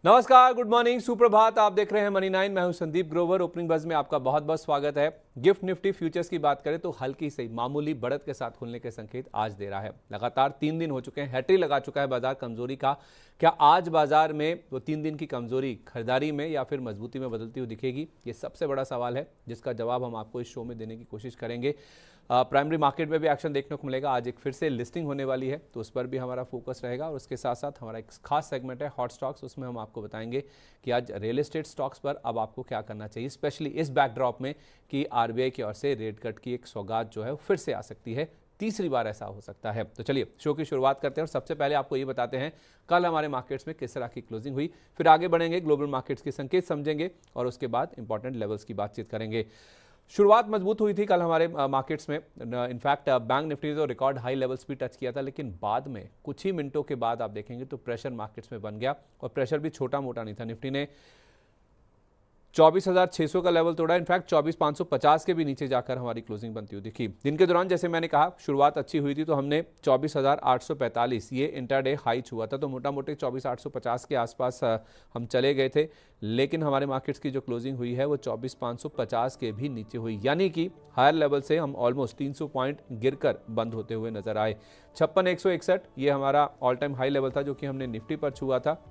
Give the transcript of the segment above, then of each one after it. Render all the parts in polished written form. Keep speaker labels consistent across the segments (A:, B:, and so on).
A: नमस्कार, good morning, सुप्रभात। आप देख रहे हैं मनी 9। मैं हूं संदीप ग्रोवर। ओपनिंग बज में आपका बहुत बहुत स्वागत है। गिफ्ट निफ्टी फ्यूचर्स की बात करें तो हल्की से मामूली बढ़त के साथ खुलने के संकेत आज दे रहा है। लगातार 3 दिन हो चुके हैं, हैट्रिक लगा चुका है बाजार कमजोरी का। क्या आज बाजार में वो 3 दिन की कमजोरी खरीदारी में या फिर मजबूती में बदलती हुई दिखेगी? ये सबसे बड़ा सवाल है जिसका जवाब हम आपको इस शो में देने की कोशिश करेंगे। प्राइमरी मार्केट में भी एक्शन देखने को मिलेगा। आज एक फिर से लिस्टिंग होने वाली है तो उस पर भी हमारा फोकस रहेगा और उसके साथ साथ हमारा एक खास सेगमेंट है हॉट स्टॉक्स। उसमें हम आपको बताएंगे कि आज रियल एस्टेट स्टॉक्स पर अब आपको क्या करना चाहिए, स्पेशली इस बैकड्रॉप में कि आरबीआई की ओर से रेट कट की एक सौगात जो है फिर से आ सकती है। तीसरी बार ऐसा हो सकता है। तो चलिए शो की शुरुआत करते हैं और सबसे पहले आपको ये बताते हैं कल हमारे मार्केट्स में किस तरह की क्लोजिंग हुई। फिर आगे बढ़ेंगे, ग्लोबल मार्केट्स के संकेत समझेंगे और उसके बाद इंपॉर्टेंट लेवल्स की बातचीत करेंगे। शुरुआत मजबूत हुई थी कल हमारे मार्केट्स में। इनफैक्ट बैंक निफ्टी ने तो रिकॉर्ड हाई लेवल्स भी टच किया था, लेकिन बाद में कुछ ही मिनटों के बाद आप देखेंगे तो प्रेशर मार्केट्स में बन गया और प्रेशर भी छोटा मोटा नहीं था। निफ्टी ने 24,600 का लेवल तोड़ा। इनफैक्ट 24,550 के भी नीचे जाकर हमारी क्लोजिंग बनती हुई दिखी। दिन के दौरान जैसे मैंने कहा शुरुआत अच्छी हुई थी तो हमने 24,845 ये इंटरडे हाई छुआ था, तो मोटा मोटी 24,850 के आसपास हम चले गए थे। लेकिन हमारे मार्केट्स की जो क्लोजिंग हुई है वो 24,550 के भी नीचे हुई, यानी कि हायर लेवल से हम ऑलमोस्ट 300 पॉइंट गिरकर बंद होते हुए नजर आए। 56,161 ये हमारा ऑल टाइम हाई लेवल था जो कि हमने निफ्टी पर छुआ था,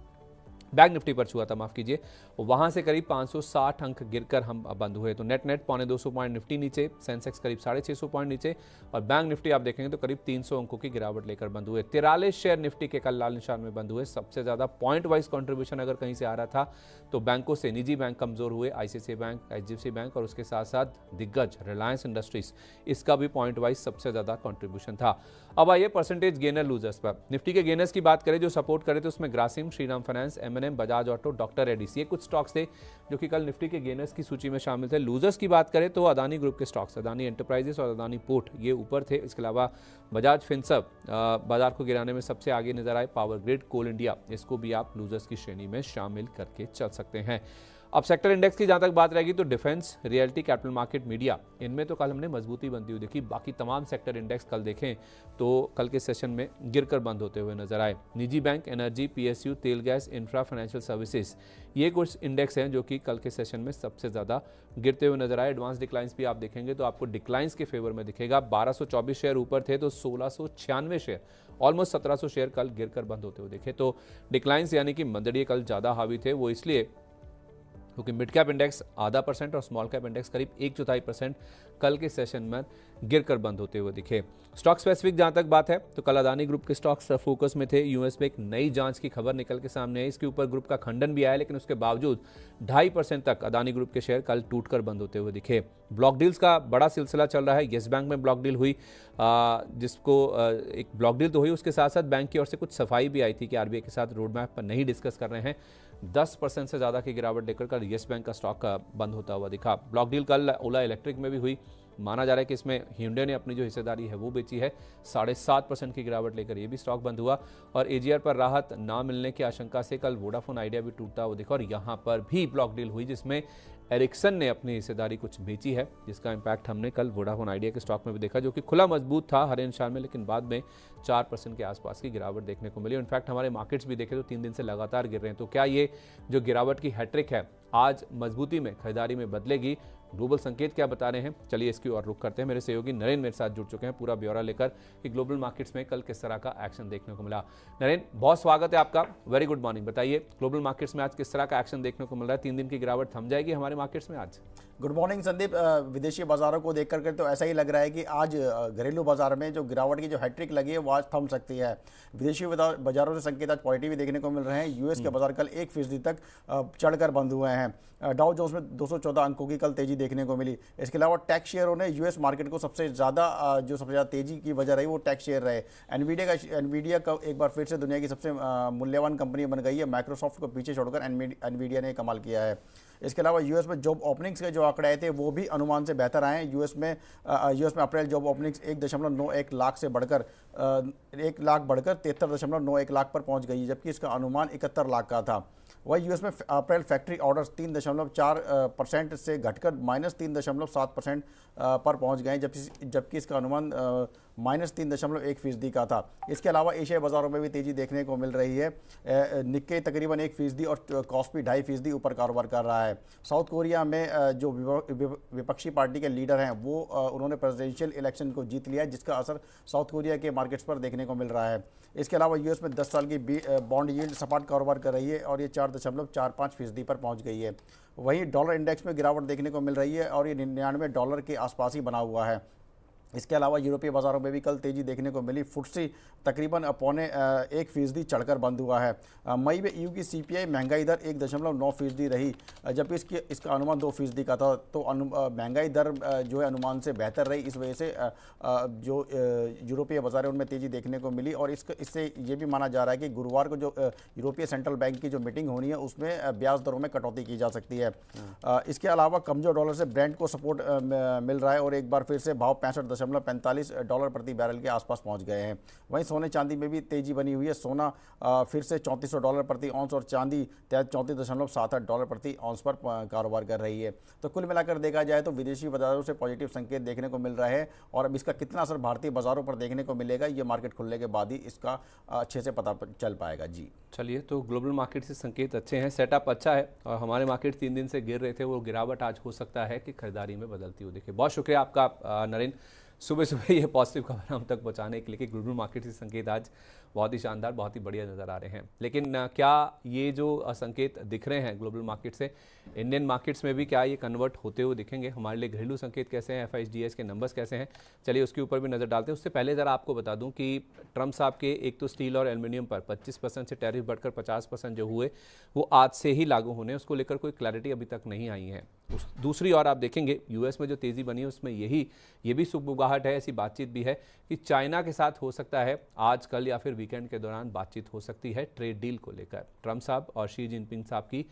A: बैंक निफ्टी पर छुआ था, माफ कीजिए। वहां से करीब 560 अंक गिरकर हम बंद हुए। तो नेट 250 पॉइंट निफ्टी नीचे, सेंसेक्स करीब 650 पॉइंट नीचे और बैंक निफ्टी आप देखेंगे तो करीब 300 अंकों की गिरावट लेकर बंद हुए। 43 शेयर निफ्टी के कल लाल निशान में बंद हुए। सबसे ज्यादा पॉइंट वाइज कॉन्ट्रीब्यूशन अगर कहीं से आ रहा था तो बैंकों से निजी बैंक कमजोर हुए, आईसीआईसीआई बैंक, एचडीएफसी बैंक और उसके साथ साथ दिग्गज रिलायंस इंडस्ट्रीज, इसका भी पॉइंट वाइज सबसे ज्यादा कॉन्ट्रीब्यूशन था। अब आइए परसेंटेज गेनर लूजर्स पर। निफ्टी के गेनर्स की बात करें जो सपोर्ट करे तो उसमें Grasim, Shriram finance, MNM, Bajaj auto, doctor Reddy's, ये कुछ स्टॉक्स थे जो कि कल निफ्टी के गेनर्स की सूची में शामिल थे। लूजर्स की बात करें तो अदानी ग्रुप के स्टॉक्स, अदानी एंटरप्राइजेस और अदानी पोर्ट, ये ऊपर थे। इसके अलावा बजाज फिनसर्व बाजार को गिराने में सबसे आगे नजर आए। पावर ग्रिड, कोल इंडिया, इसको भी आप लूजर्स की श्रेणी में शामिल करके चल सकते हैं। अब सेक्टर इंडेक्स की जहां तक बात रहेगी तो defence, realty, capital market, media, इनमें तो कल हमने मजबूती बनती हुई देखी। बाकी तमाम सेक्टर इंडेक्स कल देखें तो कल के सेशन में गिरकर बंद होते हुए नजर आए। निजी बैंक, एनर्जी, पीएसयू, तेल गैस, इंफ्रा, फाइनेंशियल सर्विसेज, ये कुछ इंडेक्स हैं जो कि कल के सेशन में सबसे ज्यादा गिरते हुए नजर आए। एडवांस डिक्लाइंस भी आप देखेंगे तो आपको डिक्लाइंस के फेवर में दिखेगा। 1224 शेयर ऊपर थे तो 1696 शेयर, ऑलमोस्ट 1700 शेयर कल गिरकर बंद होते हुए दिखे। तो डिक्लाइंस यानी कि मंदड़िए कल ज्यादा हावी थे, वो इसलिए क्योंकि मिड कैप इंडेक्स आधा % और स्मॉल कैप इंडेक्स करीब 1/4% कल के सेशन में गिरकर बंद होते हुए दिखे। स्टॉक स्पेसिफिक जहां तक बात है तो कल अदानी ग्रुप के स्टॉक्स फोकस में थे। यूएस में एक नई जांच की खबर निकल के सामने आई, इसके ऊपर ग्रुप का खंडन भी आया, लेकिन उसके बावजूद 2.5% तक अदानी ग्रुप के शेयर कल टूटकर बंद होते हुए दिखे। ब्लॉक डील्स का बड़ा सिलसिला चल रहा है। येस बैंक में ब्लॉक डील हुई, जिसको एक ब्लॉक डील तो हुई, उसके साथ साथ बैंक की ओर से कुछ सफाई भी आई थी कि आरबीआई के साथ रोड मैप पर नहीं डिस्कस कर रहे हैं। 10% से ज़्यादा की गिरावट लेकर कल येस बैंक का स्टॉक बंद होता हुआ दिखा। ब्लॉक डील कल ओला इलेक्ट्रिक में भी हुई। माना जा रहा है कि इसमें hyundai ने अपनी जो हिस्सेदारी है वो बेची है। 7.5% की गिरावट लेकर ये भी स्टॉक बंद हुआ और एजीआर पर राहत ना मिलने की आशंका से कल वोडाफोन आइडिया भी टूटता हुआ दिखा और यहाँ पर भी ब्लॉक डील हुई जिसमें एरिक्सन ने अपनी हिस्सेदारी कुछ बेची है, जिसका इंपैक्ट हमने कल वोडाफोन आइडिया के स्टॉक में भी देखा, जो कि खुला मजबूत था हरे निशान में, लेकिन बाद में 4% के आसपास की गिरावट देखने को मिली। इनफैक्ट हमारे मार्केट्स भी देखे तो 3 दिन से लगातार गिर रहे हैं। तो क्या ये जो गिरावट की हैट्रिक है आज मजबूती में खरीदारी में बदलेगी? ग्लोबल संकेत क्या बता रहे हैं, चलिए इसकी ओर रुख करते हैं। मेरे सहयोगी नरेंद्र मेरे साथ जुड़ चुके हैं पूरा ब्यौरा लेकर कि ग्लोबल मार्केट्स में कल किस तरह का एक्शन देखने को मिला। नरेंद्र, बहुत स्वागत है आपका, वेरी गुड मॉर्निंग। बताइए ग्लोबल मार्केट्स में आज किस तरह का एक्शन देखने को मिल रहा है? 3 दिन की गिरावट थम जाएगी हमारे मार्केट्स में आज?
B: Good morning Sandeep. विदेशी बाजारों को देख करके तो ऐसा ही लग रहा है कि आज घरेलू बाजार में जो गिरावट की जो हैट्रिक लगी है वो आज थम सकती है। विदेशी बाजारों से संकेत आज पॉजिटिव देखने को मिल रहे हैं। यूएस के बाजार कल 1% तक चढ़कर बंद हुए हैं। डाउ जोन्स में 214 अंकों की कल तेजी देखने को मिली। इसके अलावा टैक्स शेयरों ने यूएस मार्केट को सबसे ज़्यादा तेजी की वजह रही वो टैक्स शेयर रहे। एनवीडिया का एक बार फिर से दुनिया की सबसे मूल्यवान कंपनी बन गई है। माइक्रोसॉफ्ट को पीछे छोड़कर एनवीडिया ने कमाल किया है। इसके अलावा यूएस में जॉब ओपनिंग्स के जो आंकड़े आए थे वो भी अनुमान से बेहतर आए हैं। यूएस में अप्रैल जॉब ओपनिंग्स 1.91 लाख से बढ़कर 1 लाख बढ़कर 73.91 लाख पर पहुंच गई, जबकि इसका अनुमान 71 लाख का था। वही यूएस में अप्रैल फैक्ट्री ऑर्डर्स 3.4% से घटकर -3.7% पर पहुंच गए, जबकि इसका अनुमान -3.1% का था। इसके अलावा एशियाई बाजारों में भी तेजी देखने को मिल रही है। निक्के तकरीबन 1% और कॉस्पी 2.5% ऊपर कारोबार कर रहा है। साउथ कोरिया में जो विपक्षी पार्टी के लीडर हैं वो उन्होंने प्रेसिडेंशियल इलेक्शन को जीत लिया है, जिसका असर साउथ कोरिया के मार्केट्स पर देखने को मिल रहा है। इसके अलावा यूएस में 10 साल की बॉन्ड यील्ड सपाट कारोबार कर रही है और ये 4.45% पर पहुंच गई है। वहीं डॉलर इंडेक्स में गिरावट देखने को मिल रही है और ये $99 के आसपास ही बना हुआ है। इसके अलावा यूरोपीय बाजारों में भी कल तेजी देखने को मिली। फुट्सी तकरीबन 0.25% चढ़कर बंद हुआ है। मई में ईयू की सीपीआई महंगाई दर 1.9% रही, जबकि इसका अनुमान 2% का था। तो महंगाई दर जो है अनुमान से बेहतर रही। इस वजह से जो यूरोपीय बाजार है उनमें तेजी देखने को मिली और इससे ये भी माना जा रहा है कि गुरुवार को जो यूरोपीय सेंट्रल बैंक की जो मीटिंग होनी है उसमें ब्याज दरों में कटौती की जा सकती है। इसके अलावा कमजोर डॉलर से ब्रेंट को सपोर्ट मिल रहा है और एक बार फिर से भाव $65.45 प्रति बैरल के आसपास पहुंच गए हैं। वहीं सोने चांदी में भी तेजी बनी हुई है। सोना फिर से $3400 प्रति औंस और चांदी $34.78 प्रति औंस पर कारोबार कर रही है। तो कुल मिलाकर देखा जाए तो विदेशी बाजारों से पॉजिटिव संकेत देखने को मिल रहे हैं और अब इसका कितना असर भारतीय बाजारों पर देखने को मिलेगा ये मार्केट खुलने के बाद ही इसका अच्छे से पता चल पाएगा। जी
A: चलिए, तो ग्लोबल मार्केट से संकेत अच्छे हैं, सेटअप अच्छा है और हमारे मार्केट 3 दिन से गिर रहे थे, वो गिरावट आज हो सकता है कि खरीदारी में बदलती हुई दिखे। बहुत शुक्रिया आपका नरेंद्र, सुबह सुबह ये पॉजिटिव खबर हम तक पहुंचाने के लिए कि ग्लोबल मार्केट से संकेत आज बहुत ही शानदार, बहुत ही बढ़िया नज़र आ रहे हैं। लेकिन क्या ये जो संकेत दिख रहे हैं ग्लोबल मार्केट से इंडियन मार्केट्स में भी क्या ये कन्वर्ट होते हुए दिखेंगे? हमारे लिए घरेलू संकेत कैसे हैं, FIDS के नंबर्स कैसे हैं, चलिए उसके ऊपर भी नज़र डालते हैं। उससे पहले ज़रा आपको बता दूं कि ट्रम्प साहब के एक तो स्टील और एल्युमिनियम पर 25% से टैरिफ बढ़कर 50% जो हुए वो आज से ही लागू होने, उसको लेकर कोई क्लैरिटी अभी तक नहीं आई है। दूसरी ओर आप देखेंगे यूएस में जो तेज़ी बनी है उसमें ये भी सुगबुगाहट है, ऐसी बातचीत भी है कि चाइना के साथ हो सकता है आज कल या फिर वीकेंड के दौरान बातचीत हो सकती है ट्रेड डील को लेकर। ट्रम्प साहब और शी जिनपिंग साहब की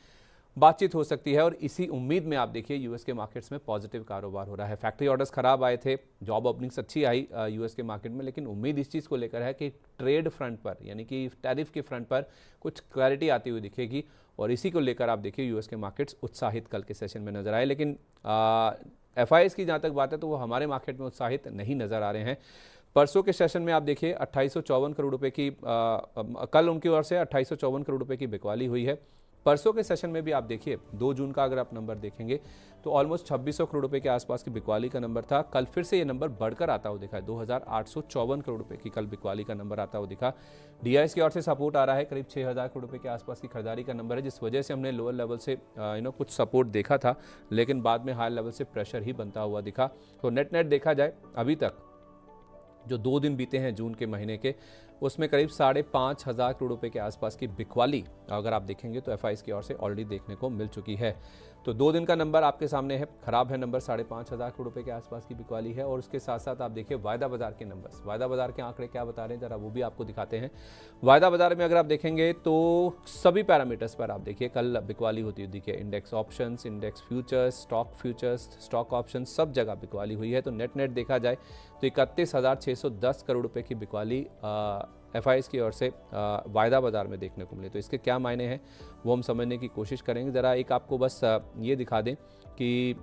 A: बातचीत हो सकती है और इसी उम्मीद में आप देखिए यूएस के मार्केट्स में पॉजिटिव कारोबार हो रहा है। फैक्ट्री ऑर्डर्स खराब आए थे, जॉब ओपनिंग्स अच्छी आई यूएस के मार्केट में, लेकिन उम्मीद इस चीज़ को लेकर है कि ट्रेड फ्रंट पर यानी कि टैरिफ के फ्रंट पर कुछ क्लैरिटी आती हुई दिखेगी और इसी को लेकर आप देखिए यूएस के मार्केट्स उत्साहित कल के सेशन में नजर आए। लेकिन FIs की जहाँ तक बात है तो वो हमारे मार्केट में उत्साहित नहीं नजर आ रहे हैं। परसों के सेशन में आप देखिए 2854 करोड़ रुपए की कल उनकी ओर से 2854 करोड़ रुपए की बिकवाली हुई है। परसों के सेशन में भी आप देखिए 2 जून का अगर आप नंबर देखेंगे तो ऑलमोस्ट 2600 करोड़ रुपए के आसपास की बिकवाली का नंबर था। कल फिर से ये नंबर बढ़कर आता हुआ दिखा है, 2854 करोड़ रुपए की कल बिकवाली का नंबर आता हुआ दिखा। DIs की ओर से सपोर्ट आ रहा है, करीब 6000 करोड़ रुपए के आसपास की खरीदारी का नंबर है, जिस वजह से हमने लोअर लेवल से कुछ सपोर्ट देखा था, लेकिन बाद में हाई लेवल से प्रेशर ही बनता हुआ दिखा। तो नेट देखा जाए अभी तक जो 2 दिन बीते हैं जून के महीने के, उसमें करीब 5500 करोड़ रुपए के आसपास की बिकवाली अगर आप देखेंगे तो FIs की ओर से ऑलरेडी देखने को मिल चुकी है। तो 2 दिन का नंबर आपके सामने है, खराब है नंबर, 5500 करोड़ रुपए के आसपास की बिकवाली है। और उसके साथ साथ आप देखिए वायदा बाजार के नंबर्स, वायदा बाजार के आंकड़े क्या बता रहे हैं जरा वो भी आपको दिखाते हैं। वायदा बाजार में अगर आप देखेंगे तो सभी पैरामीटर्स पर आप देखिए कल बिकवाली होती हुई दिखी है। Index options, index futures, stock option, सब जगह बिकवाली हुई है। तो नेट देखा जाए तो 31,610 करोड़ रुपए की बिकवाली FIs की ओर से वायदा बाजार में देखने को मिले। तो इसके क्या मायने हैं वो हम समझने की कोशिश करेंगे। ज़रा एक आपको बस ये दिखा दें कि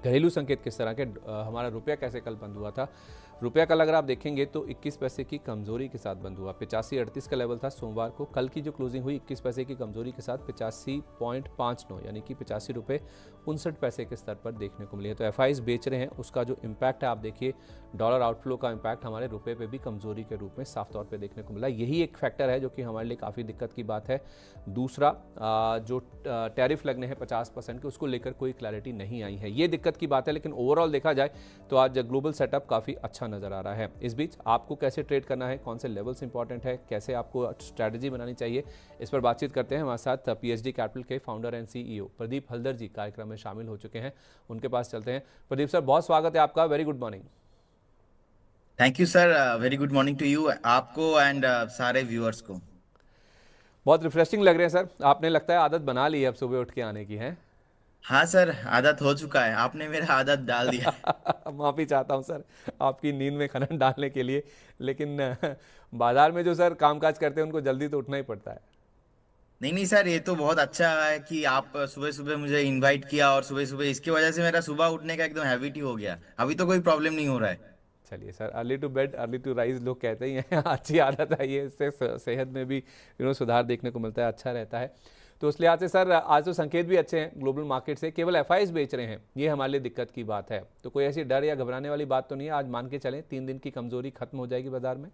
A: घरेलू संकेत किस तरह के, हमारा रुपया कैसे कल बंद हुआ था। रुपया कल अगर आप देखेंगे तो 21 पैसे की कमजोरी के साथ बंद हुआ। 85.38 का लेवल था सोमवार को, कल की जो क्लोजिंग हुई 21 पैसे की कमजोरी के साथ 85.59 यानी कि 85 रुपये 59 पैसे के स्तर पर देखने को मिली है। तो FIs बेच रहे हैं, उसका जो इम्पैक्ट है आप देखिए, डॉलर आउटफ्लो का इम्पैक्ट हमारे रुपये पे भी कमजोरी के रूप में साफ तौर पे देखने को मिला। यही एक फैक्टर है जो कि हमारे लिए काफ़ी दिक्कत की बात है। दूसरा जो टैरिफ लगने हैं 50% के, उसको लेकर कोई क्लैरिटी नहीं आई है, ये दिक्कत की बात है। लेकिन ओवरऑल देखा जाए तो आज ग्लोबल सेटअप काफ़ी अच्छा नजर आ रहा है। इस बीच आपको कैसे ट्रेड करना है, कौन से लेवल्स इंपॉर्टेंट है, कैसे आपको स्ट्रैटेजी बनानी चाहिए, इस पर बातचीत करते हैं। हमारे साथ PHD कैपिटल के founder and CEO Pradeep Haldar ji कार्यक्रम में शामिल हो चुके हैं, उनके पास चलते हैं। प्रदीप सर, बहुत स्वागत है आपका, very good morning.
C: Thank you sir, very good morning to you, आपको एंड सारे व्यूअर्स को।
A: बहुत रिफ्रेशिंग लग रहे हैं सर, आपने लगता है आदत बना ली है अब सुबह उठ के आने की है।
C: हाँ सर, आदत हो चुका है, आपने मेरा आदत डाल दिया।
A: माफ़ी चाहता हूं सर आपकी नींद में खनन डालने के लिए, लेकिन बाजार में जो सर कामकाज करते हैं उनको जल्दी तो उठना ही पड़ता है।
C: नहीं सर, ये तो बहुत अच्छा है कि आप सुबह सुबह मुझे इनवाइट किया और सुबह सुबह इसकी वजह से मेरा सुबह उठने का एकदम हैबिट ही हो गया। अभी तो कोई प्रॉब्लम नहीं हो रहा है।
A: चलिए sir, early to bed early to rise लोग कहते ही हैं, अच्छी आदत है ये, इससे सेहत में भी सुधार देखने को मिलता है, अच्छा रहता है। तो उस लिहाज से सर आज तो संकेत भी अच्छे हैं ग्लोबल मार्केट से, केवल एफआईज बेच रहे हैं, ये हमारे लिए दिक्कत की बात है। तो कोई ऐसी डर या घबराने वाली बात तो नहीं है, आज मान के चलें 3 दिन की कमजोरी खत्म हो जाएगी बाजार में?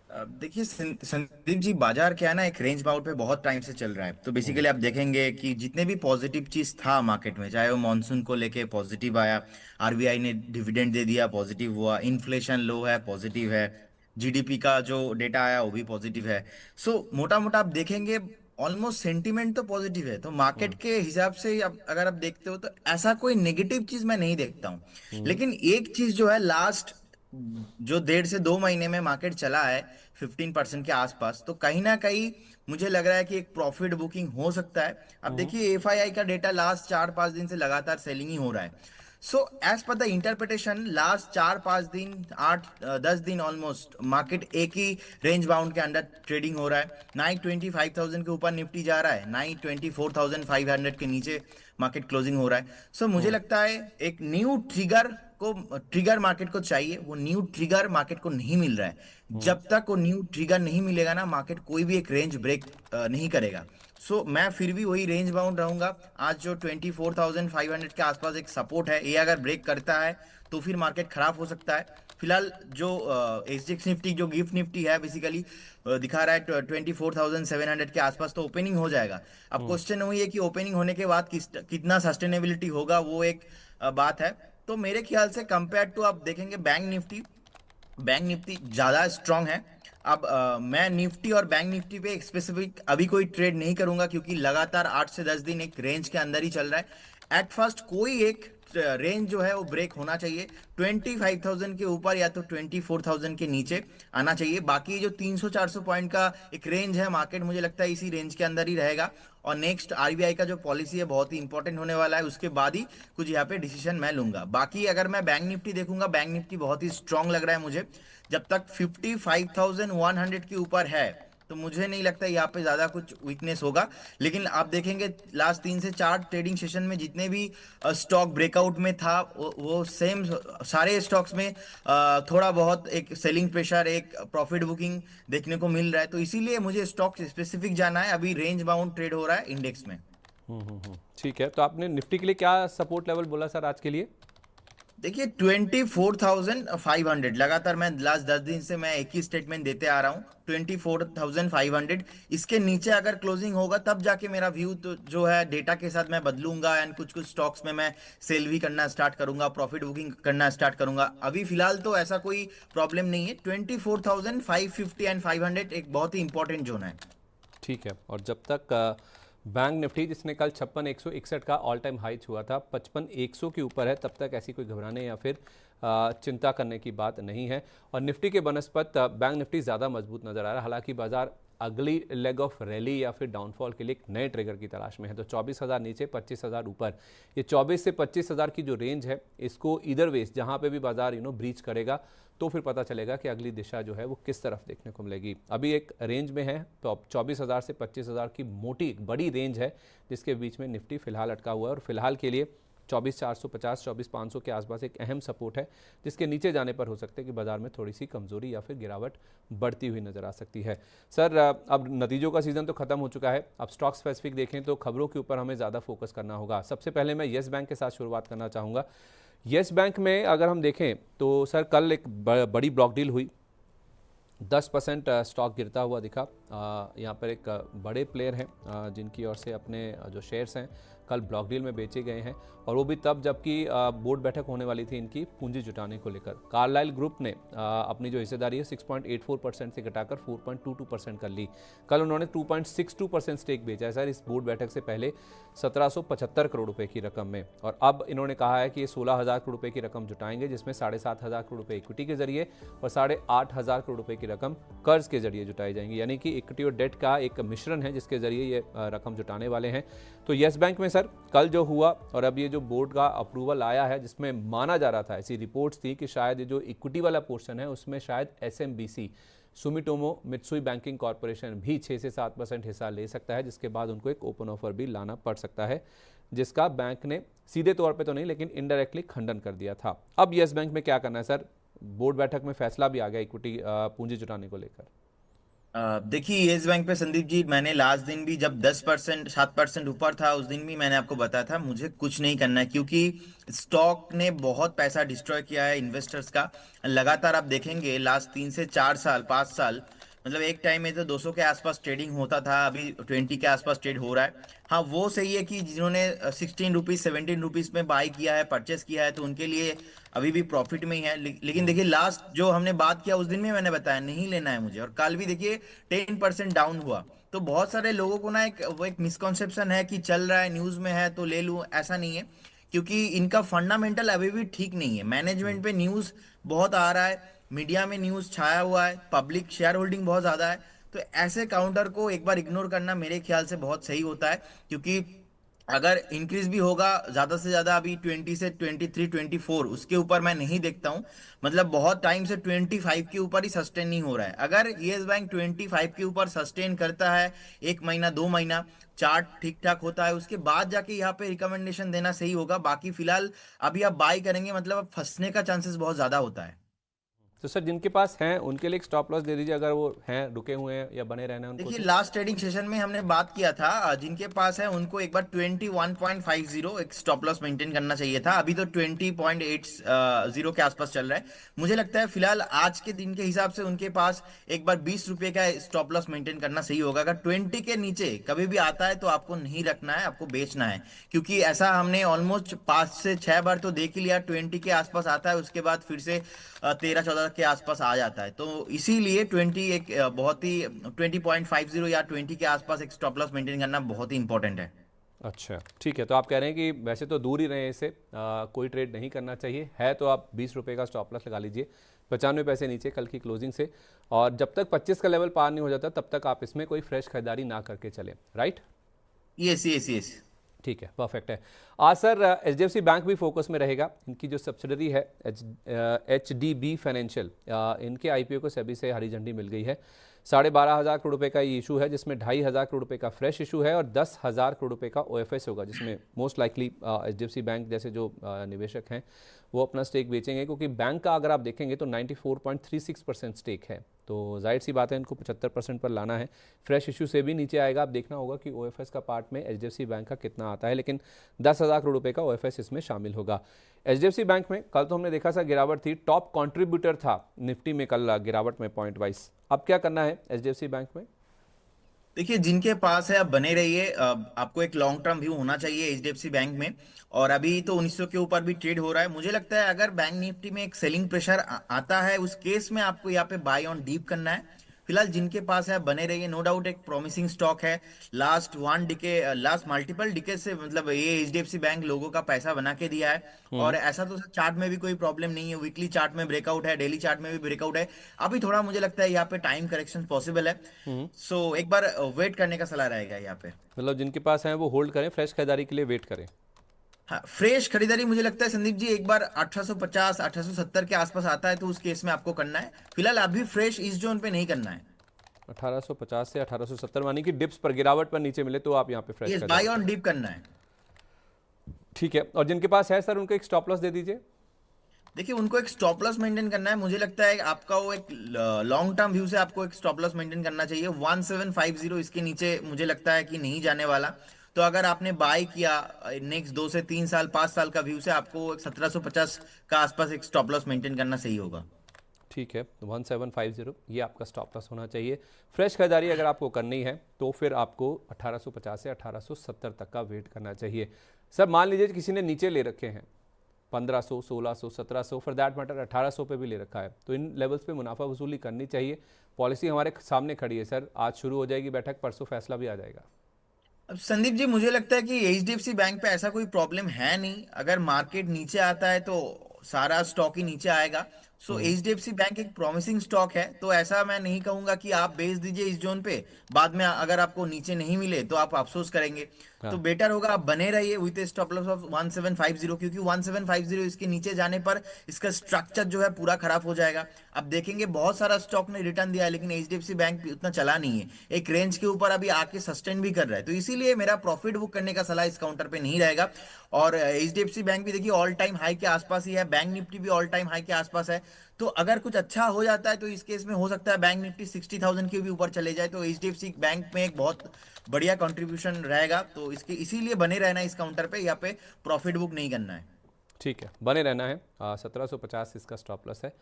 C: देखिए संदीप जी, बाजार क्या है ना, एक रेंज बाउंड पे बहुत टाइम से चल रहा है। तो बेसिकली आप देखेंगे कि जितने भी पॉजिटिव चीज था मार्केट में, चाहे वो मॉनसून को लेके पॉजिटिव आया, आरबीआई ने डिविडेंड दे दिया, पॉजिटिव हुआ, इन्फ्लेशन लो है, पॉजिटिव है, जीडीपी का जो डेटा आया वो भी पॉजिटिव है। सो मोटा मोटा आप देखेंगे ऑलमोस्ट सेंटीमेंट तो पॉजिटिव है। तो मार्केट के हिसाब से अब अगर आप देखते हो तो ऐसा कोई नेगेटिव चीज मैं नहीं देखता हूँ। लेकिन एक चीज जो है, लास्ट जो 1.5 से 2 महीने में मार्केट चला है 15% के आसपास, तो कहीं ना कहीं मुझे लग रहा है कि एक प्रॉफिट बुकिंग हो सकता है। अब देखिए एफआईआई का डेटा लास्ट 4-5 दिन से लगातार सेलिंग ही हो रहा है। So as per the interpretation, last 4-5 दिन, 8-10 दिन ऑलमोस्ट मार्केट एक ही रेंज बाउंड के अंदर ट्रेडिंग हो रहा है। ना ही 25,000 के ऊपर निफ्टी जा रहा है, ना ही 24,500 के नीचे मार्केट क्लोजिंग हो रहा है। सो मुझे लगता है एक न्यू ट्रिगर मार्केट को चाहिए। वो न्यू ट्रिगर मार्केट को नहीं मिल रहा है। जब तक वो न्यू ट्रिगर नहीं मिलेगा ना, मार्केट कोई भी एक रेंज ब्रेक नहीं करेगा। सो मैं फिर भी वही रेंज बाउंड रहूंगा। आज जो 24,500 के आसपास एक सपोर्ट है, ये अगर ब्रेक करता है तो फिर मार्केट खराब हो सकता है। फिलहाल जो एसजीएक्स निफ्टी, जो गिफ्ट निफ्टी है, बेसिकली दिखा रहा है 24,700 के आसपास, तो ओपनिंग हो जाएगा। अब क्वेश्चन वही है कि ओपनिंग होने के बाद कितना सस्टेनेबिलिटी होगा, वो एक बात है। तो मेरे ख्याल से कंपेयर टू आप देखेंगे बैंक निफ्टी ज्यादा स्ट्रांग है। अब मैं निफ्टी और बैंक निफ्टी पे स्पेसिफिक अभी कोई ट्रेड नहीं करूंगा, क्योंकि लगातार 8 से 10 दिन एक रेंज के अंदर ही चल रहा है। एट फर्स्ट कोई एक रेंज जो है वो ब्रेक होना चाहिए 25,000 के ऊपर या तो 24,000 के नीचे आना चाहिए। बाकी जो 300-400 पॉइंट का एक रेंज है, मार्केट मुझे लगता है इसी रेंज के अंदर ही रहेगा। और नेक्स्ट आरबीआई का जो पॉलिसी है बहुत ही इंपॉर्टेंट होने वाला है, उसके बाद ही कुछ यहाँ पे डिसीजन मैं लूंगा। बाकी अगर मैं बैंक निफ्टी देखूंगा, बैंक निफ्टी बहुत ही स्ट्रांग लग रहा है मुझे। जब तक 55,100 के ऊपर है तो मुझे नहीं लगता यहाँ पे ज्यादा कुछ वीकनेस होगा। लेकिन आप देखेंगे लास्ट 3 से 4 ट्रेडिंग सेशन में जितने भी स्टॉक ब्रेकआउट में था, वो सेम सारे स्टॉक्स में थोड़ा बहुत एक सेलिंग प्रेशर, एक प्रॉफिट बुकिंग देखने को मिल रहा है। तो इसीलिए मुझे स्टॉक स्पेसिफिक जाना है। अभी रेंज बाउंड ट्रेड हो रहा है इंडेक्स में।
A: ठीक है, तो आपने निफ्टी के लिए क्या सपोर्ट लेवल बोला सर आज के लिए?
C: देखिए 24,500 लगातार मैं लास्ट 10 दिन से मैं एक ही स्टेटमेंट देते आ रहा हूँ, 24,500। इसके नीचे अगर क्लोजिंग होगा तब जाके मेरा व्यू तो जो है डेटा के साथ मैं बदलूंगा, एंड कुछ स्टॉक्स में मैं सेल भी करना स्टार्ट करूंगा, प्रॉफिट बुकिंग करना स्टार्ट करूंगा। अभी फिलहाल तो ऐसा कोई प्रॉब्लम नहीं है। 24,550 एंड 500 एक बहुत ही इंपॉर्टेंट जोन है।
A: ठीक है, और जब तक बैंक निफ्टी, जिसने कल 56,161 का ऑल टाइम हाई छुआ था, 55,100 के ऊपर है, तब तक ऐसी कोई घबराने या फिर चिंता करने की बात नहीं है। और निफ्टी के बनस्पत बैंक निफ्टी ज़्यादा मजबूत नजर आ रहा है। हालांकि बाजार अगली लेग ऑफ रैली या फिर डाउनफॉल के लिए एक नए ट्रिगर की तलाश में है। तो 24,000 नीचे, 25,000 ऊपर, ये 24 से 25,000 की जो रेंज है, इसको इधर वेज जहां पे भी बाजार ब्रीच करेगा तो फिर पता चलेगा कि अगली दिशा जो है वो किस तरफ देखने को मिलेगी। अभी एक रेंज में है, तो 24,000 से 25,000 की मोटी एक बड़ी रेंज है, जिसके बीच में निफ्टी फिलहाल अटका हुआ है। और फिलहाल के लिए 24,450, 24,500 के आसपास एक अहम सपोर्ट है, जिसके नीचे जाने पर हो सकता है कि बाजार में थोड़ी सी कमजोरी या फिर गिरावट बढ़ती हुई नजर आ सकती है। सर अब नतीजों का सीजन तो खत्म हो चुका है, अब स्टॉक स्पेसिफिक देखें तो खबरों के ऊपर हमें ज़्यादा फोकस करना होगा। सबसे पहले मैं येस बैंक के साथ शुरुआत करना चाहूँगा। येस बैंक में अगर हम देखें तो सर कल एक बड़ी ब्लॉक डील हुई, 10% स्टॉक गिरता हुआ दिखा। यहाँ पर एक बड़े प्लेयर हैं जिनकी ओर से अपने जो शेयर्स हैं कल ब्लॉक डील में बेचे गए हैं, और वो भी तब जबकि बोर्ड बैठक होने वाली थी इनकी पूंजी जुटाने को लेकर। कार्लाइल ग्रुप ने अपनी जो हिस्सेदारी है 6.84% से घटाकर 4.22% कर ली। कल उन्होंने 2.62% स्टेक बेचा है सर इस बोर्ड बैठक से पहले 1775 करोड़ रुपए की रकम में। और अब इन्होंने कहा है कि ये 16,000 करोड़ रुपए की रकम जुटाएंगे, जिसमें 7,500 करोड़ रुपए इक्विटी के जरिए और 8,500 करोड़ रुपए की रकम कर्ज के जरिए जुटाई जाएंगी। यानी कि इक्विटी और डेट का एक मिश्रण है जिसके जरिए ये रकम जुटाने वाले हैं। तो येस बैंक में सर कल जो हुआ, और अब ये जो बोर्ड का अप्रूवल आया है, जिसमें माना जा रहा था, ऐसी रिपोर्ट्स थी कि शायद ये जो इक्विटी वाला पोर्शन है उसमें शायद SMBC, Sumitomo Mitsui banking corporation भी 6 से 7% हिस्सा ले सकता है, जिसके बाद उनको एक ओपन ऑफर भी लाना पड़ सकता है, जिसका बैंक ने सीधे तौर पे तो नहीं लेकिन इनडायरेक्टली खंडन कर दिया था। अब येस बैंक में क्या करना है सर? बोर्ड बैठक में फैसला भी आ गया इक्विटी पूंजी जुटाने को लेकर।
C: देखिए येस बैंक पे संदीप जी, मैंने लास्ट दिन भी जब 10% 7% ऊपर था, उस दिन भी मैंने आपको बताया था मुझे कुछ नहीं करना है, क्योंकि स्टॉक ने बहुत पैसा डिस्ट्रॉय किया है इन्वेस्टर्स का। लगातार आप देखेंगे लास्ट 3 से 4 साल 5 साल, मतलब एक टाइम में तो 200 के आसपास ट्रेडिंग होता था, अभी 20 के आसपास ट्रेड हो रहा है। हाँ वो सही है कि जिन्होंने 16 रुपीज 17 रुपीज में बाय किया है, परचेस किया है, तो उनके लिए अभी भी प्रॉफिट में ही है। लेकिन देखिए लास्ट जो हमने बात किया उस दिन में मैंने बताया नहीं लेना है मुझे, और कल भी देखिए 10% डाउन हुआ। तो बहुत सारे लोगों को ना एक मिसकॉन्सेप्शन है कि चल रहा है न्यूज में है तो ले लूं, ऐसा नहीं है, क्योंकि इनका फंडामेंटल अभी भी ठीक नहीं है। मैनेजमेंट पे न्यूज बहुत आ रहा है, मीडिया में न्यूज छाया हुआ है, पब्लिक शेयर होल्डिंग बहुत ज्यादा है। तो ऐसे काउंटर को एक बार इग्नोर करना मेरे ख्याल से बहुत सही होता है, क्योंकि अगर इंक्रीज भी होगा ज्यादा से ज्यादा अभी 20 से 23 24, उसके ऊपर मैं नहीं देखता हूं। मतलब बहुत टाइम से 25 के ऊपर ही सस्टेन नहीं हो रहा है। अगर येस बैंक 25 के ऊपर सस्टेन करता है 1 महीना 2 महीना, चार्ट ठीक ठाक होता है, उसके बाद जाके यहाँ पे रिकमेंडेशन देना सही होगा। बाकी फिलहाल अभी आप बाई करेंगे मतलब अब फंसने का चांसेस बहुत ज्यादा होता है।
A: तो सर जिनके पास हैं उनके लिए एक स्टॉप लॉस दे दीजिए, अगर वो हैं रुके हुए हैं या बने रहना है उनको
C: देखिए
A: तो।
C: लास्ट ट्रेडिंग सेशन में हमने बात किया था, जिनके पास है उनको एक बार 21.50 एक स्टॉप लॉस मेंटेन करना चाहिए था। अभी तो 20.80 के आसपास चल रहा है। मुझे लगता है फिलहाल आज के दिन के हिसाब से उनके पास एक बार 20 रुपए का स्टॉप लॉस मेंटेन करना सही होगा। अगर 20 के नीचे कभी भी आता है तो आपको नहीं रखना है, आपको बेचना है, क्योंकि ऐसा हमने ऑलमोस्ट 5 से 6 बार तो देख ही लिया। 20 के आसपास आता है, उसके बाद फिर से 13 14 के आसपास आ जाता है। तो इसीलिए 20 एक बहुत ही 20.50 या 20 के आसपास एक स्टॉप लॉस मेंटेन करना बहुत ही इंपॉर्टेंट है।
A: अच्छा ठीक है, तो आप कह रहे हैं कि वैसे तो दूर ही रहे इससे, कोई ट्रेड नहीं करना चाहिए है, तो आप 20 रुपये का स्टॉप लॉस लगा लीजिए 95 पैसे नीचे कल की क्लोजिंग से, और जब तक 25 का लेवल पार नहीं हो जाता तब तक आप इसमें कोई फ्रेश खरीदारी ना करके चलें, राइट?
C: Yes yes yes.
A: ठीक है, परफेक्ट है। आज सर HDFC बैंक भी फोकस में रहेगा। इनकी जो सब्सिडरी है HDB फाइनेंशियल, इनके IPO को सेबी से हरी झंडी मिल गई है। 12,500 करोड़ रुपए का ये इशू है, जिसमें 2,500 करोड़ रुपए का फ्रेश इशू है और 10,000 करोड़ रुपए का OFS होगा, जिसमें मोस्ट लाइकली HDFC बैंक जैसे जो निवेशक हैं वो अपना स्टेक बेचेंगे, क्योंकि बैंक का अगर आप देखेंगे तो 94.36% स्टेक है। तो जाहिर सी बात है इनको 75% पर लाना है। फ्रेश इशू से भी नीचे आएगा। अब देखना होगा कि OFS का पार्ट में HDFC बैंक का कितना आता है, लेकिन 10,000 करोड़ रुपए का OFS इसमें शामिल होगा। HDFC बैंक में कल तो हमने देखा था गिरावट थी, टॉप कंट्रीब्यूटर था निफ्टी में कल गिरावट में पॉइंट वाइज। अब क्या करना है HDFC बैंक में?
C: देखिए जिनके पास है आप बने रहिए, आपको एक लॉन्ग टर्म व्यू होना चाहिए एचडीएफसी बैंक में। और अभी तो 1900 के ऊपर भी ट्रेड हो रहा है। मुझे लगता है अगर बैंक निफ्टी में एक सेलिंग प्रेशर आता है, उस केस में आपको यहाँ पे बाय ऑन डीप करना है। फिलहाल जिनके पास है बने रहिए, नो डाउट एक प्रॉमिसिंग स्टॉक है। लास्ट मल्टीपल डिके से मतलब ये एचडीएफसी बैंक लोगों का पैसा बना के दिया है। और ऐसा तो चार्ट में भी कोई प्रॉब्लम नहीं है, वीकली चार्ट में ब्रेकआउट है, डेली चार्ट में भी ब्रेकआउट है। अभी थोड़ा मुझे लगता है यहाँ पे टाइम करेक्शन पॉसिबल है। सो एक बार वेट करने का सलाह रहेगा यहाँ पे।
A: मतलब जिनके पास है वो होल्ड करें, फ्रेश खरीदारी के लिए वेट करें।
C: हाँ फ्रेश खरीदारी मुझे लगता है संदीप जी एक बार 1850 1870 के आसपास आता है तो उस केस में आपको करना है। फिलहाल अभी फ्रेश इस जोन पे नहीं करना है।
A: 1850 से 1870 मानी कि डिप्स पर गिरावट पर नीचे मिले तो आप यहाँ पे फ्रेश
C: यस,
A: खरीदारी
C: बाय ऑन डीप करना है।
A: ठीक है, और जिनके पास है सर उनको एक स्टॉप लॉस दे दीजिए।
C: देखिए उनको एक स्टॉप लॉस मेंटेन करना है। मुझे लगता है आपका वो एक लॉन्ग टर्म व्यू से आपको एक स्टॉप लॉस मेंटेन करना चाहिए 1750। इसके नीचे मुझे लगता है कि नहीं जाने वाला। तो अगर आपने बाय किया नेक्स्ट 2 से 3 साल 5 साल का व्यू से, आपको 1750 का आसपास एक स्टॉप लॉस मेंटेन करना सही होगा।
A: ठीक है, 1750 ये आपका स्टॉप लॉस होना चाहिए। फ्रेश खरीदारी अगर आपको करनी है तो फिर आपको 1850 से 1870 तक का वेट करना चाहिए। सर मान लीजिए किसी ने नीचे ले रखे हैं 1500 1600 1700 फॉर दैट मैटर 1800 पे भी ले रखा है, तो इन लेवल्स पे मुनाफा वसूली करनी चाहिए। पॉलिसी हमारे सामने खड़ी है सर, आज शुरू हो जाएगी बैठक, परसों फैसला भी आ जाएगा।
C: अब संदीप जी मुझे लगता है कि एचडीएफसी बैंक पे ऐसा कोई प्रॉब्लम है नहीं। अगर मार्केट नीचे आता है तो सारा स्टॉक ही नीचे आएगा। सो एचडीएफसी बैंक एक प्रॉमिसिंग स्टॉक है, तो ऐसा मैं नहीं कहूंगा कि आप बेच दीजिए इस जोन पे, बाद में अगर आपको नीचे नहीं मिले तो आप अफसोस करेंगे। तो बेटर होगा आप बने रहिए with A stop loss of 1750, क्योंकि 1750 इसके नीचे जाने पर इसका स्ट्रक्चर जो है पूरा खराब हो जाएगा। अब देखेंगे बहुत सारा स्टॉक ने रिटर्न दिया है, लेकिन एचडीएफसी बैंक उतना चला नहीं है, एक रेंज के ऊपर अभी आके सस्टेन भी कर रहा है। तो इसीलिए मेरा प्रॉफिट बुक करने का सलाह इस काउंटर पे नहीं रहेगा। और एचडीएफसी बैंक भी देखिए ऑल टाइम हाई के आसपास ही है, बैंक निफ्टी भी ऑल टाइम हाई के आसपास है। तो अगर कुछ अच्छा हो जाता है तो इस केस में हो सकता है बैंक निफ्टी 60,000 के भी ऊपर चले जाए, तो एचडीएफसी बैंक में एक बहुत बढ़िया कंट्रीब्यूशन रहेगा। तो इसके इसीलिए बने रहना है इस काउंटर पे, यहाँ पे प्रॉफिट बुक नहीं करना है।
A: ठीक है, बने रहना है। 1750 इसका स्टॉप लॉस है,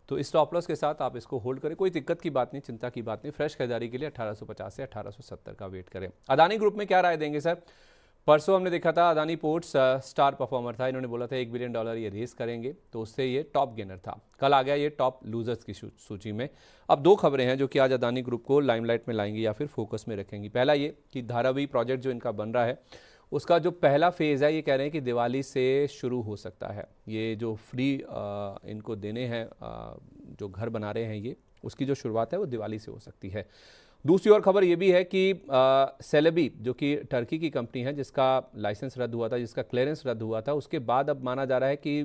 A: तो इस स्टॉप लॉस के साथ आप इसको होल्ड करें, कोई दिक्कत की बात नहीं, चिंता की बात नहीं। फ्रेश खरीदारी के लिए 1850 से 1870 का वेट करें। अदानी ग्रुप में क्या राय देंगे सर? परसों हमने देखा था अदानी पोर्ट्स स्टार परफॉर्मर था, इन्होंने बोला था $1 बिलियन ये रेस करेंगे, तो उससे ये टॉप गेनर था। कल आ गया ये टॉप लूजर्स की सूची में। अब दो खबरें हैं जो कि आज अदानी ग्रुप को लाइमलाइट में लाएंगी या फिर फोकस में रखेंगी। पहला ये कि धारावी प्रोजेक्ट जो इनका बन रहा है उसका जो पहला फेज़ है, ये कह रहे हैं कि दिवाली से शुरू हो सकता है। ये जो फ्री इनको देने हैं, जो घर बना रहे हैं ये, उसकी जो शुरुआत है वो दिवाली से हो सकती है। दूसरी ओर खबर ये भी है कि सेलेबी जो कि टर्की की कंपनी है जिसका लाइसेंस रद्द हुआ था, जिसका क्लियरेंस रद्द हुआ था, उसके बाद अब माना जा रहा है कि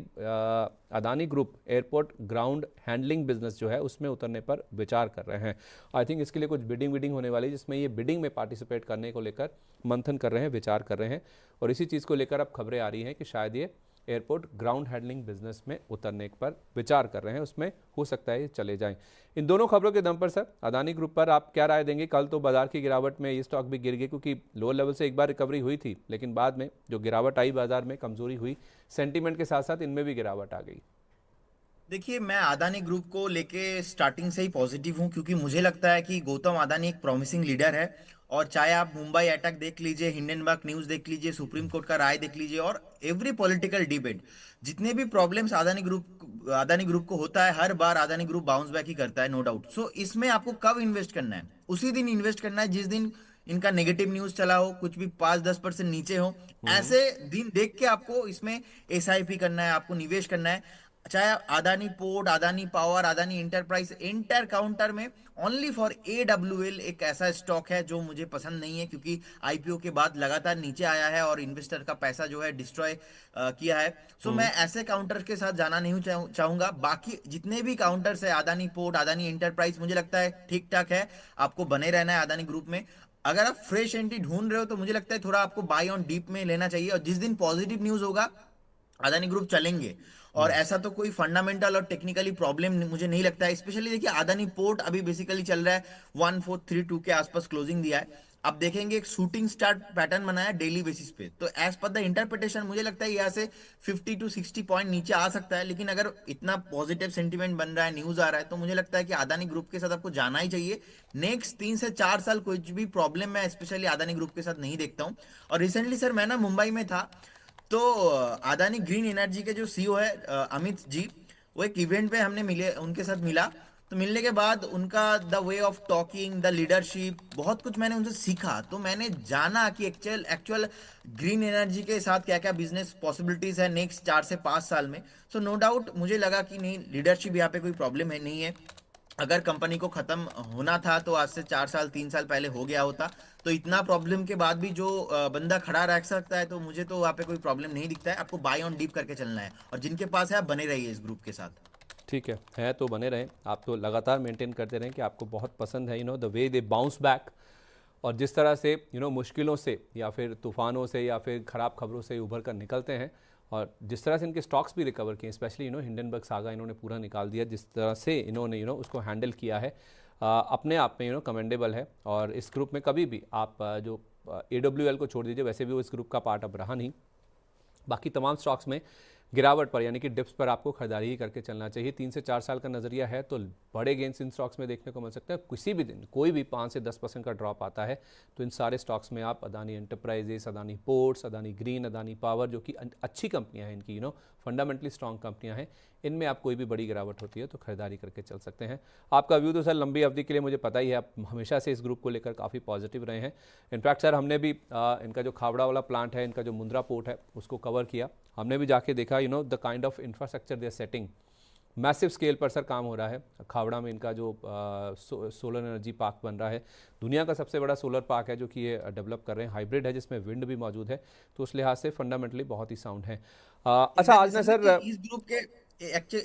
A: Adani group airport ground handling business जो है उसमें उतरने पर विचार कर रहे हैं। आई थिंक इसके लिए कुछ बिडिंग होने वाली है जिसमें ये बिडिंग में पार्टिसिपेट करने को लेकर मंथन कर रहे हैं, विचार कर रहे हैं, और इसी चीज़ को लेकर अब खबरें आ रही हैं कि शायद ये एयरपोर्ट ग्राउंड हैंडलिंग बिजनेस में उतरने पर विचार कर रहे हैं, उसमें हो सकता है ये चले जाएं। इन दोनों खबरों के दम पर सर अदानी ग्रुप पर आप क्या राय देंगे? कल तो बाजार की गिरावट में ये स्टॉक भी गिर गए क्योंकि लोअर लेवल से एक बार रिकवरी हुई थी, लेकिन बाद में जो गिरावट आई बाजार में, कमजोरी हुई, सेंटीमेंट के साथ साथ इनमें भी गिरावट आ गई।
C: देखिए, मैं अदानी ग्रुप को लेके स्टार्टिंग से ही पॉजिटिव हूँ, क्योंकि मुझे लगता है कि गौतम अदानी एक प्रॉमिसिंग लीडर है। और चाहे आप मुंबई अटैक देख लीजिए, हिंडनबर्ग न्यूज देख लीजिए, सुप्रीम कोर्ट का राय देख लीजिए, और एवरी पॉलिटिकल डिबेट, जितने भी प्रॉब्लम्स अदानी ग्रुप को होता है, हर बार अदानी ग्रुप बाउंस बैक ही करता है, नो डाउट। सो इसमें आपको कब इन्वेस्ट करना है? उसी दिन इन्वेस्ट करना है जिस दिन इनका नेगेटिव न्यूज चला हो, कुछ भी 5-10% नीचे हो, ऐसे दिन देख के आपको इसमें एसआईपी करना है, आपको निवेश करना है। चाहे Adani port, Adani power, Adani enterprise, inter counter में ओनली फॉर AWL एक ऐसा स्टॉक है जो मुझे पसंद नहीं है, क्योंकि आईपीओ के बाद लगातार नीचे आया है और इन्वेस्टर का पैसा जो है डिस्ट्रॉय किया है। सो मैं ऐसे काउंटर के साथ जाना नहीं चाहूंगा। बाकी जितने भी काउंटर्स है, अदानी पोर्ट, अदानी इंटरप्राइज, मुझे लगता है ठीक ठाक है, आपको बने रहना है अदानी ग्रुप में। अगर आप फ्रेश एंट्री ढूंढ रहे हो तो मुझे लगता है थोड़ा आपको बाय ऑन डीप में लेना चाहिए, और जिस दिन पॉजिटिव न्यूज होगा अदानी ग्रुप चलेंगे। और ऐसा तो कोई फंडामेंटल और टेक्निकली प्रॉब्लम मुझे नहीं लगता है। स्पेशली देखिए, अदानी पोर्ट अभी बेसिकली चल रहा है 1432 के आसपास क्लोजिंग दिया है। अब देखेंगे एक शूटिंग स्टार पैटर्न बनाया डेली बेसिस पे, तो एज पर द इंटरप्रिटेशन मुझे लगता है यहाँ से 50 to 60 पॉइंट नीचे आ सकता है। लेकिन अगर इतना पॉजिटिव सेंटीमेंट बन रहा है, न्यूज आ रहा है, तो मुझे लगता है कि अदानी ग्रुप के साथ आपको जाना ही चाहिए। नेक्स्ट 3 से 4 साल कोई भी प्रॉब्लम मैं स्पेशली अदानी ग्रुप के साथ नहीं देखता हूँ। और रिसेंटली सर मैं ना मुंबई में था, तो अदानी ग्रीन एनर्जी के जो सीईओ है अमित जी, वो एक इवेंट पे हमने मिले, उनके साथ मिला। तो मिलने के बाद उनका the way of talking, the leadership, बहुत कुछ मैंने उनसे सीखा। तो मैंने जाना कि एक्चुअल ग्रीन एनर्जी के साथ क्या क्या बिजनेस पॉसिबिलिटीज है नेक्स्ट 4 से 5 साल में। सो नो डाउट मुझे लगा कि नहीं, लीडरशिप यहाँ पे कोई प्रॉब्लम है नहीं है। अगर कंपनी को खत्म होना था तो आज से 4 साल 3 साल पहले हो गया होता। तो इतना प्रॉब्लम के बाद भी जो बंदा खड़ा रह सकता है, तो मुझे तो वहाँ पे कोई प्रॉब्लम नहीं दिखता है। आपको बाय ऑन डीप करके चलना है, और जिनके पास है आप बने रहिए इस ग्रुप के साथ।
A: ठीक है तो बने रहें, आप तो लगातार मेंटेन करते रहें कि आपको बहुत पसंद है the way they bounce back, और जिस तरह से मुश्किलों से या फिर तूफानों से या फिर ख़राब खबरों से उभर कर निकलते हैं, और जिस तरह से इनके स्टॉक्स भी रिकवर किए, स्पेशली हिंडनबर्ग सागा इन्होंने पूरा निकाल दिया, जिस तरह से इन्होंने उसको हैंडल किया है, अपने आप में कमेंडेबल है। और इस ग्रुप में कभी भी आप जो AWL को छोड़ दीजिए, वैसे भी वो इस ग्रुप का पार्ट अब रहा नहीं, बाकी तमाम स्टॉक्स में गिरावट पर यानी कि डिप्स पर आपको खरीदारी ही करके चलना चाहिए। 3 से 4 साल का नज़रिया है तो बड़े गेंस इन स्टॉक्स में देखने को मिल सकता है। किसी भी दिन कोई भी 5 से 10% का ड्रॉप आता है तो इन सारे स्टॉक्स में आप Adani enterprises, Adani ports, Adani green, Adani power, जो कि अच्छी कंपनियां हैं, इनकी फंडामेंटली स्ट्रॉन्ग कंपनियां हैं, इनमें आप कोई भी बड़ी गिरावट होती है तो खरीदारी करके चल सकते हैं। आपका व्यू तो सर लंबी अवधि के लिए मुझे पता ही है, आप हमेशा से इस ग्रुप को लेकर काफ़ी पॉजिटिव रहे हैं। इनफैक्ट सर हमने भी इनका जो खावड़ा वाला प्लांट है, इनका जो मुंद्रा पोर्ट है, उसको कवर किया। हमने भी जाके देखा the kind of infrastructure they are setting, massive scale पर सर काम हो रहा है। खावड़ा में इनका जो सोलर एनर्जी पार्क बन रहा है, दुनिया का सबसे बड़ा सोलर पार्क है जो कि ये डेवलप कर रहे हैं, हाइब्रिड है जिसमें विंड भी मौजूद है, तो उस लिहाज से फंडामेंटली बहुत ही साउंड है। अच्छा आज ना सर
C: इस ग्रुप के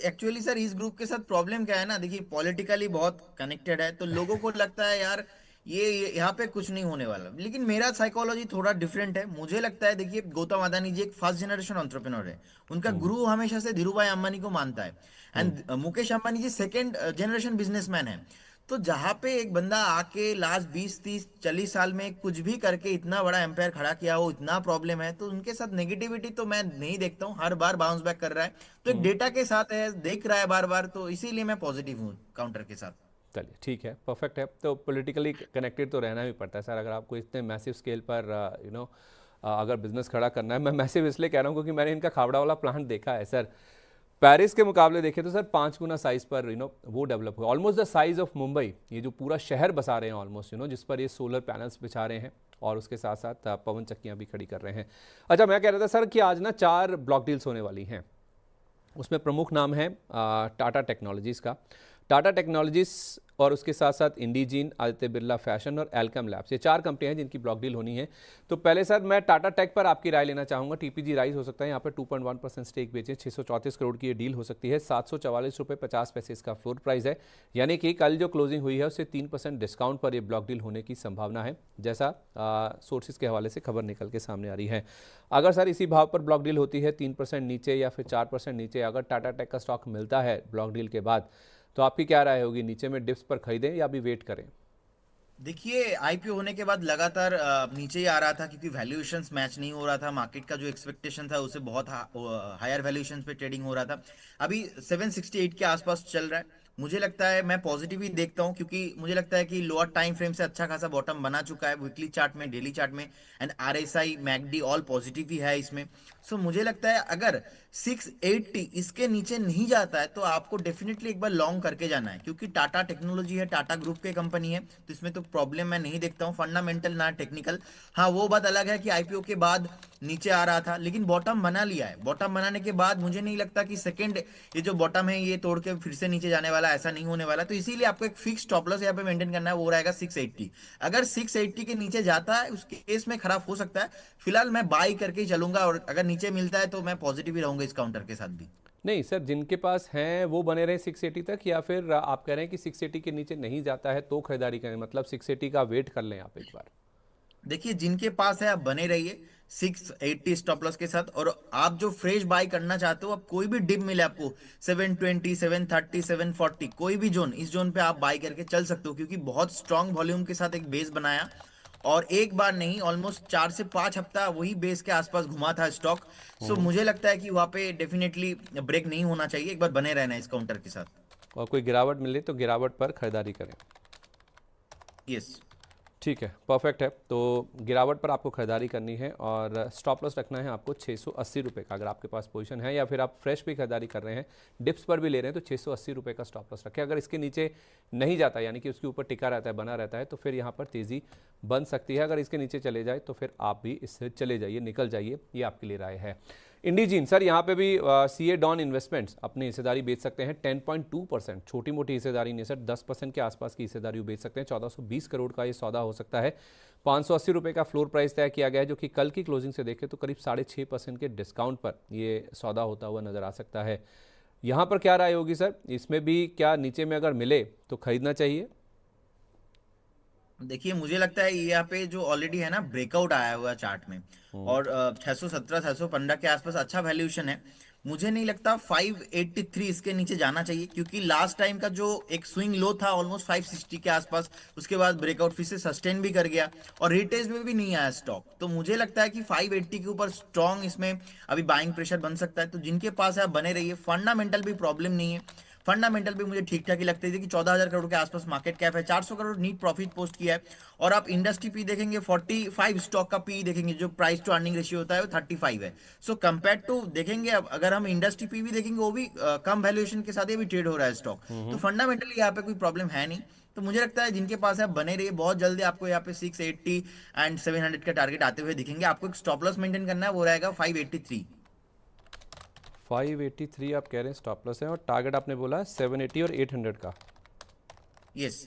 C: एक्चुअली सर इस ग्रुप के साथ प्रॉब्लम क्या है ना, देखिए पॉलिटिकली बहुत कनेक्टेड है, तो लोगों को लगता है यार यहाँ पे कुछ नहीं होने वाला। लेकिन मेरा साइकोलॉजी थोड़ा डिफरेंट है। मुझे लगता है, देखिए गौतम अदानी जी एक फर्स्ट जनरेशन एंटरप्रेन्योर है, उनका गुरु हमेशा से धीरूभाई अंबानी को मानता है। And Mukesh Ambani ji second generation businessman है। तो जहाँ पे एक बंदा आके लास्ट 20 30 40 साल में कुछ भी करके इतना बड़ा एम्पायर खड़ा किया हो, इतना प्रॉब्लम है, तो उनके साथ नेगेटिविटी तो मैं नहीं देखता हूँ। हर बार बाउंस बैक कर रहा है, तो एक डेटा के साथ है, देख रहा है बार बार, तो इसीलिए मैं पॉजिटिव हूँ काउंटर के साथ।
A: चलिए ठीक है, परफेक्ट है। तो पॉलिटिकली कनेक्टेड तो रहना भी पड़ता है सर, अगर आपको इतने मैसिव स्केल पर अगर बिजनेस खड़ा करना है। मैं मैसिव इसलिए कह रहा हूँ क्योंकि मैंने इनका खावड़ा वाला प्लांट देखा है सर। पेरिस के मुकाबले देखें तो सर 5 गुना साइज पर वो डेवलप हुआ, almost the size of Mumbai. ये जो पूरा शहर बसा रहे हैं ऑलमोस्ट, जिस पर ये सोलर पैनल्स बिछा रहे हैं और उसके साथ साथ पवन चक्कियाँ भी खड़ी कर रहे हैं। अच्छा, मैं कह रहा था सर कि आज ना 4 ब्लॉक डील्स होने वाली हैं। उसमें प्रमुख नाम है टाटा टेक्नोलॉजीज़ का, टाटा टेक्नोलॉजीज़ और उसके साथ साथ इंडीजीन, आदित्य बिरला फैशन और एल्केम लैब्स। ये 4 कंपनियां हैं जिनकी ब्लॉक डील होनी है। तो पहले सर मैं टाटा टेक पर आपकी राय लेना चाहूँगा। टीपीजी राइज हो सकता है, यहाँ पर 2.1% स्टेक बेचें, 634 करोड़ की ये डील हो सकती है। 744 रुपये 50 पैसे इसका फ्लोर प्राइस है, यानी कि कल जो क्लोजिंग हुई है उससे 3% डिस्काउंट पर ये ब्लॉक डील होने की संभावना है, जैसा सोर्सेज के हवाले से खबर निकल के सामने आ रही है। अगर सर इसी भाव पर ब्लॉक डील होती है, 3% नीचे या फिर 4% नीचे अगर टाटा टेक का स्टॉक मिलता है ब्लॉक डील के बाद, तो आपकी क्या राय होगी, नीचे में डिप्स पर खरीदें या भी वेट करें?
C: देखिए आईपीओ होने के बाद लगातार नीचे ही आ रहा था, क्योंकि वैल्यूएशंस मैच नहीं हो रहा था। मार्केट का जो एक्सपेक्टेशन था उसे बहुत हायर वैल्यूएशंस पे ट्रेडिंग हो रहा था। अभी 768 के आसपास चल रहा है। मुझे लगता है, मैं पॉजिटिव ही देखता हूं, क्योंकि मुझे लगता है कि लोअर टाइम फ्रेम से अच्छा खासा बॉटम बना चुका है, वीकली चार्ट में, डेली चार्ट में। And RSI MACD all positive ही है इसमें। सो मुझे लगता है अगर 680 इसके नीचे नहीं जाता है तो आपको डेफिनेटली एक बार लॉन्ग करके जाना है, क्योंकि टाटा टेक्नोलॉजी है, टाटा ग्रुप की कंपनी है, तो इसमें तो प्रॉब्लम मैं नहीं देखता हूँ, फंडामेंटल ना टेक्निकल। हाँ, वो बात अलग है कि आईपीओ के बाद नीचे आ रहा था, लेकिन बॉटम बना लिया है। बॉटम बनाने के बाद मुझे नहीं लगता कि सेकंड ये जो बॉटम है ये तोड़ के फिर से नीचे जाने वाला, ऐसा नहीं होने वाला। तो इसीलिए आपको एक फिक्स स्टॉप लॉस यहाँ पे मेंटेन करना है, वो रहेगा 680। अगर 680 के नीचे जाता है उस केस में खराब हो सकता है। फिलहाल मैं बाई करके ही चलूंगा, और अगर नीचे मिलता है तो मैं पॉजिटिव ही रहूंगा इस काउंटर के साथ भी।
A: नहीं सर, जिनके पास हैं वो बने रहे 680 तक, या फिर आप कह रहे हैं कि 680 के नीचे नहीं जाता है तो खरीदारी करें, मतलब 680 का वेट कर लें आप एक बार?
C: देखिए जिनके पास है आप बने रहिए 680 स्टॉप लॉस के साथ। और आप जो फ्रेश बाय करना चाहते हो, आप कोई भी डिप मिले आपको 720 730 740 कोई भी जोन, इस जोन पे आप बाय करके चल सकते हो, क्योंकि बहुत स्ट्रांग वॉल्यूम के साथ एक बेस बनाया, और एक बार नहीं ऑलमोस्ट 4 से 5 हफ्ता वही बेस के आसपास घुमा था स्टॉक। सो मुझे लगता है कि वहां पे डेफिनेटली ब्रेक नहीं होना चाहिए, एक बार बने रहना है इस काउंटर के साथ।
A: और कोई गिरावट मिले तो गिरावट पर खरीदारी करें।
C: यस।
A: ठीक है, परफेक्ट है। तो गिरावट पर आपको खरीदारी करनी है और स्टॉप लॉस रखना है आपको 680 रुपये का, अगर आपके पास पोजीशन है, या फिर आप फ्रेश भी खरीदारी कर रहे हैं, डिप्स पर भी ले रहे हैं, तो 680 रुपये का स्टॉप लॉस रखें। अगर इसके नीचे नहीं जाता, यानी कि उसके ऊपर टिका रहता है, बना रहता है, तो फिर यहाँ पर तेज़ी बन सकती है। अगर इसके नीचे चले जाए तो फिर आप भी इससे चले जाइए, निकल जाइए, ये आपके लिए राय है। इंडीजीन सर, यहाँ पे भी सीए डॉन इन्वेस्टमेंट्स अपनी हिस्सेदारी बेच सकते हैं 10.2%, छोटी मोटी हिस्सेदारी नहीं सर, 10% के आसपास की हिस्सेदारी बेच सकते हैं। 1420 करोड़ का ये सौदा हो सकता है। 580 रुपये का फ्लोर प्राइस तय किया गया है, जो कि कल की क्लोजिंग से देखें तो करीब 6.5% के डिस्काउंट पर ये सौदा होता हुआ नजर आ सकता है। यहाँ पर क्या राय होगी सर, इसमें भी क्या नीचे में अगर मिले तो खरीदना चाहिए?
C: देखिए मुझे लगता है यहाँ पे जो ऑलरेडी है ना ब्रेकआउट आया हुआ है चार्ट में, और 617 615 के आसपास अच्छा वैल्यूएशन है। मुझे नहीं लगता 583 इसके नीचे जाना चाहिए, क्योंकि लास्ट टाइम का जो एक स्विंग लो था ऑलमोस्ट 560 के आसपास, उसके बाद ब्रेकआउट फिर से सस्टेन भी कर गया, और रिटेज में भी नहीं आया स्टॉक। तो मुझे लगता है कि 580 के ऊपर स्ट्रॉन्ग इसमें अभी बाइंग प्रेशर बन सकता है। तो जिनके पास है आप बने रहिए, फंडामेंटल भी प्रॉब्लम नहीं है, फंडामेंटल भी मुझे ठीक ठाक ही लगते थे कि 14,000 करोड़ के आसपास मार्केट कैप है, 400 करोड़ नीट प्रॉफिट पोस्ट किया है। और आप इंडस्ट्री पी देखेंगे 45, स्टॉक का पी देखेंगे जो प्राइस टू अर्निंग रेशियो होता है वो 35 है। सो कंपेयर टू देखेंगे, अब अगर हम इंडस्ट्री पी भी देखेंगे वो भी कम वैल्यूएशन के साथ ये भी ट्रेड हो रहा है स्टॉक। तो फंडामेंटली यहाँ पे कोई प्रॉब्लम है नहीं। तो मुझे लगता है जिनके पास है बने रहिए, बहुत जल्दी आपको यहाँ पे 680 एंड 700 का टारगेट आते हुए दिखेंगे। आपको एक स्टॉप लॉस मेंटेन करना है, वो रहेगा 583।
A: 583 आप कह रहे हैं स्टॉप लॉस है, और टारगेट आपने बोला 780 और 800 का।
C: यस।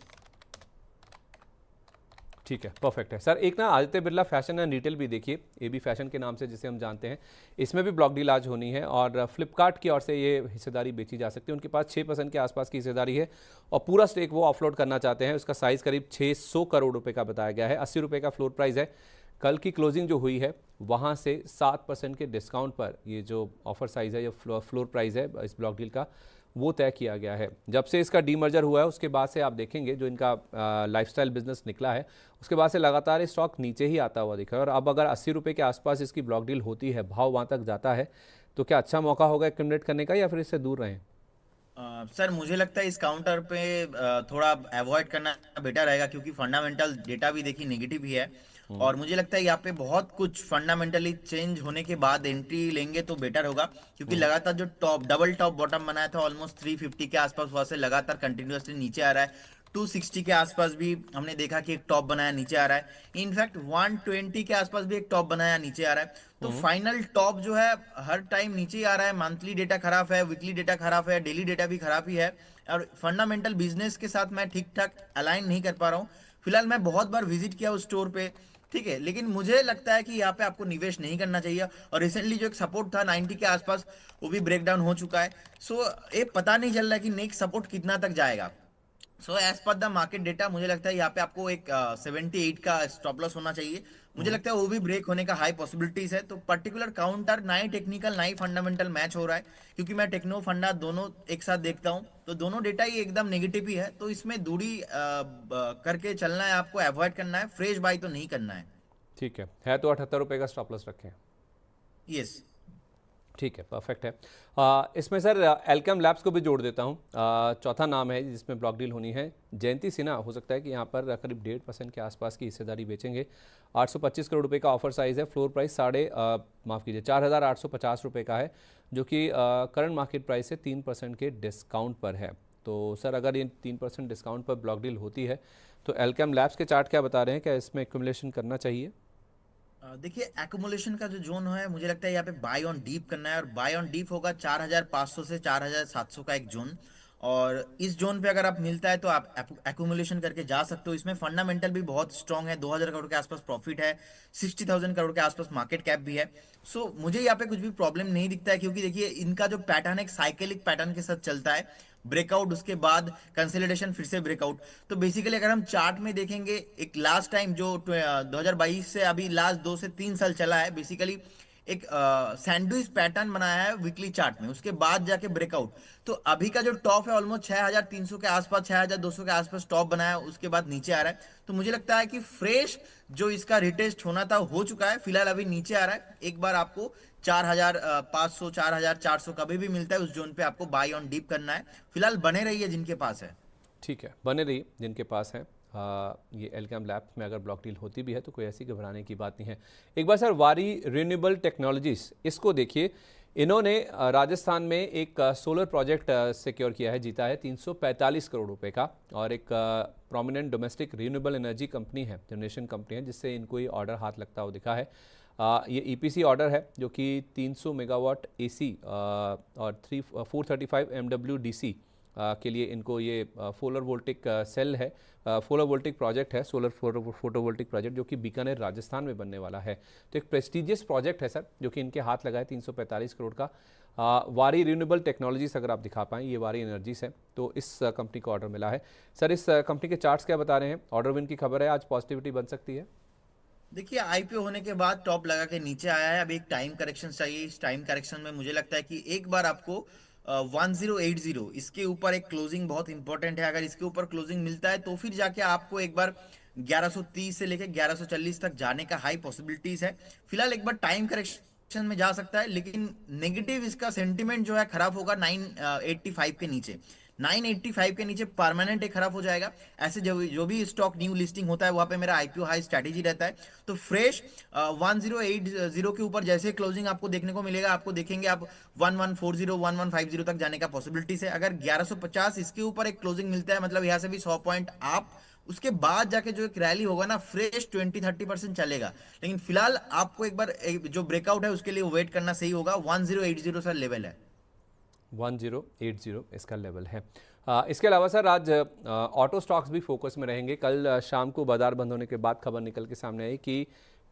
A: ठीक है, परफेक्ट है सर। एक ना Aditya Birla fashion and retail भी देखिए, ये भी फैशन के नाम से जिसे हम जानते हैं, इसमें भी ब्लॉक डील आज होनी है और फ्लिपकार्ट की ओर से ये हिस्सेदारी बेची जा सकती है। उनके पास 6% के आसपास की हिस्सेदारी है और पूरा स्टेक वो ऑफलोड करना चाहते हैं। उसका साइज़ करीब 600 करोड़ रुपये का बताया गया है। 80 रुपये का फ्लोर प्राइस है। कल की क्लोजिंग जो हुई है वहाँ से 7% के डिस्काउंट पर ये जो ऑफर साइज़ है, या फ्लोर प्राइस है इस ब्लॉक डील का, वो तय किया गया है। जब से इसका डीमर्जर हुआ है उसके बाद से आप देखेंगे जो इनका लाइफस्टाइल बिजनेस निकला है, उसके बाद से लगातार ये स्टॉक नीचे ही आता हुआ दिखा है। और अब अगर 80 रुपये के आसपास इसकी ब्लॉक डील होती है, भाव वहाँ तक जाता है, तो क्या अच्छा मौका होगा एक्यूमुलेट करने का, या फिर इससे दूर रहें?
C: सर मुझे लगता है इस काउंटर पे थोड़ा अवॉइड करना बेटर रहेगा, क्योंकि फंडामेंटल डेटा भी देखिए नेगेटिव ही है। और मुझे लगता है यहाँ पे बहुत कुछ फंडामेंटली चेंज होने के बाद एंट्री लेंगे तो बेटर होगा, क्योंकि लगातार जो टॉप डबल टॉप बॉटम बनाया था ऑलमोस्ट 350 के आसपास, वहां से लगातार कंटिन्यूअसली नीचे आ रहा है। 260 के आसपास भी हमने देखा कि एक टॉप बनाया नीचे आ रहा है। इनफैक्ट 120 के आसपास भी एक टॉप बनाया नीचे आ रहा है। तो फाइनल टॉप जो है हर टाइम नीचे ही आ रहा है। मंथली डेटा खराब है, वीकली डेटा खराब है, डेली डेटा भी खराब ही है, और फंडामेंटल बिजनेस के साथ मैं ठीक ठाक अलाइन नहीं कर पा रहा हूँ। फिलहाल मैं बहुत बार विजिट किया उस स्टोर पे, ठीक है, लेकिन मुझे लगता है कि यहाँ पे आपको निवेश नहीं करना चाहिए। और रिसेंटली जो एक सपोर्ट था 90 के आसपास, वो भी ब्रेक डाउन हो चुका है। सो ये पता नहीं चल रहा है कि नेक्स्ट सपोर्ट कितना तक जाएगा। So as per the market data मुझे लगता है यहाँ पे आपको एक 78 का स्टॉप लॉस होना चाहिए। मुझे लगता है वो भी ब्रेक होने का हाई पॉसिबिलिटीज है। तो पर्टिकुलर काउंटर ना ही टेक्निकल ना ही फंडामेंटल मैच हो रहा है, क्योंकि मैं टेक्नो फंडा दोनों एक साथ देखता हूँ, तो दोनों डेटा ही एकदम नेगेटिव ही है। तो इसमें दूरी करके चलना है, आपको अवॉइड करना है, फ्रेश बाई तो नहीं करना है।
A: ठीक है तो 78 रुपये का स्टॉप लॉस रखें।
C: यस,
A: ठीक है, परफेक्ट है। इसमें सर एल्केम लैब्स को भी जोड़ देता हूँ। चौथा नाम है जिसमें ब्लॉक डील होनी है, जयंती सिन्हा। हो सकता है कि यहाँ पर करीब 1.5% के आसपास की हिस्सेदारी बेचेंगे। 825 करोड़ रुपए का ऑफर साइज़ है। फ्लोर प्राइस 4,850 रुपये का है, जो कि करंट मार्केट प्राइस से 3% के डिस्काउंट पर है। तो सर अगर ये 3% डिस्काउंट पर ब्लॉक डील होती है तो एल्केम लैब्स के चार्ट क्या बता रहे हैं, क्या इसमें एक्यूमुलेशन करना चाहिए?
C: देखिए एक्यूमुलेशन का जो जोन है, मुझे लगता है यहाँ पे बाय ऑन डीप करना है, और बाय ऑन डीप होगा 4,500 से 4,700 का एक जोन। और इस जोन पे अगर आप मिलता है तो आप एक्यूमुलेशन करके जा सकते हो। इसमें फंडामेंटल भी बहुत स्ट्रांग है, 2,000 करोड़ के आसपास प्रॉफिट है, 60,000 करोड़ के आसपास मार्केट कैप भी है। सो मुझे यहाँ पे कुछ भी प्रॉब्लम नहीं दिखता है, क्योंकि देखिए इनका जो पैटर्न है एक साइकिलिक पैटर्न के साथ चलता है। ब्रेकआउट, उसके बाद कंसोलिडेशन, फिर से ब्रेकआउट। तो बेसिकली अगर हम चार्ट में देखेंगे, एक लास्ट टाइम जो 2022 से अभी लास्ट 2 से 3 साल चला है, बेसिकली एक सैंडविच पैटर्न बनाया है वीकली चार्ट में, उसके बाद जाके ब्रेकआउट। तो अभी का जो टॉप है ऑलमोस्ट 6,300 के आसपास, 6,200 के आसपास टॉप बनाया है, उसके बाद नीचे आ रहा है। तो मुझे लगता है कि फ्रेश जो इसका रिटेस्ट होना था हो चुका है। फिलहाल अभी नीचे आ रहा है। एक बार आपको 4,500, 4,400 कभी भी मिलता है, उस जोन पे आपको बाय ऑन डीप करना है। फिलहाल बने रहिए जिनके पास है।
A: ठीक है, बने रहिए जिनके पास है। ये एल्केम लैब्स में अगर ब्लॉक डील होती भी है तो कोई ऐसी घबराने की बात नहीं है। एक बार सर वारी रिन्यूएबल टेक्नोलॉजीज, इसको देखिए। इन्होंने राजस्थान में एक सोलर प्रोजेक्ट सिक्योर किया है, जीता है 345 करोड़ रुपए का। और एक prominent domestic renewable energy company है, जनरेशन कंपनी है, जिससे इनको ये ऑर्डर हाथ लगता हुआ दिखा है। ये ईपीसी ऑर्डर है जो कि 300 मेगावाट एसी और 435 MW डीसी के लिए इनको ये सोलर वोल्टिक सेल है, सोलर वोल्टिक प्रोजेक्ट है, सोलर फोटोवोल्टिक प्रोजेक्ट, जो कि बीकानेर राजस्थान में बनने वाला है। तो एक प्रेस्टिजियस प्रोजेक्ट है सर, जो कि इनके हाथ लगा है 345 करोड़ का। वारी रिन्यूएबल टेक्नोलॉजीज अगर आप दिखा पाएँ, ये वारी एनर्जीज है, तो इस कंपनी को ऑर्डर मिला है। सर इस कंपनी के चार्ट्स क्या बता रहे हैं? ऑर्डर विन की खबर है, आज पॉजिटिविटी बन सकती है?
C: देखिए आईपीओ होने के बाद टॉप लगा के नीचे आया है। अब एक टाइम करेक्शन चाहिए। इस टाइम करेक्शन में मुझे लगता है कि एक बार आपको 1080 इसके ऊपर एक क्लोजिंग बहुत इंपॉर्टेंट है। अगर इसके ऊपर क्लोजिंग मिलता है तो फिर जाके आपको एक बार 1130 से लेकर 1140 तक जाने का हाई पॉसिबिलिटीज है। फिलहाल एक बार टाइम करेक्शन में जा सकता है, लेकिन नेगेटिव इसका सेंटिमेंट जो है खराब होगा 985 के नीचे। 985 के नीचे परमानेंट एक खराब हो जाएगा। ऐसे जो भी स्टॉक न्यू लिस्टिंग होता है वहां पे मेरा आईपीओ हाई स्ट्रेटेजी रहता है। तो फ्रेश 1080 के ऊपर जैसे क्लोजिंग आपको देखने को मिलेगा, आपको देखेंगे आप 1140 1150 तक जाने का पॉसिबिलिटीज है। अगर 1150 इसके ऊपर एक क्लोजिंग मिलता है, मतलब यहाँ से भी 100 पॉइंट आप, उसके बाद जाके जो एक रैली होगा ना, फ्रेश 20-30% चलेगा। लेकिन फिलहाल आपको एक बार जो ब्रेकआउट है उसके लिए वेट करना सही होगा। 1080 सर लेवल है,
A: 1080 इसका लेवल है। इसके अलावा सर आज ऑटो स्टॉक्स भी फोकस में रहेंगे। कल शाम को बाजार बंद होने के बाद खबर निकल के सामने आई कि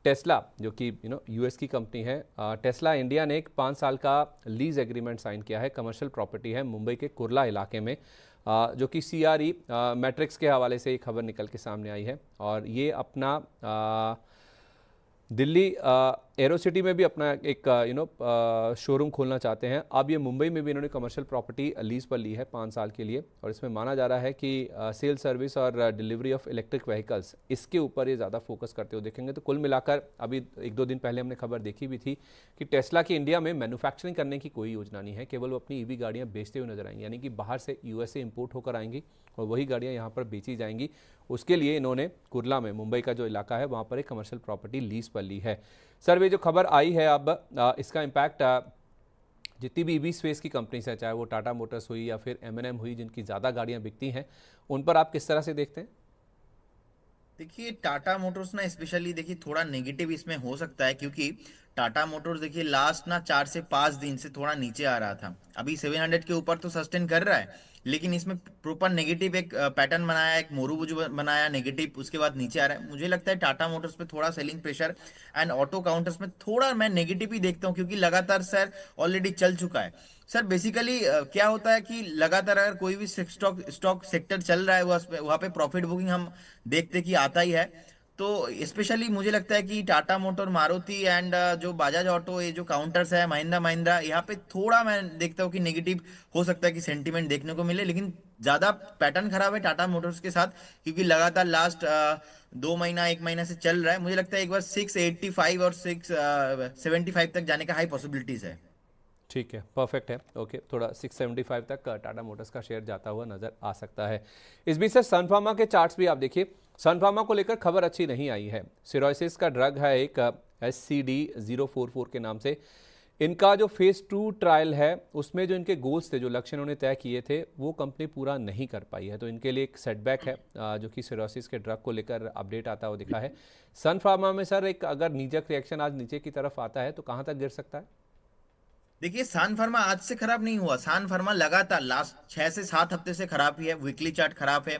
A: टेस्ला, जो कि यूएस की कंपनी है, टेस्ला इंडिया ने एक 5 साल का लीज एग्रीमेंट साइन किया है। कमर्शियल प्रॉपर्टी है मुंबई के कुर्ला इलाके में, जो कि CRE मैट्रिक्स के हवाले से एक खबर निकल के सामने आई है। और ये अपना दिल्ली एरो सिटी में भी अपना एक शोरूम खोलना चाहते हैं। अब ये मुंबई में भी इन्होंने कमर्शियल प्रॉपर्टी लीज पर ली है 5 साल के लिए, और इसमें माना जा रहा है कि सेल सर्विस और डिलीवरी ऑफ इलेक्ट्रिक व्हीकल्स, इसके ऊपर ये ज़्यादा फोकस करते हुए देखेंगे। तो कुल मिलाकर अभी 1-2 दिन पहले हमने खबर देखी भी थी कि टेस्ला की इंडिया में मैन्युफैक्चरिंग करने की कोई योजना नहीं है, केवल वो अपनी EV गाड़ियाँ बेचते हुए नजर आएंगी, यानी कि बाहर से US से इम्पोर्ट होकर आएंगी और वही गाड़ियाँ यहाँ पर बेची जाएंगी। उसके लिए इन्होंने कुर्ला में, मुंबई का जो इलाका है, वहाँ पर एक कमर्शियल प्रॉपर्टी लीज पर ली है। सर, ये जो खबर आई है अब इसका इम्पैक्ट जितनी भी EV स्पेस की कंपनीज है, चाहे वो टाटा मोटर्स हुई या फिर M&M हुई, जिनकी ज़्यादा गाड़ियाँ बिकती हैं, उन पर आप किस तरह से देखते हैं?
C: देखिए टाटा मोटर्स ना स्पेशली देखिए थोड़ा नेगेटिव इसमें हो सकता है, क्योंकि टाटा मोटर्स देखिए लास्ट ना 4 से 5 दिन से थोड़ा नीचे आ रहा था। अभी 700 के ऊपर तो सस्टेन कर रहा है, लेकिन इसमें प्रॉपर नेगेटिव एक पैटर्न बनाया, एक मोरूबुजू बनाया नेगेटिव, उसके बाद नीचे आ रहा है। मुझे लगता है टाटा मोटर्स पे थोड़ा selling pressure and auto counters में थोड़ा मैं नेगेटिव ही देखता हूँ, क्योंकि लगातार सर ऑलरेडी चल चुका है। सर बेसिकली क्या होता है कि लगातार अगर कोई भी स्टॉक सेक्टर चल रहा है, वहाँ पे प्रॉफिट बुकिंग हम देखते कि आता ही है। तो स्पेशली मुझे लगता है कि टाटा मोटर, मारुति एंड जो बजाज ऑटो, ये जो काउंटर्स है, महिंद्रा महिंद्रा, यहाँ पे थोड़ा मैं देखता हूँ कि नेगेटिव हो सकता है कि सेंटीमेंट देखने को मिले। लेकिन ज्यादा पैटर्न खराब है टाटा मोटर्स के साथ, क्योंकि लगातार लास्ट 2 महीना 1 महीना से चल रहा है। मुझे लगता है एक बार 685 और 675 तक जाने का हाई पॉसिबिलिटीज है।
A: ठीक है, परफेक्ट है। ओके, थोड़ा 675 तक टाटा मोटर्स का शेयर जाता हुआ नजर आ सकता है। इस बीच से सन फार्मा के चार्ट्स भी आप देखिए। सन फार्मा को लेकर खबर अच्छी नहीं आई है। सिरोसिस का ड्रग है एक SCD-044 के नाम से। इनका जो फेज 2 ट्रायल है, उसमें जो इनके गोल्स थे, जो लक्ष्य इन्होंने तय किए थे, वो कंपनी पूरा नहीं कर पाई है। तो इनके लिए एक सेटबैक है, जो कि सिरोसिस के ड्रग को लेकर अपडेट आता हुआ दिखा है। सन फार्मा में सर एक अगर नीजक रिएक्शन आज नीचे की तरफ आता है तो कहाँ तक गिर सकता है?
C: देखिए सान फार्मा आज से खराब नहीं हुआ। सान फार्मा लगातार लास्ट 6 से 7 हफ्ते से खराब ही है। वीकली चार्ट खराब है।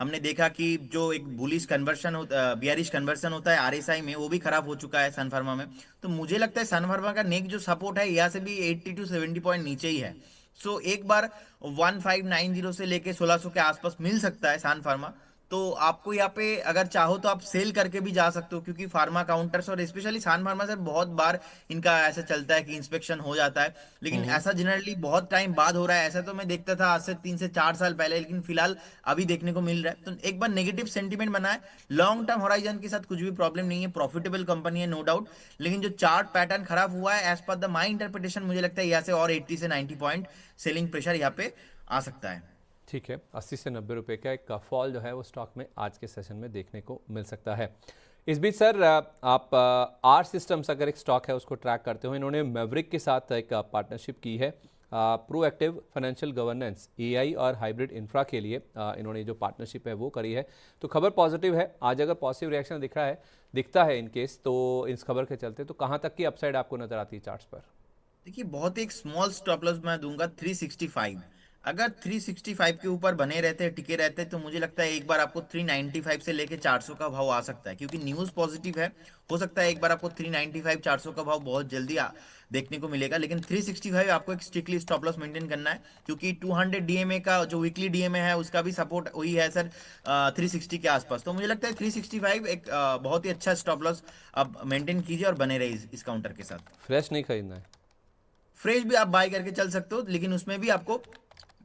C: हमने देखा कि जो एक बुलिश कन्वर्शन होता, बियरिश कन्वर्सन होता है RSI में, वो भी खराब हो चुका है सान फार्मा में। तो मुझे लगता है सान फार्मा का नेक जो सपोर्ट है, यहाँ से भी 80 to 70 पॉइंट नीचे ही है। सो एक बार 1590 से लेके 1600 के आसपास मिल सकता है सान फार्मा। तो आपको यहाँ पे अगर चाहो तो आप सेल करके भी जा सकते हो, क्योंकि फार्मा काउंटर्स और स्पेशली सान फार्मा सर बहुत बार इनका ऐसा चलता है कि इंस्पेक्शन हो जाता है, लेकिन ऐसा जनरली बहुत टाइम बाद हो रहा है। ऐसा तो मैं देखता था आज से 3 से 4 साल पहले, लेकिन फिलहाल अभी देखने को मिल रहा है। तो एक बार नेगेटिव सेंटीमेंट बना है। लॉन्ग टर्म होराइजन के साथ कुछ भी प्रॉब्लम नहीं है, प्रॉफिटेबल कंपनी है नो डाउट, लेकिन जो चार्ट पैटर्न खराब हुआ है as per the my interpretation, मुझे लगता है यहाँ से और 80 से 90 पॉइंट सेलिंग प्रेशर यहाँ पे आ सकता है।
A: ठीक है, 80 से 90 रुपए का एक फॉल जो है वो स्टॉक में आज के सेशन में देखने को मिल सकता है। इस बीच सर आप आर सिस्टम्स अगर एक स्टॉक है उसको ट्रैक करते हो, इन्होंने मैवरिक के साथ एक पार्टनरशिप की है। प्रोएक्टिव फाइनेंशियल गवर्नेंस, AI और हाइब्रिड इंफ्रा के लिए इन्होंने जो पार्टनरशिप है वो करी है। तो खबर पॉजिटिव है। आज अगर पॉजिटिव रिएक्शन दिखता है इन केस, तो इस खबर के चलते तो कहाँ तक की अपसाइड आपको नजर आती है चार्ट्स पर?
C: देखिए बहुत एक स्मॉल स्टॉप लॉस मैं दूंगा 365। अगर 365 के ऊपर बने रहते हैं, टिके रहते हैं, तो मुझे लगता है एक बार आपको 395 से लेके 400 का भाव आ सकता है, क्योंकि न्यूज़ पॉजिटिव है। हो सकता है एक बार आपको 395 400 का भाव बहुत जल्दी देखने को मिलेगा, लेकिन 365 आपको एक स्ट्रिक्टली स्टॉप लॉस मेंटेन करना है, क्योंकि 200 DMA का जो वीकली DMA है उसका भी सपोर्ट वही है सर 360 के आसपास। तो मुझे लगता है 365 एक बहुत ही अच्छा स्टॉप लॉस अब मेंटेन कीजिए और बने रहिए इस काउंटर के साथ।
A: फ्रेश नहीं खरीदना है?
C: फ्रेश भी आप बाय करके चल सकते हो, लेकिन उसमें भी आपको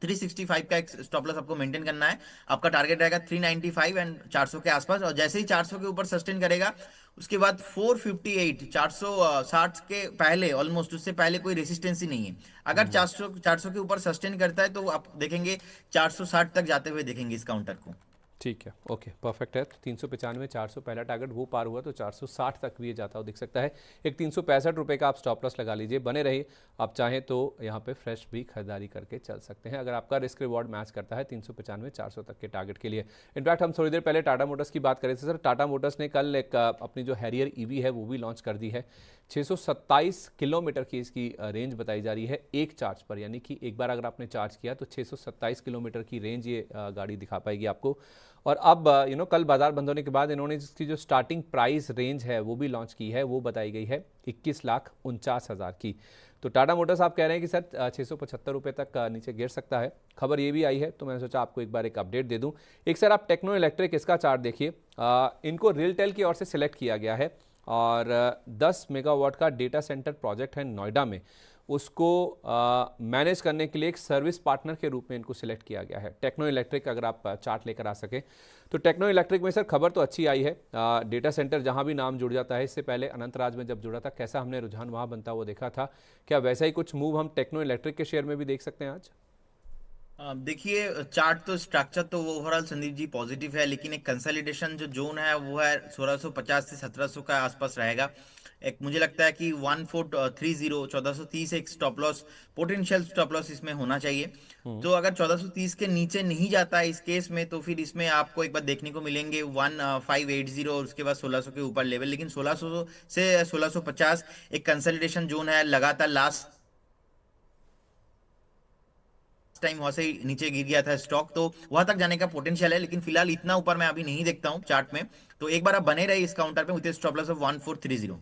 C: 365 का एक स्टॉप लॉस आपको मेंटेन करना है। आपका टारगेट रहेगा 395 एंड 400 के आसपास, और जैसे ही 400 के ऊपर सस्टेन करेगा, उसके बाद 458 460 के पहले, ऑलमोस्ट उससे पहले कोई रेसिस्टेंस ही नहीं है। अगर 400 के ऊपर सस्टेन करता है तो आप देखेंगे 460 तक जाते हुए देखेंगे इस काउंटर को।
A: ठीक है, ओके, परफेक्ट है। तो 395 400 पहला टारगेट वो पार हुआ तो 460 तक भी ये जाता हुआ दिख सकता है। एक 365 रुपये का आप स्टॉप लॉस लगा लीजिए, बने रहिए। आप चाहें तो यहाँ पे फ्रेश भी खरीदारी करके चल सकते हैं, अगर आपका रिस्क रिवॉर्ड मैच करता है 395 400 तक के टारगेट के लिए। इनफैक्ट हम थोड़ी देर पहले टाटा मोटर्स की बात कर रहे थे सर। टाटा मोटर्स ने कल एक अपनी जो हैरियर EV है वो भी लॉन्च कर दी है। 627 किलोमीटर की इसकी रेंज बताई जा रही है एक चार्ज पर, यानी कि एक बार अगर आपने चार्ज किया तो 627 किलोमीटर की रेंज ये गाड़ी दिखा पाएगी आपको। और अब कल बाजार बंद होने के बाद इन्होंने इसकी जो स्टार्टिंग प्राइस रेंज है वो भी लॉन्च की है, वो बताई गई है 21,49,000 की। तो टाटा मोटर्स आप कह रहे हैं कि सर 675 रुपये तक नीचे गिर सकता है, खबर ये भी आई है, तो मैंने सोचा आपको एक बार एक अपडेट दे दूं। एक सर आप टेक्नो इलेक्ट्रिक इसका चार्ट देखिए, इनको रियलटेल की ओर से सिलेक्ट किया गया है और 10 मेगावाट का डेटा सेंटर प्रोजेक्ट है नोएडा में, उसको मैनेज करने के लिए एक सर्विस पार्टनर के रूप में इनको सिलेक्ट किया गया है। टेक्नो इलेक्ट्रिक अगर आप चार्ट लेकर आ सके तो टेक्नो इलेक्ट्रिक में सर खबर तो अच्छी आई है। डेटा सेंटर जहां भी नाम जुड़ जाता है, इससे पहले अनंतराज में जब जुड़ा था कैसा हमने रुझान वहां बनता हुआ देखा था, क्या वैसा ही कुछ मूव हम टेक्नो इलेक्ट्रिक के शेयर में भी देख सकते हैं आज?
C: देखिए, चार्ट तो स्ट्रक्चर तो ओवरऑल संदीप जी पॉजिटिव है, लेकिन एक कंसोलिडेशन जो जोन है वो है 1650 से 1700 का आसपास रहेगा। एक मुझे लगता है कि 1430 1430 एक stop loss, potential stop loss इसमें होना चाहिए। तो अगर 1430 के नीचे नहीं जाता है इस केस में, तो फिर इसमें आपको एक बार देखने को मिलेंगे 1580 और उसके बाद 1600 के ऊपर लेवल। लेकिन 1600 से 1650 एक कंसोलिडेशन जोन है, लगातार लास्ट टाइम वहां से नीचे गिर गया था स्टॉक, तो वहां तक जाने का पोटेंशियल है, लेकिन फिलहाल इतना ऊपर मैं अभी नहीं देखता हूं चार्ट में। तो एक बार आप बने रहे इस काउंटर पे विद स्टॉप लॉस ऑफ 1430।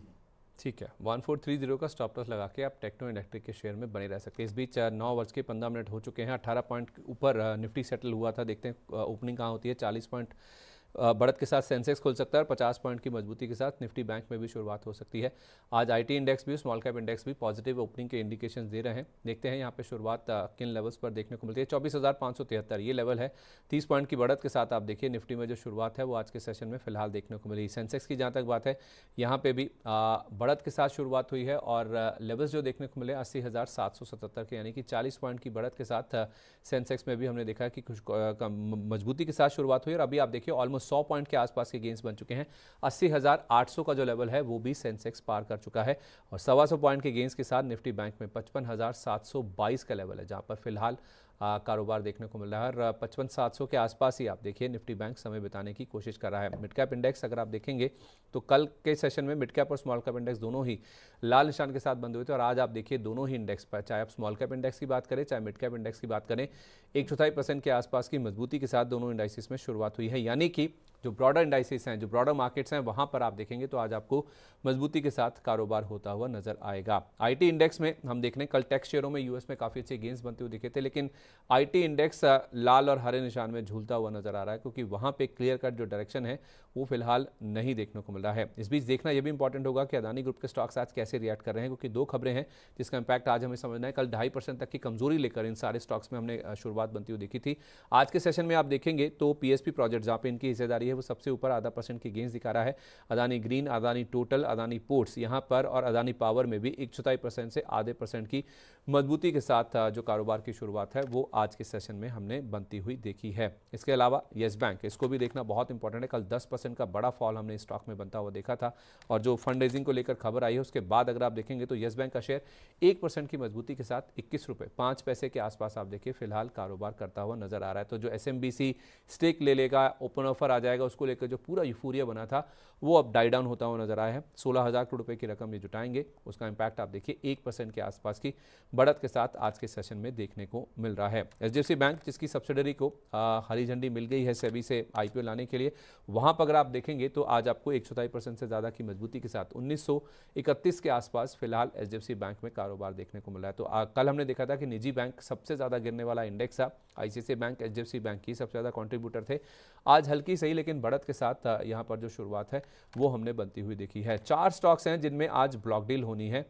A: ठीक है, 1430 का स्टॉप लॉस लगा के आप टेक्नो इलेक्ट्रिक के शेयर में बने रह सकते हैं। इस बीच 9:15 हो चुके हैं, 18 पॉइंट ऊपर निफ्टी सेटल हुआ था। देखते हैं ओपनिंग कहाँ होती है। 40 पॉइंट बढ़त के साथ सेंसेक्स खुल सकता है और 50 पॉइंट की मजबूती के साथ निफ्टी बैंक में भी शुरुआत हो सकती है। आज आईटी इंडेक्स भी, स्मॉल कैप इंडेक्स भी पॉजिटिव ओपनिंग के इंडिकेशंस दे रहे हैं। देखते हैं यहाँ पे शुरुआत किन लेवल्स पर देखने को मिलती है। 24,573 ये लेवल है। 30 पॉइंट की बढ़त के साथ आप देखिए निफ्टी में जो शुरुआत है वो आज के सेशन में फिलहाल देखने को मिली। सेंसेक्स की जहाँ तक बात है, यहाँ पे भी बढ़त के साथ शुरुआत हुई है और लेवल्स जो देखने को मिले 80,777 के, यानी कि 40 पॉइंट की बढ़त के साथ सेंसेक्स में भी हमने देखा कि कुछ मजबूती के साथ शुरुआत हुई और अभी आप देखिए ऑलमोस्ट 100 पॉइंट के आसपास के गेंस बन चुके हैं। 80,800 का जो लेवल है वो भी सेंसेक्स पार कर चुका है और 125 पॉइंट के गेंस के साथ निफ्टी बैंक में 55,722 का लेवल है, जहां पर फिलहाल कारोबार देखने को मिल रहा है और 55,700 के आसपास ही आप देखिए निफ्टी बैंक समय बिताने की कोशिश कर रहा है। मिड कैप इंडेक्स अगर आप देखेंगे तो कल के सेशन में मिड कैप और स्मॉल कैप इंडेक्स दोनों ही लाल निशान के साथ बंद हुए थे और आज आप देखिए दोनों ही इंडेक्स पर, चाहे आप स्मॉल कैप इंडेक्स की बात करें चाहे मिड कैप इंडेक्स की बात करें, 1/4% के आसपास की मजबूती के साथ दोनों इंडाइसिस में शुरुआत हुई है। यानी कि जो ब्रॉडर इंडाइसिस हैं, जो ब्रॉडर मार्केट्स हैं, वहां पर आप देखेंगे तो आज आपको मजबूती के साथ कारोबार होता हुआ नजर आएगा। आईटी इंडेक्स में हम देख रहे हैं कल टेक शेयरों में यूएस में काफी अच्छे गेंस बनते हुए दिखे थे, लेकिन आईटी इंडेक्स लाल और हरे निशान में झूलता हुआ नजर आ रहा है क्योंकि वहां पे क्लियर कट जो डायरेक्शन है वो फिलहाल नहीं देखने को मिल रहा है। इस बीच देखना यह भी इंपॉर्टेंट होगा कि अदानी ग्रुप के स्टॉक्स आज कैसे रिएक्ट कर रहे हैं, क्योंकि दो खबरें हैं जिसका इंपैक्ट आज हमें समझना है। कल 2.5% तक की कमजोरी लेकर इन सारे स्टॉक्स में हमने शुरुआत बनती हुई देखी थी। आज के सेशन में आप देखेंगे तो पीएसपी प्रोजेक्ट जहां पे इनकी हिस्सेदारी है वो सबसे ऊपर 0.5% की गेंस दिखा रहा है। Adani green, Adani total, Adani ports यहाँ पर और अदानी पावर में भी 1/4% से 0.5% की मजबूती के साथ जो कारोबार की शुरुआत है वो आज के सेशन में हमने बनती हुई देखी है। इसके अलावा येस बैंक, इसको भी देखना बहुत इंपॉर्टेंट है। कल 10% का बड़ा फॉल हमने स्टॉक में बनता हुआ देखा था और जो फंड रेजिंग को लेकर खबर आई है उसके बाद अगर आप देखेंगे तो येस बैंक का शेयर 1% की मजबूती के साथ 21 रुपये 5 पैसे के आसपास आप देखिए फिलहाल कारोबार करता हुआ नजर आ रहा है। तो जो एसएमबीसी स्टेक ले लेगा, ओपन ऑफर आ जाएगा, उसको लेकर जो पूरा यूफोरिया बना था वो अब डाई डाउन होता हुआ नजर आया है। 16,000 करोड़ रुपए की रकम ये जुटाएंगे, उसका इंपैक्ट आप देखिए 1% के आसपास की बढ़त के साथ आज के सेशन में देखने को मिल रहा है। एचडीएफसी बैंक जिसकी सब्सिडरी को हरी झंडी मिल गई है सेबी से आईपीओ लाने के लिए, वहां पर अगर आप देखेंगे तो आज आपको 1/4% से ज्यादा की मजबूती के साथ 1931 के आसपास फिलहाल एचडीएफसी बैंक में कारोबार देखने को मिला है। तो कल हमने देखा था कि निजी बैंक सबसे ज्यादा गिरने वाला इंडेक्स था, आईसीआईसीआई बैंक, एचडीएफसी बैंक ही सबसे ज्यादा कॉन्ट्रीब्यूटर थे। आज हल्की सही लेकिन बढ़त के साथ यहां पर जो शुरुआत है वो हमने बनती हुई देखी है। 4 स्टॉक्स हैं जिनमें आज ब्लॉक डील होनी है।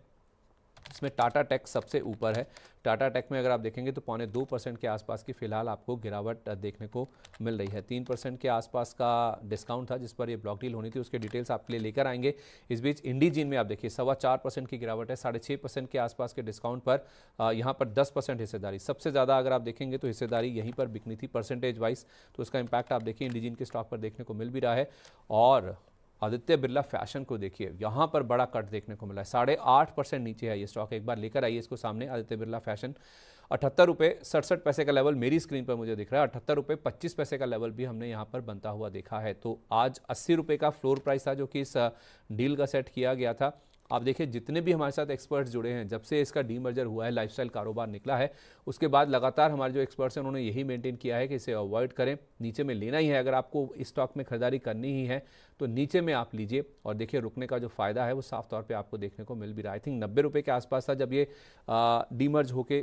A: इसमें टाटा टेक सबसे ऊपर है। टाटा टेक में अगर आप देखेंगे तो 0.25% के आसपास की फिलहाल आपको गिरावट देखने को मिल रही है। 3% के आसपास का डिस्काउंट था जिस पर ये ब्लॉक डील होनी थी, उसके डिटेल्स आपके लिए लेकर आएंगे। इस बीच इंडीजीन में आप देखिए 4.25% की गिरावट है। 6.5% के आसपास के डिस्काउंट पर यहाँ पर 10% हिस्सेदारी, सबसे ज़्यादा अगर आप देखेंगे तो हिस्सेदारी यहीं पर बिकनी थी परसेंटेज वाइज, तो उसका इंपैक्ट आप देखिए इंडीजीन के स्टॉक पर देखने को मिल भी रहा है। और आदित्य बिरला फैशन को देखिए, यहाँ पर बड़ा कट देखने को मिला है। 8.5% नीचे है ये स्टॉक। एक बार लेकर आइए इसको सामने। आदित्य बिरला फैशन 78 रुपये 67 पैसे का लेवल मेरी स्क्रीन पर मुझे दिख रहा है। 78 रुपये 25 पैसे का लेवल भी हमने यहाँ पर बनता हुआ देखा है। तो आज 80 रुपये का फ्लोर प्राइस था जो कि इस डील का सेट किया गया था। आप देखिए जितने भी हमारे साथ एक्सपर्ट्स जुड़े हैं, जब से इसका डीमर्जर हुआ है, लाइफस्टाइल कारोबार निकला है, उसके बाद लगातार हमारे जो एक्सपर्ट्स हैं उन्होंने यही मेंटेन किया है कि इसे अवॉइड करें, नीचे में लेना ही है। अगर आपको इस स्टॉक में खरीदारी करनी ही है तो नीचे में आप लीजिए, और देखिए रुकने का जो फायदा है वो साफ तौर पे आपको देखने को मिल भी रहा है। आई थिंक 90 रुपये के आसपास था जब ये डीमर्ज होके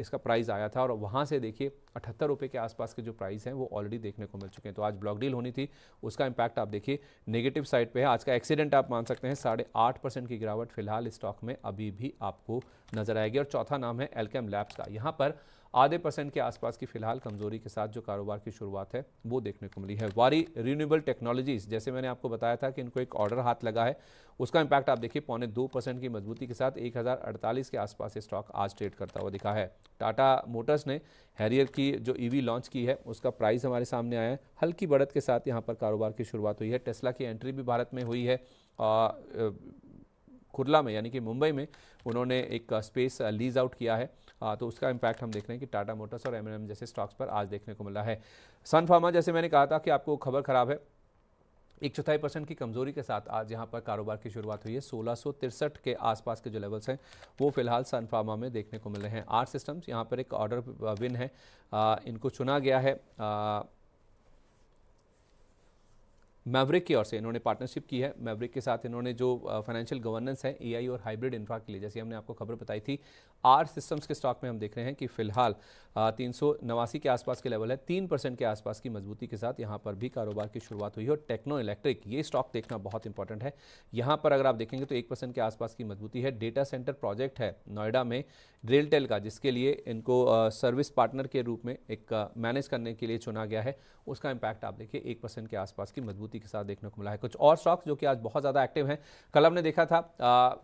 A: इसका प्राइस आया था, और वहाँ से देखिए 78 रुपये के आसपास के जो प्राइस हैं वो ऑलरेडी देखने को मिल चुके हैं। तो आज ब्लॉक डील होनी थी, उसका इम्पैक्ट आप देखिए नेगेटिव साइड पे है। आज का एक्सीडेंट आप मान सकते हैं, 8.5% की गिरावट फिलहाल स्टॉक में अभी भी आपको नजर आएगी। और चौथा नाम है एल्केम लैब्स का, यहाँ पर आधे % के आसपास की फिलहाल कमजोरी के साथ जो कारोबार की शुरुआत है वो देखने को मिली है। वारी रिन्यूएबल टेक्नोलॉजीज, जैसे मैंने आपको बताया था कि इनको एक ऑर्डर हाथ लगा है, उसका इंपैक्ट आप देखिए 2.25% की मजबूती के साथ 1048 के आसपास स्टॉक आज ट्रेड करता हुआ दिखा है। टाटा मोटर्स ने हैरियर की जो ईवी लॉन्च की है उसका प्राइस हमारे सामने आया है, हल्की बढ़त के साथ यहाँ पर कारोबार की शुरुआत हुई है। टेस्ला की एंट्री भी भारत में हुई है, कुर्ला में यानी कि मुंबई में उन्होंने एक स्पेस लीज आउट किया है, तो उसका इम्पैक्ट हम देख रहे हैं कि टाटा मोटर्स और M&M जैसे स्टॉक्स पर आज देखने को मिला है। सन फार्मा, जैसे मैंने कहा था कि आपको खबर खराब है, 1/4% की कमजोरी के साथ आज यहाँ पर कारोबार की शुरुआत हुई है। 1663 के आसपास के जो लेवल्स हैं वो फिलहाल सन फार्मा में देखने को मिल रहे हैं। आर सिस्टम्स यहाँ पर एक ऑर्डर विन है, इनको चुना गया है मैवरिक की ओर से, इन्होंने पार्टनरशिप की है मैवरिक के साथ। इन्होंने जो फाइनेंशियल गवर्नेंस है AI और हाइब्रिड इंफ्रा के लिए, जैसे हमने आपको खबर बताई थी, आर सिस्टम्स के स्टॉक में हम देख रहे हैं कि फिलहाल 389 के आसपास के लेवल है, 3% के आसपास की मजबूती के साथ यहाँ पर भी कारोबार की शुरुआत हुई है। और टेक्नो इलेक्ट्रिक, ये स्टॉक देखना बहुत इंपॉर्टेंट है, यहाँ पर अगर आप देखेंगे तो 1% के आसपास की मजबूती है। डेटा सेंटर प्रोजेक्ट है नोएडा में रेलटेल का, जिसके लिए इनको सर्विस पार्टनर के रूप में एक मैनेज करने के लिए चुना गया है, उसका इम्पैक्ट आप देखिए 1% के आसपास की मजबूती के साथ देखने को मिला है। कुछ और स्टॉक्स जो कि आज बहुत ज़्यादा एक्टिव हैं, कल हमने देखा था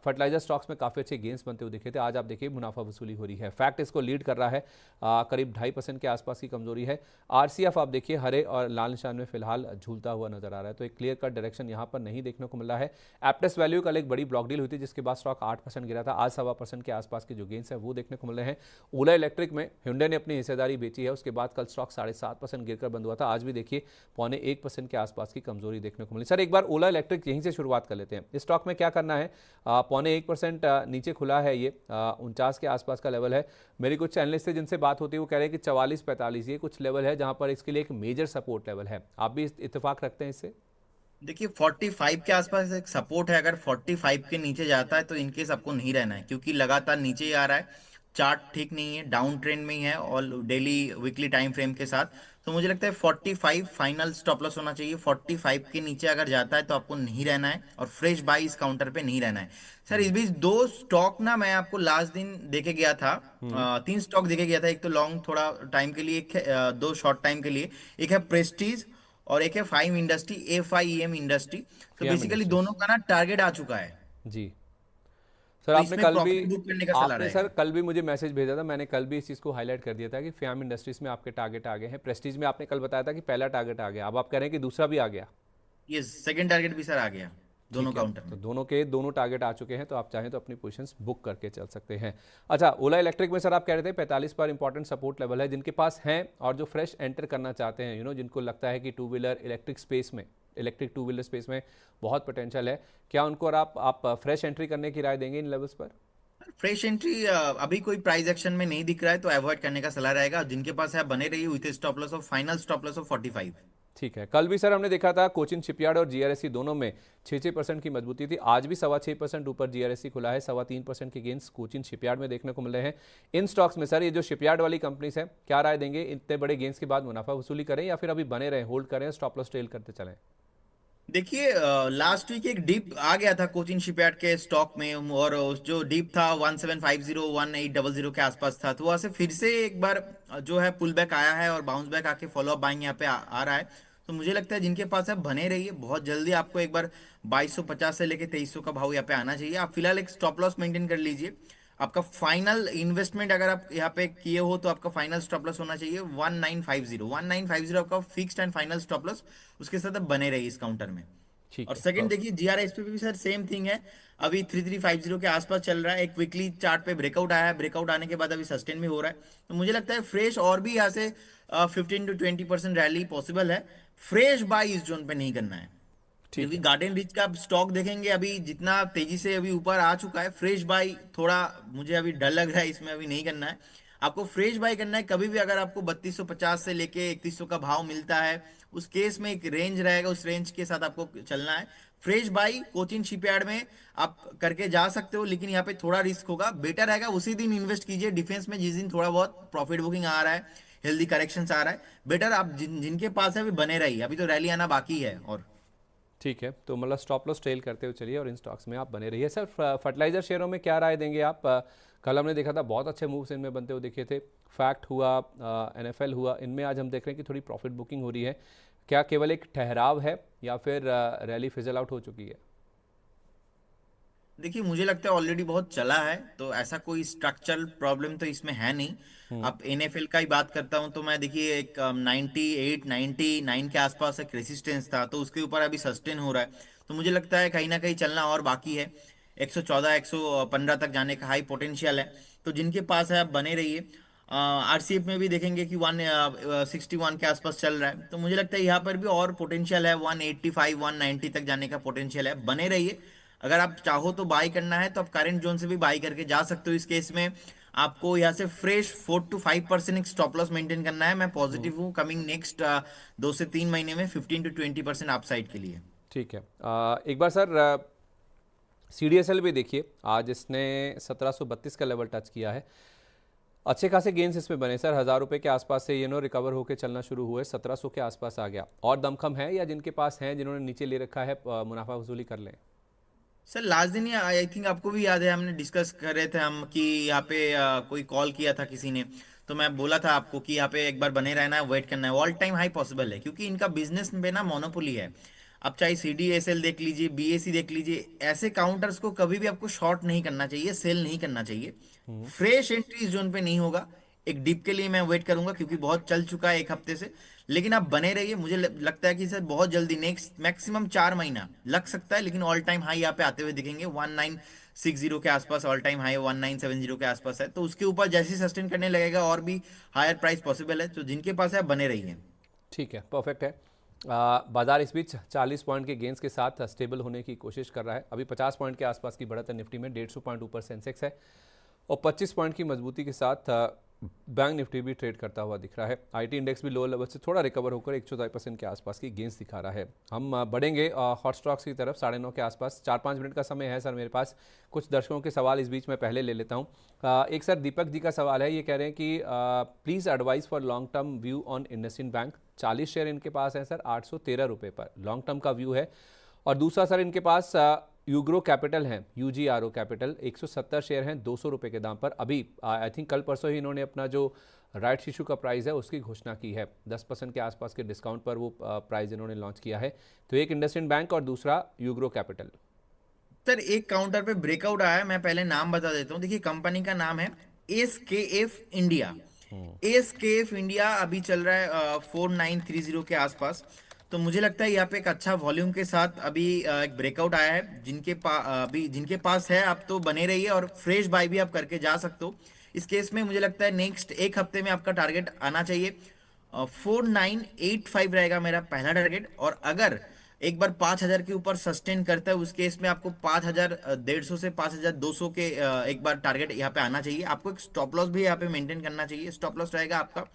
A: फर्टिलाइजर स्टॉक्स में काफ़ी अच्छे गेंस बनते हुए दिखे थे, आज आप देखिए मुनाफा वसूली हो रही है। फैक्ट इसको लीड कर रहा है, करीब 2.5% के आसपास की कमजोरी है। RCF आप देखिए हरे और लाल निशान में फिलहाल झूलता हुआ नजर आ रहा है, तो एक क्लियर कट डायरेक्शन यहाँ पर नहीं देखने को मिल रहा है। एप्टेस वैल्यू कल एक बड़ी ब्लॉक डील हुई थी जिसके बाद स्टॉक 8% गिरा था, आज 1.25% के आसपास के जो गेंस है वो देखने को मिल रहे हैं। ओला इलेक्ट्रिक में hyundai ने अपनी हिस्सेदारी बेची है, उसके बाद कल स्टॉक 7.5% गिरकर बंद हुआ था, आज भी देखिए 0.25% के आसपास की कमजोरी देखने को मिली। सर एक बार ओला इलेक्ट्रिक यहीं से शुरुआत कर लेते हैं, इस स्टॉक में क्या करना है? 0.1% नीचे खुला है, ये 49 के आसपास का लेवल है। मेरी कुछ एनालिस्ट से जिनसे बात होती है वो कह रहे हैं कि 44-45 ये कुछ लेवल है जहां पर इसके लिए एक मेजर सपोर्ट लेवल है, आप भी इत्तेफाक रखते हैं इससे?
C: देखिए 45 के आसपास एक सपोर्ट है, अगर 45 के नीचे जाता है तो इनकेस आपको नहीं रहना है, क्योंकि लगातार नीचे ही आ रहा है, चार्ट ठीक नहीं है, डाउन ट्रेंड में ही है और डेली वीकली टाइम फ्रेम के साथ। तो मुझे लगता है 45 फाइनल स्टॉप लॉस होना चाहिए। 45 के नीचे अगर जाता है तो आपको नहीं रहना है, और फ्रेश बाई इस काउंटर पे नहीं रहना है। सर इस बीच दो स्टॉक ना मैं आपको लास्ट दिन देके गया था, 3 स्टॉक देके गया था, एक तो लॉन्ग थोड़ा टाइम के लिए, एक है, 2 शॉर्ट टाइम के लिए। एक है प्रेस्टीज और एक है फाइव इंडस्ट्री, FIEM इंडस्ट्री। तो
A: FIEM
C: बेसिकली
A: इंडस्ट्रीज,
C: दोनों का ना टारगेट आ चुका है,
A: जी। सर
C: तो
A: आपने
C: इसमें
A: कल भी
C: प्रॉफिट बुक करने का सलाह
A: आपने सर
C: रहेगा।
A: कल भी मुझे मैसेज भेजा था, मैंने कल भी इस चीज़ को हाईलाइट कर दिया था कि FIAM इंडस्ट्रीज में आपके टारगेट आ गए हैं। प्रेस्टीज में आपने कल बताया था कि पहला टारगेट आ गया, अब आप कह रहे हैं कि दूसरा भी आ गया।
C: ये सेकंड टारगेट भी सर आ गया दोनों
A: ठीक है,
C: काउंटर
A: तो
C: में।
A: दोनों टारगेट आ चुके हैं, तो आप चाहें तो अपनी पोजीशंस बुक करके चल सकते हैं। अच्छा, ओला इलेक्ट्रिक में सर आप कह रहे थे 45 पर इंपॉर्टेंट सपोर्ट लेवल है, जिनके पास हैं और जो फ्रेश एंटर करना चाहते हैं, जिनको लगता है कि टू व्हीलर इलेक्ट्रिक स्पेस में, इलेक्ट्रिक टू व्हीलर स्पेस में बहुत पोटेंशियल है, क्या उनको और आप फ्रेश एंट्री करने की राय देंगे इन लेवल्स पर?
C: फ्रेश एंट्री अभी कोई प्राइस एक्शन में नहीं दिख रहा है, तो अवॉइड करने का सलाह रहेगा। जिनके पास है बने रहिए with stop loss of final stop loss of 45।
A: ठीक है, कल भी सर हमने देखा था कोचिन शिपयार्ड और GRSC दोनों में 6% की मजबूती थी, आज भी 6.25% ऊपर GRSC खुला है, 3.25% के गेंस कोचिन शिपयार्ड में देखने को मिल रहे हैं। इन स्टॉक्स में सर ये जो शिपयार्ड वाली कंपनीज है, क्या राय देंगे? इतने बड़े गेंस के बाद मुनाफा वसूली करें या फिर अभी बने रहें, होल्ड करें, स्टॉप लॉस ट्रेल करते चलें?
C: देखिए लास्ट वीक एक डिप आ गया था कोचिन शिपयार्ड के स्टॉक में, और उस जो डिप था 1750 1800 के आसपास था, तो वहां से फिर से एक बार जो है पुल बैक आया है और बाउंस बैक आके फॉलो अप बाइंग यहाँ पे आ रहा है। तो मुझे लगता है जिनके पास है बने रहिए, बहुत जल्दी आपको एक बार 2250 से लेके 2300 का भाव यहाँ पे आना चाहिए। आप फिलहाल एक स्टॉप लॉस मेंटेन कर लीजिए। आपका फाइनल इन्वेस्टमेंट अगर आप यहाँ पे किए हो तो आपका फाइनल स्टॉप लॉस होना चाहिए 1950 आपका fixed and final stop loss, उसके साथ आप बने रहिए इस काउंटर में।
A: ठीक
C: और
A: है,
C: सेकंड देखिए GRS पे भी सर सेम थिंग है, अभी 3350 के आसपास चल रहा है, एक वीकली चार्ट पे ब्रेकआउट आया है, ब्रेकआउट आने के बाद अभी सस्टेन भी हो रहा है। तो मुझे लगता है फ्रेश और भी यहाँ से 15 to 20% रैली पॉसिबल है। फ्रेश बाय इस जोन पे नहीं करना है।
A: ठीक
C: क्योंकि
A: है।
C: गार्डन रिच का स्टॉक देखेंगे अभी जितना तेजी से अभी ऊपर आ चुका है, फ्रेश बाई थोड़ा मुझे अभी डर लग रहा है, इसमें अभी नहीं करना है। आपको फ्रेश बाई करना है कभी भी अगर आपको 3250 से लेके 3100 का भाव मिलता है, उस केस में एक रेंज रहेगा, उस रेंज के साथ आपको चलना है। फ्रेश बाई कोचिन शिपयार्ड में आप करके जा सकते हो, लेकिन यहाँ पे थोड़ा रिस्क होगा। बेटर रहेगा उसी दिन इन्वेस्ट कीजिए डिफेंस में जिस दिन थोड़ा बहुत प्रॉफिट बुकिंग आ रहा है, हेल्दी करेक्शन आ रहा है। बेटर आप जिनके पास है अभी बने रहिए, अभी तो रैली आना बाकी है। और
A: ठीक है, तो मतलब स्टॉप लॉस ट्रेल करते हुए चलिए और इन स्टॉक्स में आप बने रहिए। सर फर्टिलाइजर शेयरों में क्या राय देंगे आप? कल हमने देखा था बहुत अच्छे मूव्स इनमें बनते हुए दिखे थे। फैक्ट हुआ, एनएफएल हुआ, इनमें आज हम देख रहे हैं कि थोड़ी प्रॉफिट बुकिंग हो रही है। क्या केवल एक ठहराव है या फिर रैली फिजल आउट हो चुकी है?
C: देखिए मुझे लगता है ऑलरेडी बहुत चला है, तो ऐसा कोई स्ट्रक्चरल प्रॉब्लम तो इसमें है नहीं। अब एनएफएल का ही बात करता हूं तो मैं देखिए एक 98 99 के आसपास एक रेसिस्टेंस था, तो उसके ऊपर अभी सस्टेन हो रहा है। तो मुझे लगता है कहीं ना कहीं चलना और बाकी है। 114 115 तक जाने का हाई पोटेंशियल है, तो जिनके पास है आप बने रहिए। आरसीएफ में भी देखेंगे कि 161 के आसपास चल रहा है, तो मुझे लगता है यहाँ पर भी और पोटेंशियल है, 185 190 तक जाने का पोटेंशियल है, बने रहिए। अगर आप चाहो तो बाई करना है तो आप करंट जोन से भी बाई करके जा सकते हो। इस केस में आपको यहाँ से फ्रेश 4 to 5% एक स्टॉप लॉस मेंटेन करना है। मैं पॉजिटिव हूँ कमिंग नेक्स्ट 2 से 3 महीने में 15 to 20% अपसाइड के लिए।
A: ठीक है। एक बार सर सीडीएसएल भी देखिए, आज इसने 1732 का लेवल टच किया है। अच्छे खासे गेंस इसमें बने सर, 1000 रुपये के आसपास से ये नो रिकवर होकर चलना शुरू हुए, 1700 के आसपास आ गया। और दमखम है या जिनके पास हैं, जिन्होंने नीचे ले रखा है, मुनाफा वसूली कर लें?
C: सर लास्ट दिन ही आई थिंक आपको भी याद है, हमने डिस्कस कर रहे थे हम कि यहाँ पे कोई कॉल किया था किसी ने, तो मैं बोला था आपको कि यहाँ पे एक बार बने रहना है, वेट करना है। ऑल टाइम हाई पॉसिबल है क्योंकि इनका बिजनेस में ना मोनोपोली है। आप चाहे सीडीएसएल देख लीजिए, बीएससी देख लीजिए, ऐसे काउंटर्स को कभी भी आपको शॉर्ट नहीं करना चाहिए, सेल नहीं करना चाहिए। फ्रेश एंट्री इस जोन पे नहीं होगा। एक डिप के लिए मैं वेट करूंगा क्योंकि बहुत चल चुका है एक हफ्ते से। लेकिन आप बने रहिए, मुझे लगता है कि सर बहुत जल्दी नेक्स्ट मैक्सिमम 4 महीना लग सकता है, लेकिन ऑल टाइम हाई यहाँ पे आते हुए दिखेंगे। 1960 के आसपास ऑल टाइम हाई, 1970 के आसपास है, तो उसके ऊपर जैसे सस्टेन करने लगेगा और भी हायर प्राइस पॉसिबल है। तो जिनके पास है बने रहिए।
A: ठीक है, परफेक्ट है। बाजार इस बीच 40 पॉइंट के गेंस के साथ स्टेबल होने की कोशिश कर रहा है। अभी 50 पॉइंट के आसपास की बढ़त है निफ्टी में, 150 पॉइंट ऊपर सेंसेक्स है और 25 पॉइंट की मजबूती के साथ बैंक निफ्टी भी ट्रेड करता हुआ दिख रहा है। आईटी इंडेक्स भी लो लेवल से थोड़ा रिकवर होकर 104% के आसपास की गेंस दिखा रहा है। हम बढ़ेंगे हॉट स्टॉक्स की तरफ 9:30 के आसपास। 4-5 मिनट का समय है सर मेरे पास। कुछ दर्शकों के सवाल इस बीच में पहले ले लेता हूँ। एक सर दीपक जी का सवाल है, ये कह रहे हैं कि please advice for long term view on IndusInd bank. 40 share इनके पास हैं सर, 813 रुपये पर लॉन्ग टर्म का व्यू है। और दूसरा सर इनके पास यूग्रो कैपिटल हैं, यूजीआरओ कैपिटल, 170 शेयर हैं 200 रुपये के दाम पर। अभी आई थिंक कल परसों ही इन्होंने अपना जो राइट इशू का प्राइस है उसकी घोषणा की है। 10% के आसपास के डिस्काउंट पर वो प्राइस इन्होंने लॉन्च किया है। तो एक इंडसइंड बैंक और दूसरा यूग्रो कैपिटल।
C: सर एक काउंटर पे ब्रेकआउट आया है, मैं पहले नाम बता देता हूँ। देखिए कंपनी का नाम है एसकेएफ इंडिया। एसकेएफ इंडिया अभी चल रहा है 4930 के आसपास। तो मुझे लगता है यहाँ पे एक अच्छा वॉल्यूम के साथ अभी एक ब्रेकआउट आया है। अभी जिनके पास है आप तो बने रहिए और फ्रेश बाय भी आप करके जा सकते हो। इस केस में मुझे लगता है नेक्स्ट एक हफ्ते में आपका टारगेट आना चाहिए। 4985 रहेगा मेरा पहला टारगेट। और अगर एक बार 5000 के ऊपर सस्टेन करता है, उस केस में आपको 5150 से 5200 के एक बार टारगेट यहाँ पे आना चाहिए। आपको एक स्टॉप लॉस भी यहाँ पे मेंटेन करना चाहिए। स्टॉप लॉस रहेगा आपका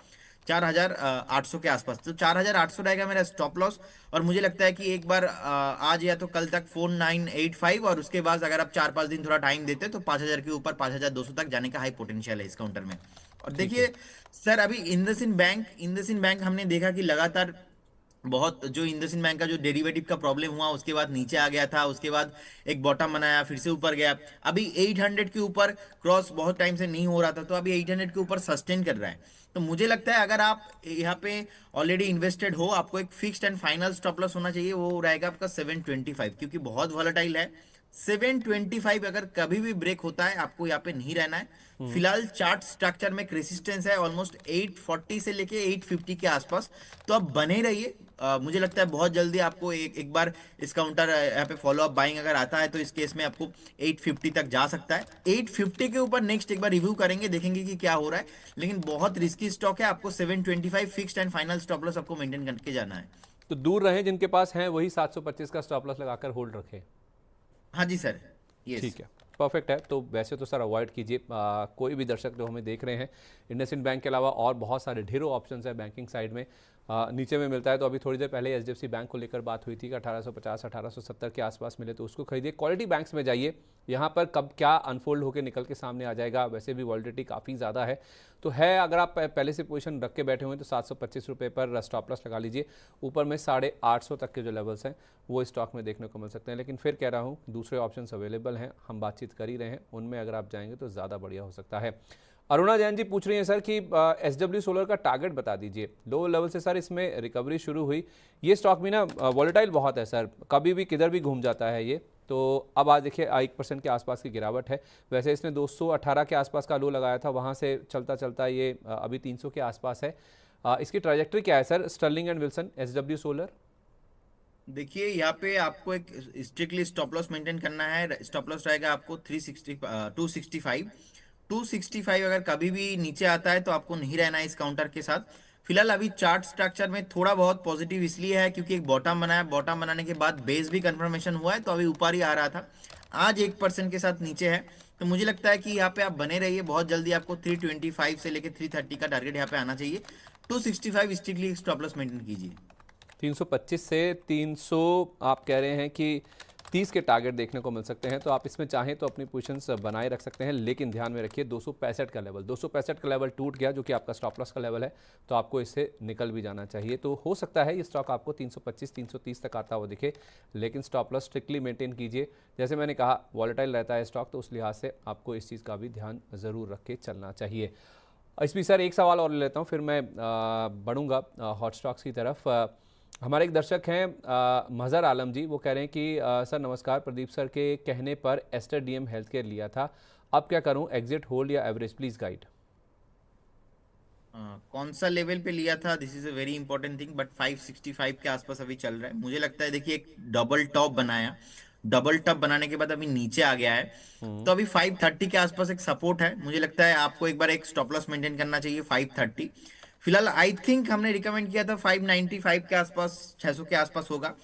C: 4800 के आसपास। तो 4800 रहेगा मेरा स्टॉप लॉस। और मुझे लगता है कि एक बार आज या तो कल तक 4985, और उसके बाद अगर आप 4-5 दिन थोड़ा टाइम देते तो 5000 के ऊपर 5200 तक जाने का हाई पोटेंशियल है इस काउंटर में। और देखिए सर अभी इंडसइंड बैंक हमने देखा कि लगातार बहुत, जो इंडसइंड बैंक का जो डेरिवेटिव का प्रॉब्लम हुआ उसके बाद नीचे आ गया था, उसके बाद एक बॉटम बनाया, फिर से ऊपर गया। अभी 800 के ऊपर क्रॉस बहुत टाइम से नहीं हो रहा था, तो अभी 800 के ऊपर सस्टेन कर रहा है। तो मुझे लगता है अगर आप यहाँ पे ऑलरेडी इन्वेस्टेड हो, आपको एक fixed and final stop loss होना चाहिए, वो रहेगा आपका 725, क्योंकि बहुत वॉलेटाइल है। 725 अगर कभी भी ब्रेक होता है आपको यहाँ पे नहीं रहना है। फिलहाल चार्ट स्ट्रक्चर में रेसिस्टेंस है ऑलमोस्ट 840 से लेके 850 के आसपास, तो आप बने रहिए। मुझे लगता है बहुत जल्दी आपको एक बार इस काउंटर यहाँ पे फॉलो अप बाइंग अगर आता है तो इस केस में आपको 850 तक जा सकता है। 850 के ऊपर नेक्स्ट एक बार रिव्यू करेंगे, देखेंगे कि क्या हो रहा है। लेकिन बहुत रिस्की स्टॉक है, आपको 725 fixed and final stop loss आपको मेंटेन करके जाना है।
A: तो दूर रहें, जिनके पास हैं वही 725 का स्टॉप लॉस लगाकर होल्ड रखें।
C: हाँ जी सर, यस।
A: ठीक है, परफेक्ट है। तो वैसे तो सर अवॉइड कीजिए, कोई भी दर्शक जो हमें देख रहे हैं, इंडसइंड बैंक के अलावा और बहुत सारे ढेरों ऑप्शंस है बैंकिंग साइड में, नीचे में मिलता है। तो अभी थोड़ी देर पहले एचडीएफसी बैंक को लेकर बात हुई थी कि 1850 1870 के आसपास मिले तो उसको खरीदिए। क्वालिटी बैंक्स में जाइए, यहाँ पर कब क्या अनफोल्ड होकर निकल के सामने आ जाएगा। वैसे भी वॉलिडिटी काफ़ी ज़्यादा है, तो है अगर आप पहले से पोजीशन रख के बैठे हुए हैं तो 725 रुपये पर स्टॉप लॉस लगा लीजिए। ऊपर में 850 तक के जो लेवल्स हैं वो स्टॉक में देखने को मिल सकते हैं। लेकिन फिर कह रहा हूँ दूसरे ऑप्शंस अवेलेबल हैं, हम बातचीत कर ही रहे हैं, उनमें अगर आप जाएंगे तो ज़्यादा बढ़िया हो सकता है। अरुणा जैन जी पूछ रही हैं सर कि एसडब्ल्यू सोलर का टारगेट बता दीजिए। लो लेवल से सर इसमें रिकवरी शुरू हुई, ये स्टॉक भी ना वॉलेटाइल बहुत है सर, कभी भी किधर भी घूम जाता है ये। तो अब आज देखिए 1% के आसपास की गिरावट है। वैसे इसने 218 के आसपास का लो लगाया था, वहाँ से चलता चलता ये अभी 300 के आसपास है। इसकी ट्रैजेक्टरी क्या है sir, Sterling and Wilson SW Solar?
C: देखिए यहाँ पे आपको एक स्ट्रिक्टली स्टॉप लॉस मेंटेन करना है। स्टॉप लॉस रहेगा आपको 265। 265 अगर कभी भी नीचे आता है तो आपको नहीं रहना है इस काउंटर के साथ। फिलहाल अभी चार्ट स्ट्रक्चर में थोड़ा बहुत पॉजिटिव इसलिए है क्योंकि एक बॉटम बनाया, बॉटम बनाने के बाद बेस भी कंफर्मेशन हुआ है तो अभी ऊपर ही आ रहा था। आज 1% के साथ नीचे है, तो मुझे लगता है कि यहाँ पे आप बने रहिए। बहुत जल्दी आपको 325 से लेके 330 का टारगेट यहाँ पे आना चाहिए। 265 स्ट्रिक्टली स्टॉप लॉस मेंटेन कीजिए।
A: 325 से 300 आप कह रहे हैं कि 30 के टारगेट देखने को मिल सकते हैं, तो आप इसमें चाहें तो अपनी पोजीशंस बनाए रख सकते हैं। लेकिन ध्यान में रखिए 265 का लेवल, 265 का लेवल टूट गया जो कि आपका स्टॉप लॉस का लेवल है, तो आपको इससे निकल भी जाना चाहिए। तो हो सकता है ये स्टॉक आपको 325 330 तक आता हुआ दिखे, लेकिन स्टॉप लॉस स्ट्रिक्टली मेंटेन कीजिए। जैसे मैंने कहा वॉलेटाइल रहता है स्टॉक, तो उस लिहाज से आपको इस चीज़ का भी ध्यान ज़रूर रख के चलना चाहिए। इस भी सर एक सवाल और ले लेता हूँ, फिर मैं बढ़ूँगा हॉट स्टॉक्स की तरफ। हमारे एक दर्शक हैं मज़हर आलम जी, वो कह रहे हैं कि सर नमस्कार, प्रदीप सर के कहने पर एस्टर डीएम हेल्थ केयर लिया था, अब क्या करूं, एग्जिट होल्ड या एवरेज, प्लीज़ गाइड।
C: कौन सा लेवल पे लिया था, this is a very important thing, but 565 के आसपास अभी चल रहा है। मुझे लगता है देखिए एक डबल टॉप बनाया, डबल टॉप बनाने के बाद अभी नीचे आ गया है, तो अभी 530 के आसपास एक सपोर्ट है। मुझे लगता है आपको एक बार एक स्टॉप लॉस मेंटेन करना चाहिए 530। फिलहाल आई थिंक हमने रिकमेंड किया था 595 के आसपास, 600 के आसपास होगा।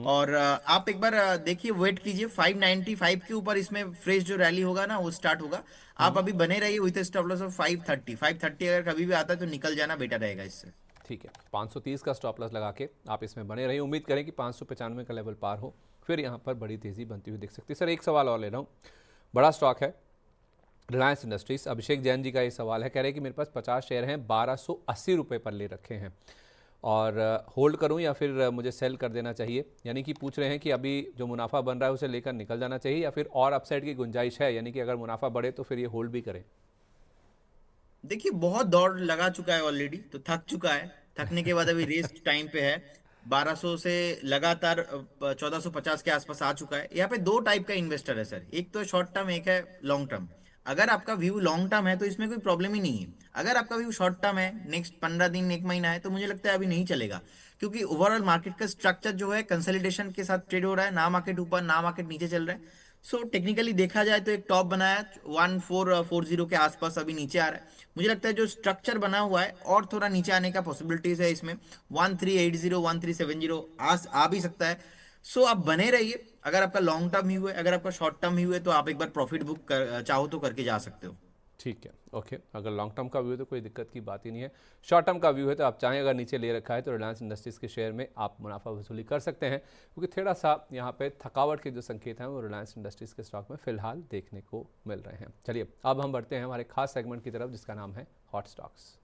C: और आप एक बार देखिए, वेट कीजिए 595 के ऊपर इसमें फ्रेश जो रैली होगा ना वो स्टार्ट होगा। आप अभी बने रहिए विथ स्टॉप लॉस ऑफ 530 अगर कभी भी आता है तो निकल जाना बेटर रहेगा इससे।
A: ठीक है, 530 का स्टॉप लॉस लगा के आप इसमें बने रहिए। उम्मीद करें कि 595 का लेवल पार हो, फिर यहाँ पर बड़ी तेज़ी बनती हुई दिख सकती है। सर एक सवाल और ले रहा हूँ, बड़ा स्टॉक है रिलायंस इंडस्ट्रीज। अभिषेक जैन जी का ये सवाल है, कह रहे हैं कि मेरे पास 50 शेयर हैं, 1280 रुपये पर ले रखे हैं, और होल्ड करूं या फिर मुझे सेल कर देना चाहिए। यानी कि पूछ रहे हैं कि अभी जो मुनाफा बन रहा है उसे लेकर निकल जाना चाहिए या फिर और अपसाइड की गुंजाइश है, यानी कि अगर मुनाफा बढ़े तो फिर ये होल्ड भी करें।
C: देखिए बहुत दौड़ लगा चुका है ऑलरेडी, तो थक चुका है। थकने के बाद अभी रेस्ट टाइम पे है। 1200 से लगातार 1450 के आसपास आ चुका है। यहाँ पे दो टाइप का इन्वेस्टर है सर, एक तो शॉर्ट टर्म, एक है लॉन्ग टर्म। अगर आपका व्यू लॉन्ग टर्म है तो इसमें कोई प्रॉब्लम ही नहीं है। अगर आपका व्यू शॉर्ट टर्म है, नेक्स्ट 15 दिन, एक महीना है, तो मुझे लगता है अभी नहीं चलेगा, क्योंकि ओवरऑल मार्केट का स्ट्रक्चर जो है कंसोलिडेशन के साथ ट्रेड हो रहा है, ना मार्केट ऊपर ना मार्केट नीचे चल रहा है। सो टेक्निकली देखा जाए तो एक टॉप बनाया 1440 के आसपास, अभी नीचे आ रहा है। मुझे लगता है जो स्ट्रक्चर बना हुआ है और थोड़ा नीचे आने का पॉसिबिलिटीज है इसमें। 1380 1370 आ भी सकता है। सो आप बने रहिए। अगर आपका लॉन्ग टर्म व्यू है, अगर आपका शॉर्ट टर्म व्यू है, तो आप एक बार प्रॉफिट बुक चाहो तो करके जा सकते हो।
A: ठीक है, ओके। अगर लॉन्ग टर्म का व्यू है तो कोई दिक्कत की बात ही नहीं है। शॉर्ट टर्म का व्यू है तो आप चाहें अगर नीचे ले रखा है तो रिलायंस इंडस्ट्रीज़ के शेयर में आप मुनाफा वसूली कर सकते हैं, क्योंकि थोड़ा सा यहाँ पे थकावट के जो संकेत हैं वो रिलायंस इंडस्ट्रीज़ के स्टॉक में फिलहाल देखने को मिल रहे हैं। चलिए अब हम बढ़ते हैं हमारे खास सेगमेंट की तरफ जिसका नाम है हॉट स्टॉक्स।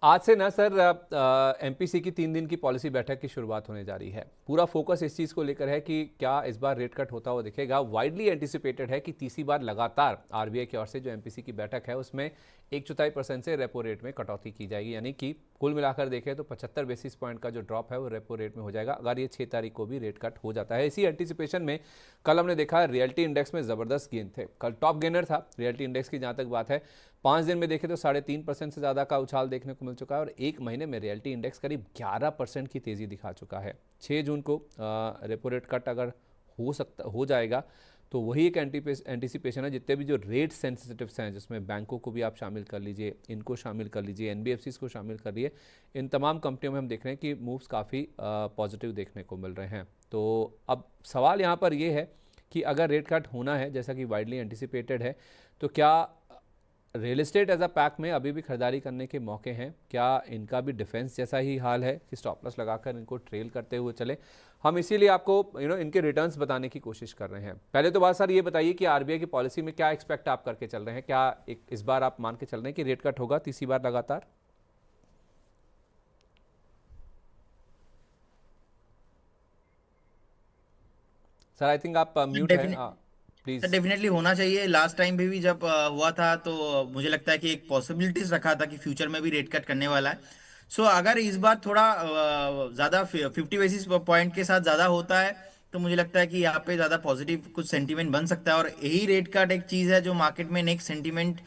A: आज से ना सर एमपीसी की 3 दिन की पॉलिसी बैठक की शुरुआत होने जा रही है। पूरा फोकस इस चीज़ को लेकर है कि क्या इस बार रेट कट होता हुआ दिखेगा। वाइडली एंटिसिपेटेड है कि तीसरी बार लगातार आरबीआई की ओर से जो एमपीसी की बैठक है उसमें 1/4% से रेपो रेट में कटौती की जाएगी, यानी कि कुल मिलाकर देखें तो 75 बेसिस पॉइंट का जो ड्रॉप है वो रेपो रेट में हो जाएगा अगर ये 6 तारीख को भी रेट कट हो जाता है। इसी एंटिसिपेशन में कल हमने देखा रियल्टी इंडेक्स में ज़बरदस्त गेन थे। कल टॉप गेनर था रियल्टी इंडेक्स की, जहाँ तक बात है 5 दिन में देखें तो 3.5% से ज़्यादा का उछाल देखने को मिल चुका है, और एक महीने में रियल्टी इंडेक्स करीब 11% की तेज़ी दिखा चुका है। 6 जून को रेपो रेट कट अगर हो जाएगा तो वही एक एंटीसिपेशन है। जितने भी जो रेट सेंसिटिव्स हैं, जिसमें बैंकों को भी आप शामिल कर लीजिए, इनको शामिल कर लीजिए, एनबीएफसीज को शामिल कर लिए, इन तमाम कंपनियों में हम देख रहे हैं कि मूव्स काफ़ी पॉजिटिव देखने को मिल रहे हैं। तो अब सवाल यहाँ पर ये है कि अगर रेट कट होना है जैसा कि वाइडली एंटिसिपेटेड है, तो क्या real estate as a pack में अभी भी खरीदारी करने के मौके हैं? क्या इनका भी डिफेंस जैसा ही हाल है कि स्टॉप लॉस लगाकर इनको ट्रेल करते हुए चले? हम इसीलिए आपको इनके रिटर्न्स बताने की कोशिश कर रहे हैं। पहले तो बात सर ये बताइए कि आरबीआई की पॉलिसी में क्या एक्सपेक्ट आप करके चल रहे हैं? क्या इस बार आप मान के चल रहे हैं कि रेट कट होगा तीसरी बार लगातार? सर आई थिंक आप म्यूट है, प्लीज।
C: डेफिनेटली होना चाहिए। लास्ट टाइम भी जब हुआ था तो मुझे लगता है कि एक पॉसिबिलिटीज रखा था कि फ्यूचर में भी रेट कट करने वाला है। सो अगर इस बार थोड़ा ज्यादा 50 बेसिस पॉइंट के साथ ज्यादा होता है तो मुझे लगता है कि यहाँ पे ज्यादा पॉजिटिव कुछ सेंटीमेंट बन सकता है, और यही रेट कट एक चीज है जो मार्केट में नेक्स्ट सेंटीमेंट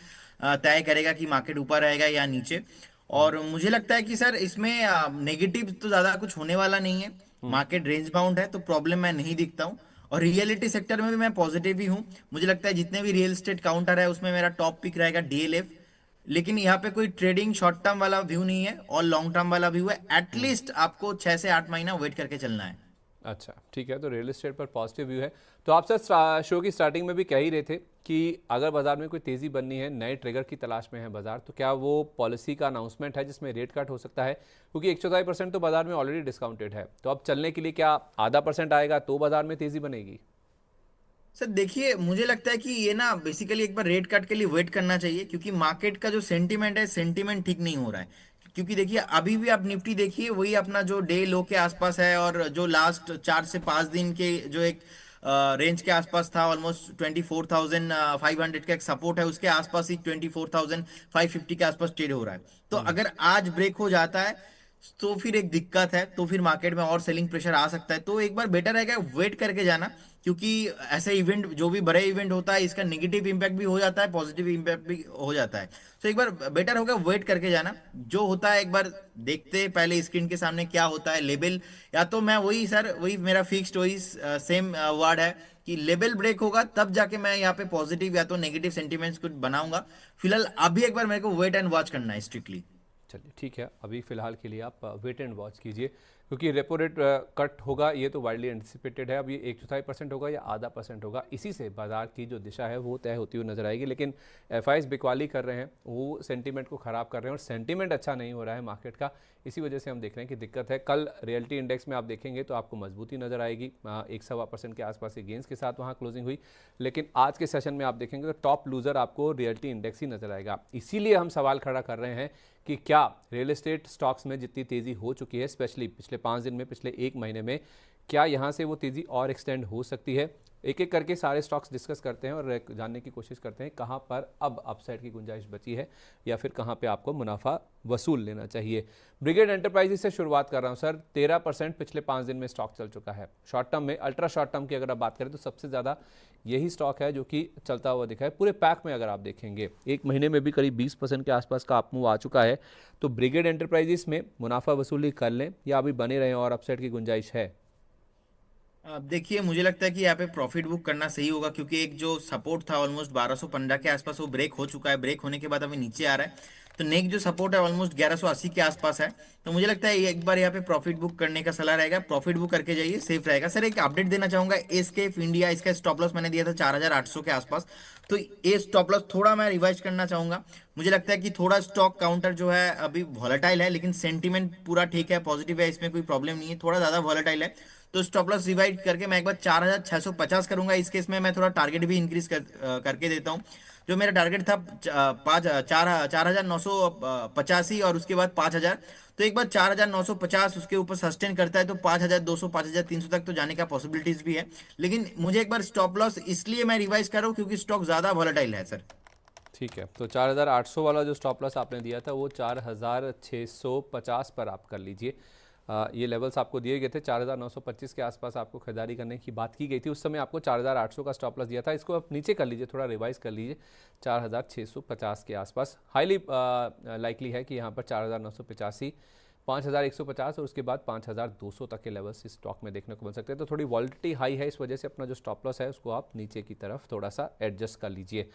C: तय करेगा कि मार्केट ऊपर रहेगा या नीचे। और मुझे लगता है कि सर इसमें नेगेटिव तो ज्यादा कुछ होने वाला नहीं है। मार्केट रेंज बाउंड है तो प्रॉब्लम मैं नहीं दिखता हूँ। और रियलिटी सेक्टर में भी मैं पॉजिटिव ही हूँ। मुझे लगता है जितने भी रियल एस्टेट काउंटर है उसमें मेरा टॉप पिक रहेगा डीएलएफ। लेकिन यहाँ पे कोई ट्रेडिंग शॉर्ट टर्म वाला व्यू नहीं है और लॉन्ग टर्म वाला व्यू है। एटलीस्ट आपको 6 से 8 महीना वेट करके चलना है।
A: अच्छा ठीक है, तो रियल एस्टेट पर पॉजिटिव व्यू है। तो आप सर शो की स्टार्टिंग में भी कह ही रहे थे कि अगर बाजार में कोई तेज़ी बननी है, नए ट्रिगर की तलाश में है बाजार, तो क्या वो पॉलिसी का अनाउंसमेंट है जिसमें रेट कट हो सकता है? क्योंकि 1/4% तो बाजार में ऑलरेडी डिस्काउंटेड है, तो अब चलने के लिए क्या आधा % आएगा तो बाजार में तेज़ी बनेगी?
C: सर देखिए, मुझे लगता है कि ये ना बेसिकली एक बार रेट कट के लिए वेट करना चाहिए, क्योंकि मार्केट का जो सेंटीमेंट है, सेंटीमेंट ठीक नहीं हो रहा है। क्योंकि देखिए अभी भी आप निफ्टी देखिए, वही अपना जो डे लो के आसपास है, और जो लास्ट 4 से 5 दिन के जो एक रेंज के आसपास था, ऑलमोस्ट 24,500 का एक सपोर्ट है, उसके आसपास ही 24,550 के आसपास ट्रेड हो रहा है। तो अगर आज ब्रेक हो जाता है तो फिर एक दिक्कत है, तो फिर मार्केट में और सेलिंग प्रेशर आ सकता है। तो एक बार बेटर रहेगा वेट करके जाना, क्योंकि ऐसे इवेंट, जो भी बड़े इवेंट होता है, इसका नेगेटिव इम्पैक्ट भी हो जाता है, पॉजिटिव इम्पैक्ट भी हो जाता है। तो एक बार बेटर होगा वेट करके जाना। जो होता है एक बार देखते हैं पहले स्क्रीन के सामने क्या होता है लेवल। या तो मैं वही सर, वही मेरा फिक्स्ड, वही सेम वर्ड है कि लेवल ब्रेक होगा तब जाके मैं यहाँ पे पॉजिटिव या तो नेगेटिव सेंटीमेंट्स कुछ बनाऊंगा। फिलहाल अभी एक बार मेरे को वेट एंड वॉच करना है स्ट्रिक्टली।
A: चलिए ठीक है, अभी फिलहाल के लिए आप वेट एंड वॉच कीजिए, क्योंकि रेपो रेट कट होगा ये तो वाइडली एंटिसिपेटेड है। अब ये 1/4% होगा या आधा % होगा, इसी से बाजार की जो दिशा है वो तय होती हुई नजर आएगी। लेकिन एफआईज बिकवाली कर रहे हैं, वो सेंटीमेंट को ख़राब कर रहे हैं, और सेंटीमेंट अच्छा नहीं हो रहा है मार्केट का। इसी वजह से हम देख रहे हैं कि दिक्कत है। कल रियल्टी इंडेक्स में आप देखेंगे तो आपको मजबूती नजर आएगी, 1.25% के आसपास के गेंस के साथ वहाँ क्लोजिंग हुई। लेकिन आज के सेशन में आप देखेंगे तो टॉप लूजर आपको रियल्टी इंडेक्स ही नजर आएगा। इसीलिए हम सवाल खड़ा कर रहे हैं कि क्या रियल एस्टेट स्टॉक्स में जितनी तेज़ी हो चुकी है, स्पेशली पिछले 5 दिन में, पिछले 1 महीने में, क्या यहाँ से वो तेज़ी और एक्सटेंड हो सकती है? एक एक करके सारे स्टॉक्स डिस्कस करते हैं और जानने की कोशिश करते हैं कहाँ पर अब अपसाइड की गुंजाइश बची है, या फिर कहाँ पे आपको मुनाफा वसूल लेना चाहिए। ब्रिगेड एंटरप्राइजेस से शुरुआत कर रहा हूँ सर। 13% पिछले 5 दिन में स्टॉक चल चुका है। शॉर्ट टर्म में, अल्ट्रा शॉर्ट टर्म की अगर आप बात करें तो सबसे ज़्यादा यही स्टॉक है जो कि चलता हुआ दिखा है। पूरे पैक में अगर आप देखेंगे 1 महीने में भी करीब 20% के आसपास का अपमूव आ चुका है। तो ब्रिगेड एंटरप्राइजेस में मुनाफा वसूली कर लें या अभी बने रहें और अपसाइड की गुंजाइश है?
C: अब देखिए, मुझे लगता है कि यहाँ पे प्रॉफिट बुक करना सही होगा, क्योंकि एक जो सपोर्ट था ऑलमोस्ट 1215 के आसपास, वो ब्रेक हो चुका है। ब्रेक होने के बाद अभी नीचे आ रहा है। तो नेक्स्ट जो सपोर्ट है ऑलमोस्ट 1180 के आसपास है। तो मुझे लगता है एक बार यहाँ पे प्रॉफिट बुक करने का सलाह रहेगा। प्रॉफिट बुक करके जाइए, सेफ रहेगा। सर एक अपडेट देना चाहूंगा, एस्केप इंडिया, इसका स्टॉप लॉस मैंने दिया था 4800 के आसपास। तो ये स्टॉप लॉस थोड़ा मैं रिवाइज करना चाहूंगा। मुझे लगता है कि थोड़ा स्टॉक काउंटर जो है अभी वॉलेटाइल है, लेकिन सेंटीमेंट पूरा ठीक है, पॉजिटिव है, इसमें कोई प्रॉब्लम नहीं है। थोड़ा ज्यादा वॉलेटाइल है, तो स्टॉप लॉस रिवाइड करके मैं एक बार 4650 करूंगा। इस केस में मैं थोड़ा टारगेट भी इंक्रीज करके देता हूं। जो मेरा टारगेट था 4985 और उसके बाद 5000। तो एक बार 4950 उसके ऊपर सस्टेन करता है तो 5200 5300 तक तो जाने का पॉसिबिलिटीज भी है। लेकिन मुझे एक बार स्टॉप लॉस इसलिए मैं रिवाइज कर रहा हूँ क्योंकि स्टॉक ज्यादा वॉलेटाइल है सर।
A: ठीक है, तो 4800 वाला जो स्टॉप लॉस आपने दिया था वो 4650 पर आप कर लीजिए। ये लेवल्स आपको दिए गए थे। 4925 के आसपास आपको खरीदारी करने की बात की गई थी। उस समय आपको 4800 का स्टॉप लॉस दिया था। इसको आप नीचे कर लीजिए, थोड़ा रिवाइज कर लीजिए, 4650 के आसपास। हाईली लाइकली है कि यहाँ पर 4985 5150 और उसके बाद 5200 तक के लेवल्स इस स्टॉक में देखने को मिल सकते हैं। तो थोड़ी वॉलिटिलिटी हाई है, इस वजह से अपना जो स्टॉप लॉस है उसको आप नीचे की तरफ थोड़ा सा एडजस्ट कर लीजिए।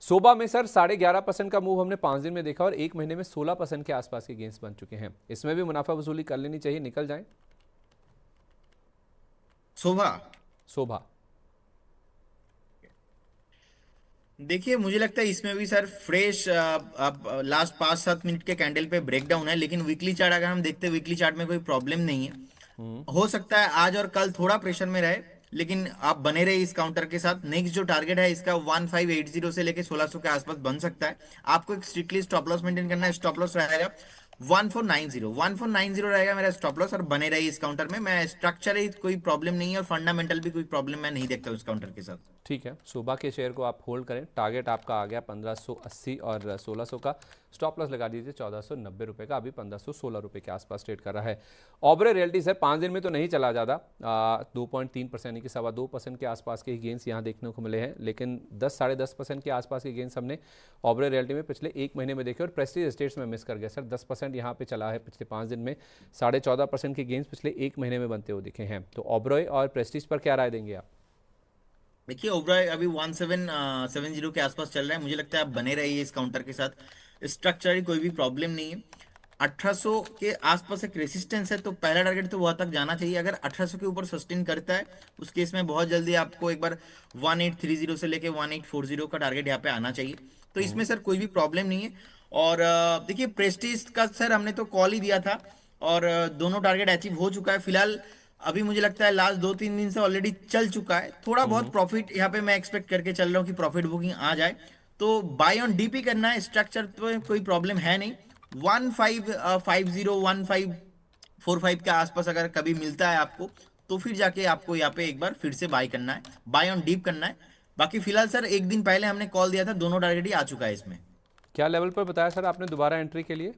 A: सोबा में सर 11.5% का मूव हमने 5 दिन में देखा और एक महीने में 16% के आसपास के गेंस बन चुके हैं। इसमें भी मुनाफा वसूली कर लेनी चाहिए, निकल जाए। सोभा
C: देखिए मुझे लगता है इसमें भी सर फ्रेश अब लास्ट 5-7 मिनट के कैंडल पे ब्रेकडाउन है, लेकिन वीकली चार्ट अगर हम देखते हैं वीकली चार्ट में कोई प्रॉब्लम नहीं है। हो सकता है आज और कल थोड़ा प्रेशर में रहे, लेकिन आप बने रहे इस काउंटर के साथ। नेक्स्ट जो टारगेट है इसका 1580 से लेके 1600 के आसपास बन सकता है। आपको एक स्ट्रिक्टली स्टॉप लॉस मेंटेन करना है। स्टॉप लॉस रहेगा 1490 रहेगा मेरा स्टॉप लॉस, और बने रही इस काउंटर में। मैं स्ट्रक्चरली कोई प्रॉब्लम नहीं है और फंडामेंटल भी कोई प्रॉब्लम मैं नहीं देखता उस काउंटर के साथ।
A: ठीक है, सुबह के शेयर को आप होल्ड करें। टारगेट आपका आ गया 1580 और 1600 का। स्टॉप लॉस लगा दीजिए 1490 रुपये का, अभी 1516 रुपये के आसपास ट्रेड कर रहा है। ऑबरे रियल्टी सर 5 दिन में तो नहीं चला ज़्यादा, 2.3% यानी कि 2.25% के आसपास के गेंस यहाँ देखने को मिले हैं, लेकिन 10-10.5% के आसपास के गेंस हमने ऑबरे रियल्टी में पिछले एक महीने में देखे। और प्रेस्टीज एस्टेट्स में मिस कर गया सर, 10% यहाँ पे चला है पिछले 5 दिन में। 14.5% के गेंस पिछले एक महीने में बनते हुए दिखे हैं। तो ऑबरॉय और प्रेस्टीज पर क्या राय देंगे आप?
C: देखिए ओबरॉय अभी 1770 के आसपास चल रहा है। मुझे लगता है आप बने रहिए इस काउंटर के साथ। स्ट्रक्चरली कोई भी प्रॉब्लम नहीं है। 1800 के आसपास एक रेसिस्टेंस है, तो पहला टारगेट तो वहां तक जाना चाहिए। अगर 1800 के ऊपर सस्टेन करता है उस केस में बहुत जल्दी आपको एक बार 1830 से लेके 1840 का टारगेट यहाँ पे आना चाहिए। तो इसमें सर कोई भी प्रॉब्लम नहीं है। और देखिए प्रेस्टीज का सर हमने तो कॉल ही दिया था और दोनों टारगेट अचीव हो चुका है फिलहाल। अभी मुझे लगता है लास्ट 2-3 दिन से ऑलरेडी चल चुका है। थोड़ा बहुत प्रॉफिट यहाँ पे मैं एक्सपेक्ट करके चल रहा हूँ कि प्रॉफिट बुकिंग आ जाए, तो बाय ऑन डीपी करना है। स्ट्रक्चर तो कोई प्रॉब्लम है नहीं। 1550 1545 के आसपास अगर कभी मिलता है आपको, तो फिर जाके आपको यहाँ पे एक बार फिर से बाय करना है, बाय ऑन डीप करना है। बाकी फिलहाल सर एक दिन पहले हमने कॉल दिया था, दोनों टारगेट ही आ चुका है इसमें।
A: क्या लेवल पर बताया सर आपने दोबारा एंट्री के लिए?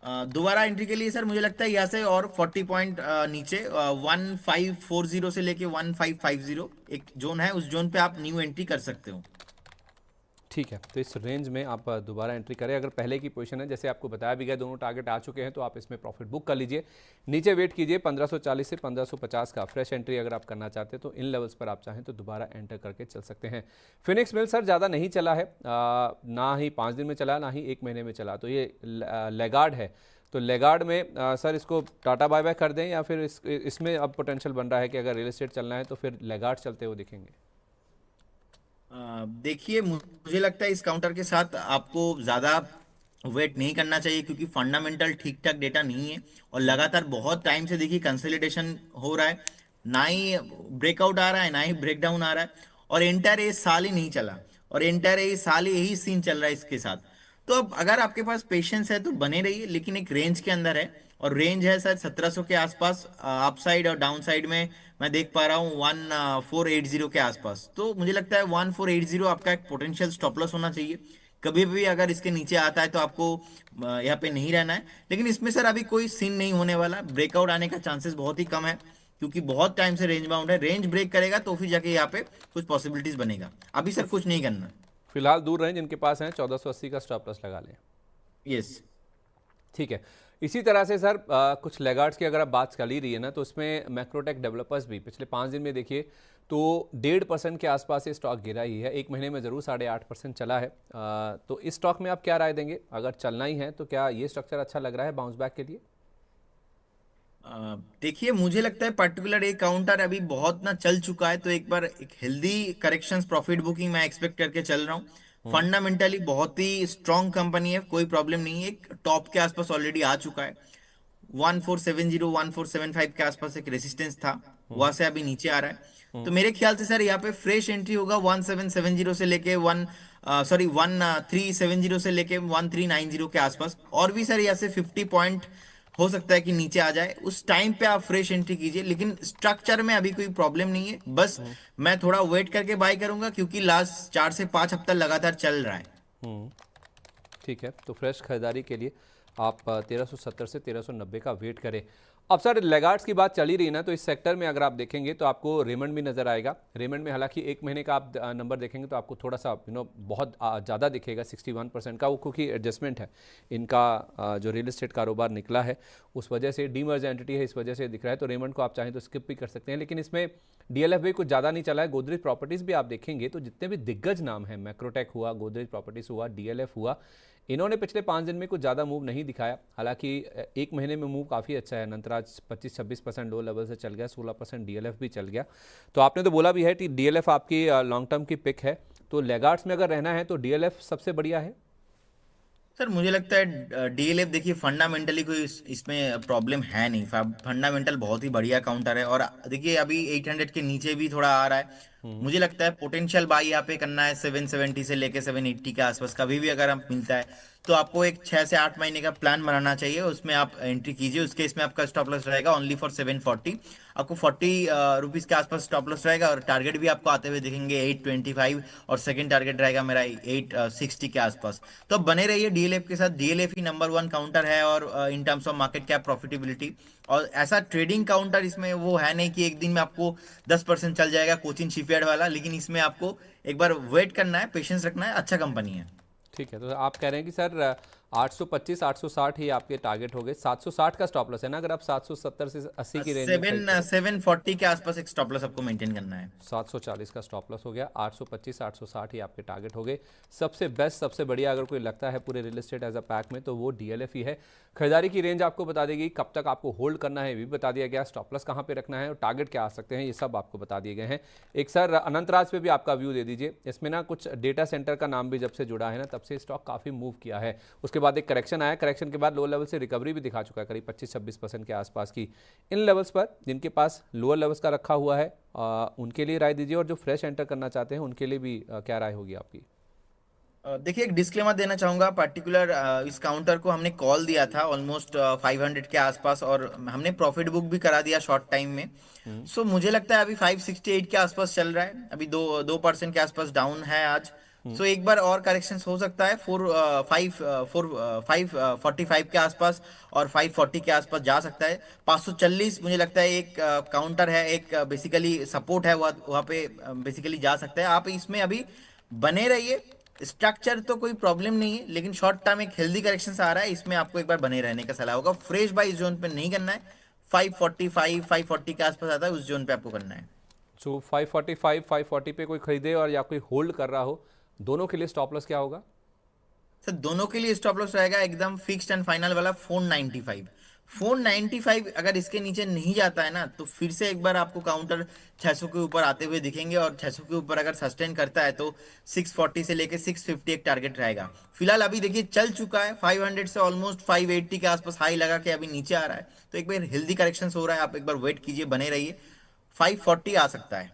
C: दोबारा एंट्री के लिए सर मुझे लगता है यहाँ से और 40 पॉइंट नीचे 1540 से लेके 1550 एक जोन है, उस जोन पे आप न्यू एंट्री कर सकते हो।
A: ठीक है, तो इस रेंज में आप दोबारा एंट्री करें। अगर पहले की पोजीशन है, जैसे आपको बताया भी गया, दोनों टारगेट आ चुके हैं, तो आप इसमें प्रॉफिट बुक कर लीजिए। नीचे वेट कीजिए 1540 से 1550 का फ्रेश एंट्री अगर आप करना चाहते हैं, तो इन लेवल्स पर आप चाहें तो दोबारा एंटर करके चल सकते हैं। फिनिक्स मिल सर ज़्यादा नहीं चला है, ना ही 5 दिन में चला, ना ही एक महीने में चला, तो ये लेगार्ड है। तो लेगार्ड में सर इसको टाटा बाय बाय कर दें, या फिर इसमें अब पोटेंशियल बन रहा है कि अगर रियल एस्टेट चलना है तो फिर लेगार्ड चलते हुए दिखेंगे?
C: देखिए मुझे लगता है इस काउंटर के साथ आपको ज्यादा वेट नहीं करना चाहिए, क्योंकि फंडामेंटल ठीक ठाक डेटा नहीं है और लगातार बहुत टाइम से देखिए कंसोलिडेशन हो रहा है। ना ही ब्रेकआउट आ रहा है, ना ही ब्रेकडाउन आ रहा है, और एंटायर ये साल ही नहीं चला, और एंटायर ये साल ही यही सीन चल रहा है इसके साथ। तो अब अगर आपके पास पेशेंस है तो बने रहिए, लेकिन एक रेंज के अंदर है, और रेंज है सर 1700 के आसपास अपसाइड, और डाउन साइड में मैं देख पा रहा हूँ 1480 के आसपास। तो मुझे लगता है 1480 आपका एक पोटेंशियल स्टॉप लॉस होना चाहिए। कभी भी अगर इसके नीचे आता है तो आपको यहाँ पे नहीं रहना है। लेकिन इसमें सर अभी कोई सीन नहीं होने वाला, ब्रेकआउट आने का चांसेस बहुत ही कम है, क्योंकि बहुत टाइम से रेंज बाउंड है। रेंज ब्रेक करेगा तो फिर जाके यहाँ पे कुछ पॉसिबिलिटीज बनेगा। अभी सर कुछ नहीं करना।
A: फिलहाल दूर रहें, जिनके पास हैं 1480 का स्टॉप लॉस लगा लें।
C: यस
A: ठीक है। इसी तरह से सर कुछ लेगार्ड्स की अगर आप बात कर ही रही है ना, तो इसमें मैक्रोटेक डेवलपर्स भी पिछले 5 दिन में देखिए तो 1.5% के आसपास ये स्टॉक गिरा ही है। एक महीने में ज़रूर 8.5% चला है। तो इस स्टॉक में आप क्या राय देंगे? अगर चलना ही है तो क्या ये स्ट्रक्चर अच्छा लग रहा है बाउंस बैक के लिए?
C: देखिए मुझे लगता है पर्टिकुलर एक काउंटर अभी बहुत ना चल चुका है, तो एक बार एक हेल्दी करेक्शंस प्रॉफिट बुकिंग मैं एक्सपेक्ट करके चल रहा हूँ। फंडामेंटली बहुत ही स्ट्रॉन्ग कंपनी है, कोई प्रॉब्लम नहीं है। एक टॉप के आसपास ऑलरेडी आ चुका है। 1470 1475 के आसपास एक रेसिस्टेंस था, वहां से अभी नीचे आ रहा है। तो मेरे ख्याल से सर यहाँ पे फ्रेश एंट्री होगा 1770 से लेके 1370 से लेके 1390 के आसपास। और भी सर यहाँ से 50 पॉइंट हो सकता है कि नीचे आ जाए, उस टाइम पे आप फ्रेश एंट्री कीजिए। लेकिन स्ट्रक्चर में अभी कोई प्रॉब्लम नहीं है, बस मैं थोड़ा वेट करके बाय करूंगा, क्योंकि लास्ट 4 से 5 हफ्ता लगातार चल रहा है।
A: ठीक है, तो फ्रेश खरीदारी के लिए आप 1370 से 1390 का वेट करें। अब सर लैगार्ड्स की बात चली रही ना, तो इस सेक्टर में अगर आप देखेंगे तो आपको रेमंड भी नज़र आएगा। रेमंड में हालांकि एक महीने का आप नंबर देखेंगे तो आपको थोड़ा सा बहुत ज़्यादा दिखेगा 61% का, वो क्योंकि एडजस्टमेंट है इनका जो रियल एस्टेट कारोबार निकला है उस वजह से, डीमर्ज एंटिटी है इस वजह से दिख रहा है। तो रेमंड को आप चाहें तो स्किप भी कर सकते हैं, लेकिन इसमें डीएलएफ भी कुछ ज़्यादा नहीं चला है। गोदरेज प्रॉपर्टीज़ भी आप देखेंगे तो जितने भी दिग्गज नाम हैं, मैक्रोटेक हुआ, गोदरेज प्रॉपर्टीज़ हुआ, डीएलएफ हुआ, इन्होंने पिछले 5 दिन में कुछ ज़्यादा मूव नहीं दिखाया। हालांकि एक महीने में मूव काफ़ी अच्छा है। अनंतराज 25-26% लो लेवल से चल गया, 16% डीएलएफ भी चल गया। तो आपने तो बोला भी है कि डीएलएफ आपकी लॉन्ग टर्म की पिक है, तो लैगार्ड्स में अगर रहना है तो डीएलएफ सबसे बढ़िया है।
C: सर मुझे लगता है डीएलएफ, देखिए फंडामेंटली कोई इसमें प्रॉब्लम है नहीं। फंडामेंटल बहुत ही बढ़िया काउंटर है, और देखिए अभी 800 के नीचे भी थोड़ा आ रहा है। मुझे लगता है पोटेंशियल बाई यहाँ पे करना है 770 से लेके 780 के आसपास, कभी भी अगर आप मिलता है तो आपको एक 6 से 8 महीने का प्लान बनाना चाहिए, उसमें आप एंट्री कीजिए। उसके इसमें आपका स्टॉप लॉस रहेगा ओनली फॉर 740, आपको 40 रुपीज के आसपास स्टॉप लॉस रहेगा, और टारगेट भी आपको आते हुए दिखेंगे 825, और सेकंड टारगेट रहेगा मेरा 860 के आसपास। तो अब बने रहिए डीएलएफ के साथ। डीएलएफ ही नंबर 1 काउंटर है, और in terms of market cap profitability, और ऐसा ट्रेडिंग काउंटर इसमें वो है नहीं कि एक दिन में आपको 10% चल जाएगा कोचिन शिपयार्ड वाला, लेकिन इसमें आपको एक बार वेट करना है, पेशेंस रखना है, अच्छा कंपनी है।
A: ठीक है, तो आप कह रहे हैं कि सर 825 860 ही आपके टारगेट हो गए, 760 का स्टॉप लॉस है ना, अगर आप 770 से 80 की रेंज में खरीदते हैं।
C: 740 के आसपास एक स्टॉप लॉस आपको मेंटेन करना है।
A: 740 का स्टॉप लॉस हो गया, 825 860 ही आपके टारगेट हो गए। सबसे बेस्ट, सबसे बढ़िया अगर कोई लगता है पूरे real estate as a pack में तो वो डीएलएफ ही है। खरीदारी की रेंज आपको बता देगी, कब तक आपको होल्ड करना है ये भी बता दिया गया, स्टॉप लॉस कहाँ पे रखना है और टारगेट क्या आ सकते हैं ये सब आपको बता दिए गए हैं। एक सर अनंतराज पे भी आपका व्यू दे दीजिए। इसमें ना कुछ डेटा सेंटर का नाम भी जब से जुड़ा है ना तब से स्टॉक काफ़ी मूव किया है, उसके बाद एक करेक्शन आया, करेक्शन के बाद लो लेवल से रिकवरी भी दिखा चुका है करीब 25-26% के आसपास की। इन लेवल्स पर जिनके पास लोअर लेवल्स का रखा हुआ है उनके लिए राय दीजिए, और जो फ्रेश एंटर करना चाहते हैं उनके लिए भी क्या राय होगी आपकी?
C: देखिए एक डिस्क्लेमर देना चाहूंगा। पर्टिकुलर इस काउंटर को हमने कॉल दिया था ऑलमोस्ट 500 के आसपास, और हमने प्रॉफिट बुक भी करा दिया शॉर्ट टाइम में। सो मुझे लगता है अभी 568 के आसपास चल रहा है, अभी 2% के आसपास डाउन है आज। सो एक बार और करेक्शन हो सकता है 545 के आसपास, और 540 के आसपास जा सकता है। 540 मुझे लगता है एक काउंटर है, एक बेसिकली सपोर्ट है, वहाँ पे बेसिकली जा सकता है। आप इसमें अभी बने रहिए। स्ट्रक्चर तो कोई प्रॉब्लम नहीं है, लेकिन शॉर्ट टर्म एक हेल्दी करेक्शन आ रहा है, इसमें आपको एक बार बने रहने का सलाह होगा। फ्रेश बाई इस जोन पे नहीं करना है। 545 540 के आसपास आता है, उस जोन पे आपको करना है।
A: सो 545 540 पे कोई खरीदे और या कोई होल्ड कर रहा हो, दोनों के लिए स्टॉप लॉस क्या होगा?
C: सर दोनों के लिए स्टॉप लॉस रहेगा एकदम फिक्स्ड एंड फाइनल वाला 495। 495 अगर इसके नीचे नहीं जाता है ना, तो फिर से एक बार आपको काउंटर 600 के ऊपर आते हुए दिखेंगे, और 600 के ऊपर अगर सस्टेन करता है तो 640 से लेके 650 एक टारगेट रहेगा। फिलहाल अभी देखिए चल चुका है 500 से ऑलमोस्ट 580 के आसपास हाई लगा के अभी नीचे आ रहा है, तो एक बार हेल्दी करेक्शन हो रहा है, आप एक बार वेट कीजिए, बने रहिए। 540 आ सकता है।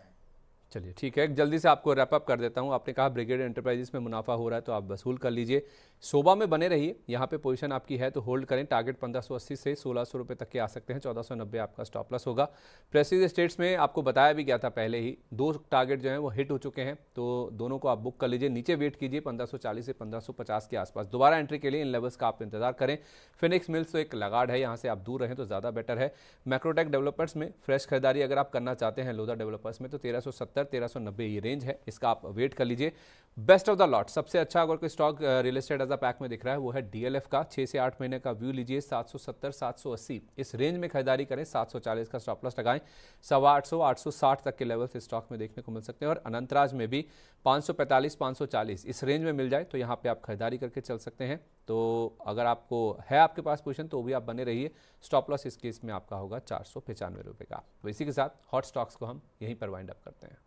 A: चलिए ठीक है, जल्दी से आपको रैप अप कर देता हूं। आपने कहा ब्रिगेड एंटरप्राइजेस में मुनाफा हो रहा है तो आप वसूल कर लीजिए, सोबा में बने रहिए, यहाँ पे पोजीशन आपकी है तो होल्ड करें। टारगेट 1580 से 1600 रुपये तक के आ सकते हैं, 1490 आपका स्टॉप लॉस होगा। प्रेस्टीज एस्टेट्स में आपको बताया भी गया था पहले ही, 2 टारगेट जो हैं वो हिट हो चुके हैं, तो दोनों को आप बुक कर लीजिए। नीचे वेट कीजिए 1540 से 1550 के आसपास, दोबारा एंट्री के लिए इन लेवल्स का आप इंतजार करें। फिनिक्स मिल्स तो एक लगाड़ है, यहाँ से आप दूर रहें तो ज़्यादा बेटर है। मैक्रोटेक डेवलपर्स में फ्रेश खरीदारी अगर आप करना चाहते हैं लोधा डेवलपर्स में तो 1370 1390 ये रेंज है, इसका आप वेट कर लीजिए। बेस्ट ऑफ द लॉट, सबसे अच्छा अगर कोई stock real estate as a pack में दिख रहा है वो है डीएलएफ का। 6 से 8 महीने का व्यू लीजिए, 770 780 इस रेंज में खरीदारी करें। 740 का स्टॉप लॉस लगाएं, 850 860 तक के लेवल से स्टॉक में देखने को मिल सकते हैं। और अनंतराज में भी 545 540 इस रेंज में मिल जाए तो यहाँ पे आप खरीदारी करके चल सकते हैं। तो अगर आपको है आपके पास पोजीशन तो भी आप बने रहिए। स्टॉप लॉस इस केस में आपका होगा 495 रुपये का। तो इसी के साथ हॉट स्टॉक्स को हम यहीं पर वाइंड अप करते हैं।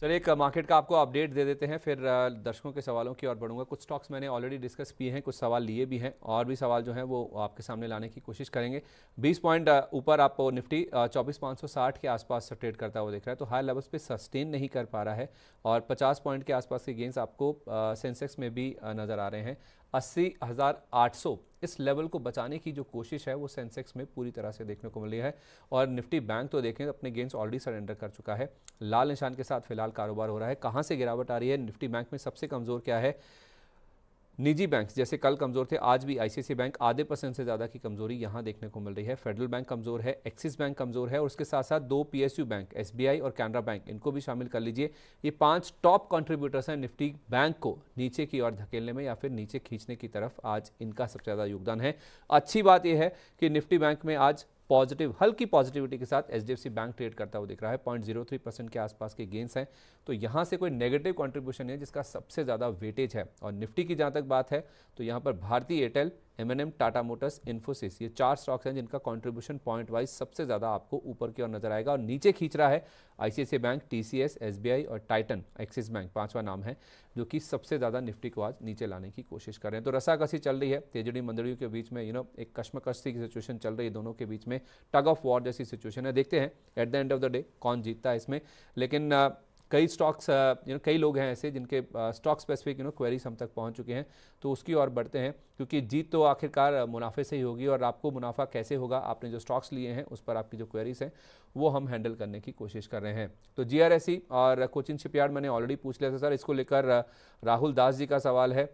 A: चलिए एक मार्केट का आपको अपडेट दे देते हैं, फिर दर्शकों के सवालों की ओर बढ़ूंगा। कुछ स्टॉक्स मैंने ऑलरेडी डिस्कस किए हैं, कुछ सवाल लिए भी हैं, और भी सवाल जो हैं वो आपके सामने लाने की कोशिश करेंगे। 20 पॉइंट ऊपर आपको निफ्टी 24,560 के आसपास ट्रेड करता हुआ दिख रहा है, तो हाई लेवल्स पे सस्टेन नहीं कर पा रहा है, और 50 पॉइंट के आसपास के गेंस आपको सेंसेक्स में भी नज़र आ रहे हैं। 80,800 इस लेवल को बचाने की जो कोशिश है वो सेंसेक्स में पूरी तरह से देखने को मिली है। और निफ्टी बैंक तो देखें अपने गेंस ऑलरेडी सरेंडर कर चुका है, लाल निशान के साथ फिलहाल कारोबार हो रहा है। कहाँ से गिरावट आ रही है? निफ्टी बैंक में सबसे कमज़ोर क्या है? निजी बैंक जैसे कल कमज़ोर थे, आज भी आईसीआईसीआई बैंक आधे % से ज़्यादा की कमजोरी यहाँ देखने को मिल रही है। फेडरल बैंक कमज़ोर है, एक्सिस बैंक कमज़ोर है और उसके साथ साथ 2 पीएसयू बैंक एसबीआई और कैनरा बैंक, इनको भी शामिल कर लीजिए। ये 5 टॉप कंट्रीब्यूटर्स हैं निफ्टी बैंक को नीचे की ओर धकेलने में या फिर नीचे खींचने की तरफ, आज इनका सबसे ज़्यादा योगदान है। अच्छी बात यह है कि निफ्टी बैंक में आज पॉजिटिव, हल्की पॉजिटिविटी के साथ एचडीएफसी बैंक ट्रेड करता हुआ दिख रहा है। 0.03% के आसपास के गेंस हैं, तो यहाँ से कोई नेगेटिव कंट्रीब्यूशन है जिसका सबसे ज़्यादा वेटेज है। और निफ्टी की जहाँ तक बात है तो यहाँ पर भारतीय एयरटेल, एमएनएम, टाटा मोटर्स, इन्फोसिस, ये 4 स्टॉक्स हैं जिनका कंट्रीब्यूशन पॉइंट वाइज सबसे ज़्यादा आपको ऊपर की ओर नजर आएगा। और नीचे खींच रहा है आईसीआईसीआई बैंक, टीसीएस, एसबीआई और टाइटन, एक्सिस बैंक 5वां नाम है जो कि सबसे ज़्यादा निफ्टी को आज नीचे लाने की कोशिश कर रहे हैं। तो रसाकसी चल रही है, तेजड़ी मंदड़ियों के बीच में एक कश्मकश की सिचुएशन चल रही है, दोनों के बीच में टग ऑफ वॉर जैसी सिचुएशन है। देखते हैं at the end of the day कौन जीतता है इसमें। लेकिन कई स्टॉक्स कई लोग हैं ऐसे जिनके स्टॉक स्पेसिफिक क्वेरीज हम तक पहुंच चुके हैं, तो उसकी ओर बढ़ते हैं क्योंकि जीत तो आखिरकार मुनाफे से ही होगी। और आपको मुनाफा कैसे होगा, आपने जो स्टॉक्स लिए हैं उस पर आपकी जो क्वेरीज हैं वो हम हैंडल करने की कोशिश कर रहे हैं। तो जीआरएसई और कोचिन शिपयार्ड मैंने ऑलरेडी पूछ लिया था सर, इसको लेकर राहुल दास जी का सवाल है